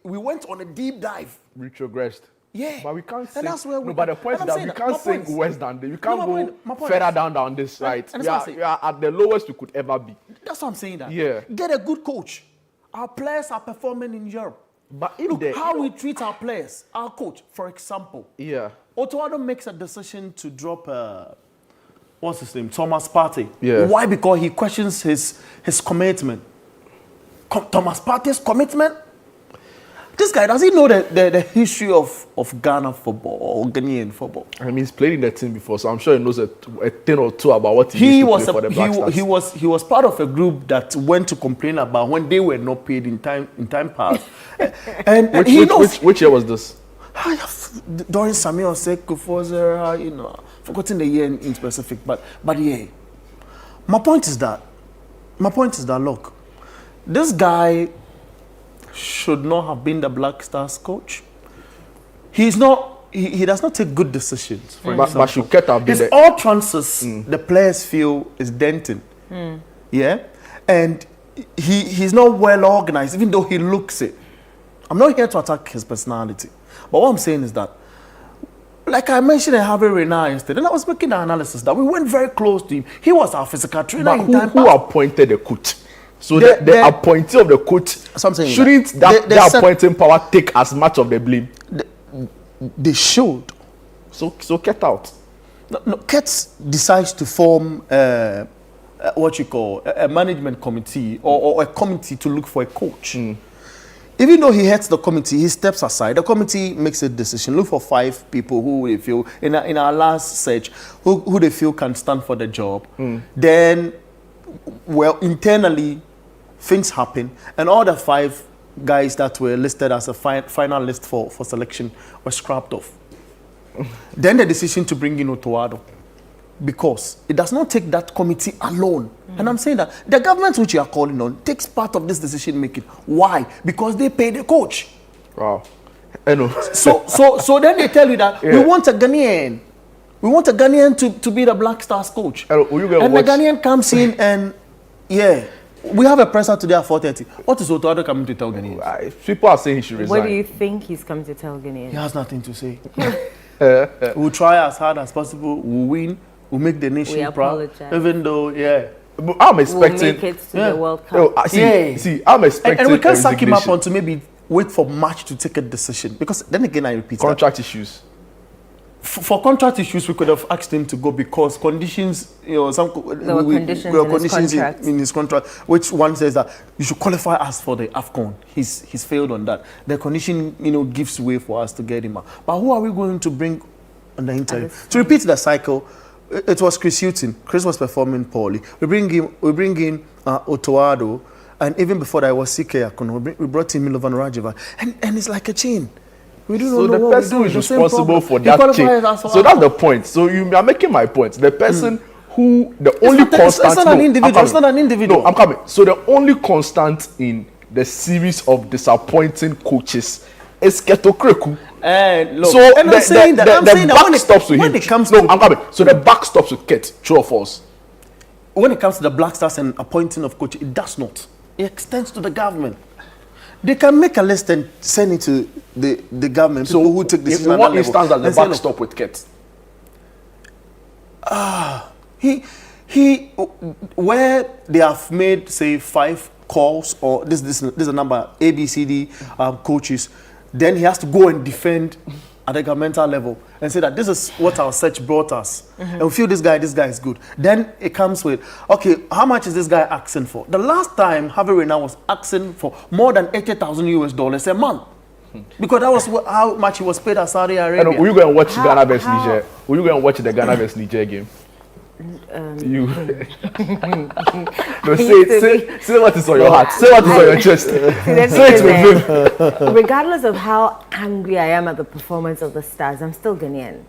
we went on a deep dive. Retrogressed. Yeah, but we can't sing. That's where no, but the point is that we can't sing worse than this. We can't go further down this right. We are at the lowest we could ever be. That's what I'm saying. That get a good coach. Our players are performing in Europe. But look how we treat our players. Our coach, for example, Otto makes a decision to drop what's his name, Thomas Partey. Yeah. Why? Because he questions his commitment. Thomas Partey's commitment. This guy, does he know the history of Ghana football or Ghanaian football? I mean, he's played in the team before, so I'm sure he knows a thing or two about what he used to play for the Black Stars. He was part of a group that went to complain about when they were not paid in time past. and he knows. Which year was this? During Samuel Seko for you know, forgotten the year in specific, but yeah. My point is that look, this guy should not have been the Black Stars coach. He's not. He does not take good decisions. But should Ket have been all transfers the players feel is denting. Yeah, and he's not well organized, even though he looks it. I'm not here to attack his personality, but what I'm saying is that, like I mentioned in Harvey Renard yesterday, and I was making the analysis that we went very close to him. He was our physical trainer. But who appointed the coach? So the appointee of the coach, shouldn't that appointing power take as much of the blame? They should. So Ket out. No, Ket decides to form what you call a management committee or a committee to look for a coach. Even though he heads the committee, he steps aside. The committee makes a decision. Look for 5 people who they feel, in our last search, who they feel can stand for the job. Then, well, internally, things happen, and all the 5 guys that were listed as a final list for selection were scrapped off. Then the decision to bring in Otoado, because it does not take that committee alone. And I'm saying that the government which you are calling on takes part of this decision making. Why? Because they pay the coach. Wow. I know. So then they tell you that we want a Ghanaian. We want a Ghanaian to be the Black Stars coach. And the Ghanaian comes in and we have a presser today at 4:30. What is Otoado coming to tell Ghanaians? People are saying he should resign. What do you think he's coming to tell Ghanaians? He has nothing to say. We'll try as hard as possible. We'll win. We'll make the nation proud. Even though, But I'm expecting. We'll make it to the World Cup. See, I'm expecting. And we can't sack him up on to maybe wait for March to take a decision. Because then again, I repeat, contract issues. For contract issues, we could have asked him to go because conditions, there were conditions in his contract, which one says that you should qualify us for the AFCON. He's failed on that. The condition, gives way for us to get him out. But who are we going to bring on the interview? To repeat the cycle, it was Chris Hutton. Chris was performing poorly. We bring in Otoado. And even before that, I was CK Akuno. We brought in Milovan Rajeva. And it's like a chain. We don't so know the what person who is the same responsible problem. for that chain. So that's the point. So you are making my point. The person who the only constant. It's not an individual. It's not an individual. No, I'm coming. So the only constant in the series of disappointing coaches is Keto Kreku. Look, so and I'm saying that back stops with him. I'm coming. So the back stops with Ket. True or false? When it comes to the Black Stars and appointing of coach, it does not. It extends to the government. They can make a list and send it to the government. So who take this? In what instance does the back stop with Ket? He where they have made say 5 calls or this is a number A B C D coaches, then he has to go and defend at the governmental level and say that this is what our search brought us, and we feel this guy is good. Then it comes with, okay, how much is this guy asking for? The last time Harvey Reina was asking for more than $80,000 a month, because that was how much he was paid at Saudi Arabia. Will you go and watch Ghana vs Niger? Will you go and watch the Ghana vs Niger game? You no, say what is on your heart. Say what is on your chest. Say it with him. Regardless of how angry I am at the performance of the Stars, I'm still Ghanaian.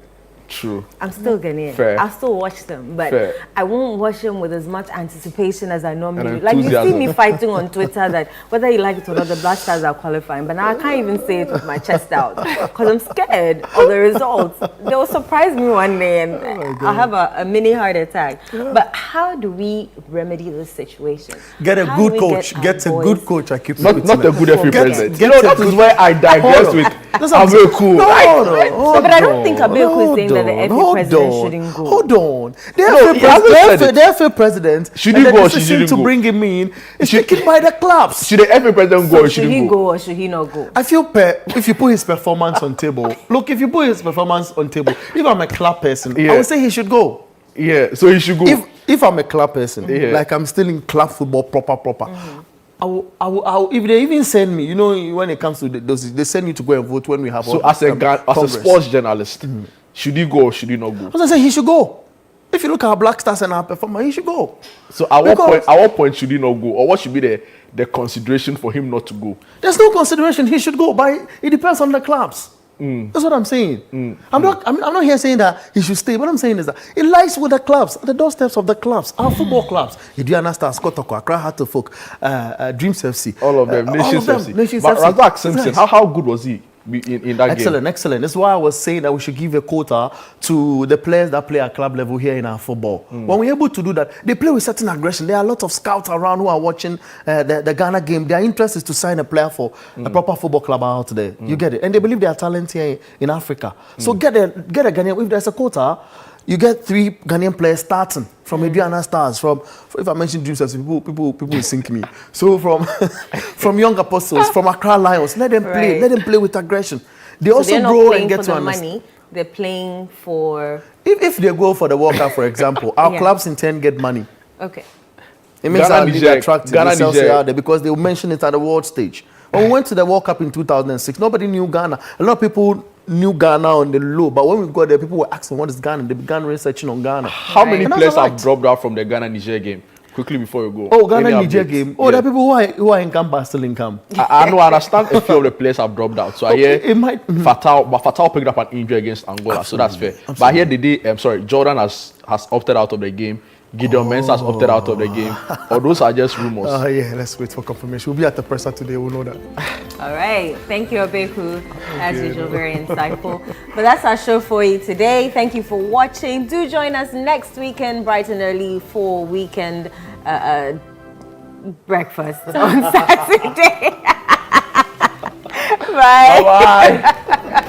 True. I'm still Ghanaian. Fair. I'll still watch them, but Fair. I won't watch them with as much anticipation as I normally And do. Like, you see enthusiasm. me fighting on Twitter that whether you like it or not, the Black Stars are qualifying, but now I can't even say it with my chest out because I'm scared of the results. They will surprise me one day and I'll have a mini heart attack. Yeah. But how do we remedy this situation? Get a How good do we coach. Get a good coach. I keep Not a good FA president. Get That is where I digress with Abeku. But I don't think Abeku is saying that the FA president shouldn't go. Hold on. The FA president should he go or decision should he to go? bring him in is taken by the clubs. Should the FA president go So or should should he he go go? or should he not go? I feel if you put his performance on table, look, if you put his performance on table, if I'm a club person, I would say he should go. Yeah, so he should go. If I'm a club person, like I'm still in club football proper. I will, if they even send me, you know, when it comes to they send you to go and vote when we have. So as a sports journalist, should he go or should he not go? As I say, he should go. If you look at our Black Stars and our performance, he should go. So at what point should he not go, or what should be the consideration for him not to go? There's no consideration. He should go, but it depends on the clubs. That's what I'm saying. I'm not here saying that he should stay. What I'm saying is that it lies with the clubs, the doorsteps of the clubs, our football clubs. Indiana Stars, Kotoko, Accra Heart of Folk, Dreams FC, all of them, Nations FC. Nations But FC. Razak Simpson, how good was he in that game? Excellent. That's why I was saying that we should give a quota to the players that play at club level here in our football. When we're able to do that, they play with certain aggression. There are a lot of scouts around who are watching the Ghana game. Their interest is to sign a player for a proper football club out there. You get it? And they believe they are talent here in Africa. So get a Ghanaian. If there's a quota, you get 3 Ghanaian players starting from Adriana Stars. If I mention Dreams, people will sink me. So from Young Apostles, from Accra Lions, let them play. Right. Let them play with aggression. They So also they're not grow playing and get for to the understand. money. They're playing for. If they go for the World Cup, for example, our clubs in turn get money. Okay. It makes Ghana, our league Niger, attractive. Ghana, It sells Niger. it out there because they will mention it at the world stage. When we went to the World Cup in 2006, nobody knew Ghana. A lot of people knew Ghana on the low, but when we got there, people were asking, what is Ghana? They began researching on Ghana. How many And that's players all have right. dropped out from the Ghana Niger game? Quickly before you go. Oh, Ghana Any Niger updates? game. Oh, there are people who are in camp but still in camp. I know. I understand a few of the players have dropped out. So I hear it might. Fatal picked up an injury against Angola, so that's fair. But I hear Jordan has opted out of the game. Gideon Mensah has opted out of the game. Or those are just rumors. Yeah, let's wait for confirmation. We'll be at the presser today. We'll know that. All right. Thank you, Abeku. As usual, very insightful. But that's our show for you today. Thank you for watching. Do join us next weekend, bright and early, for weekend breakfast on Saturday. Bye. Bye-bye.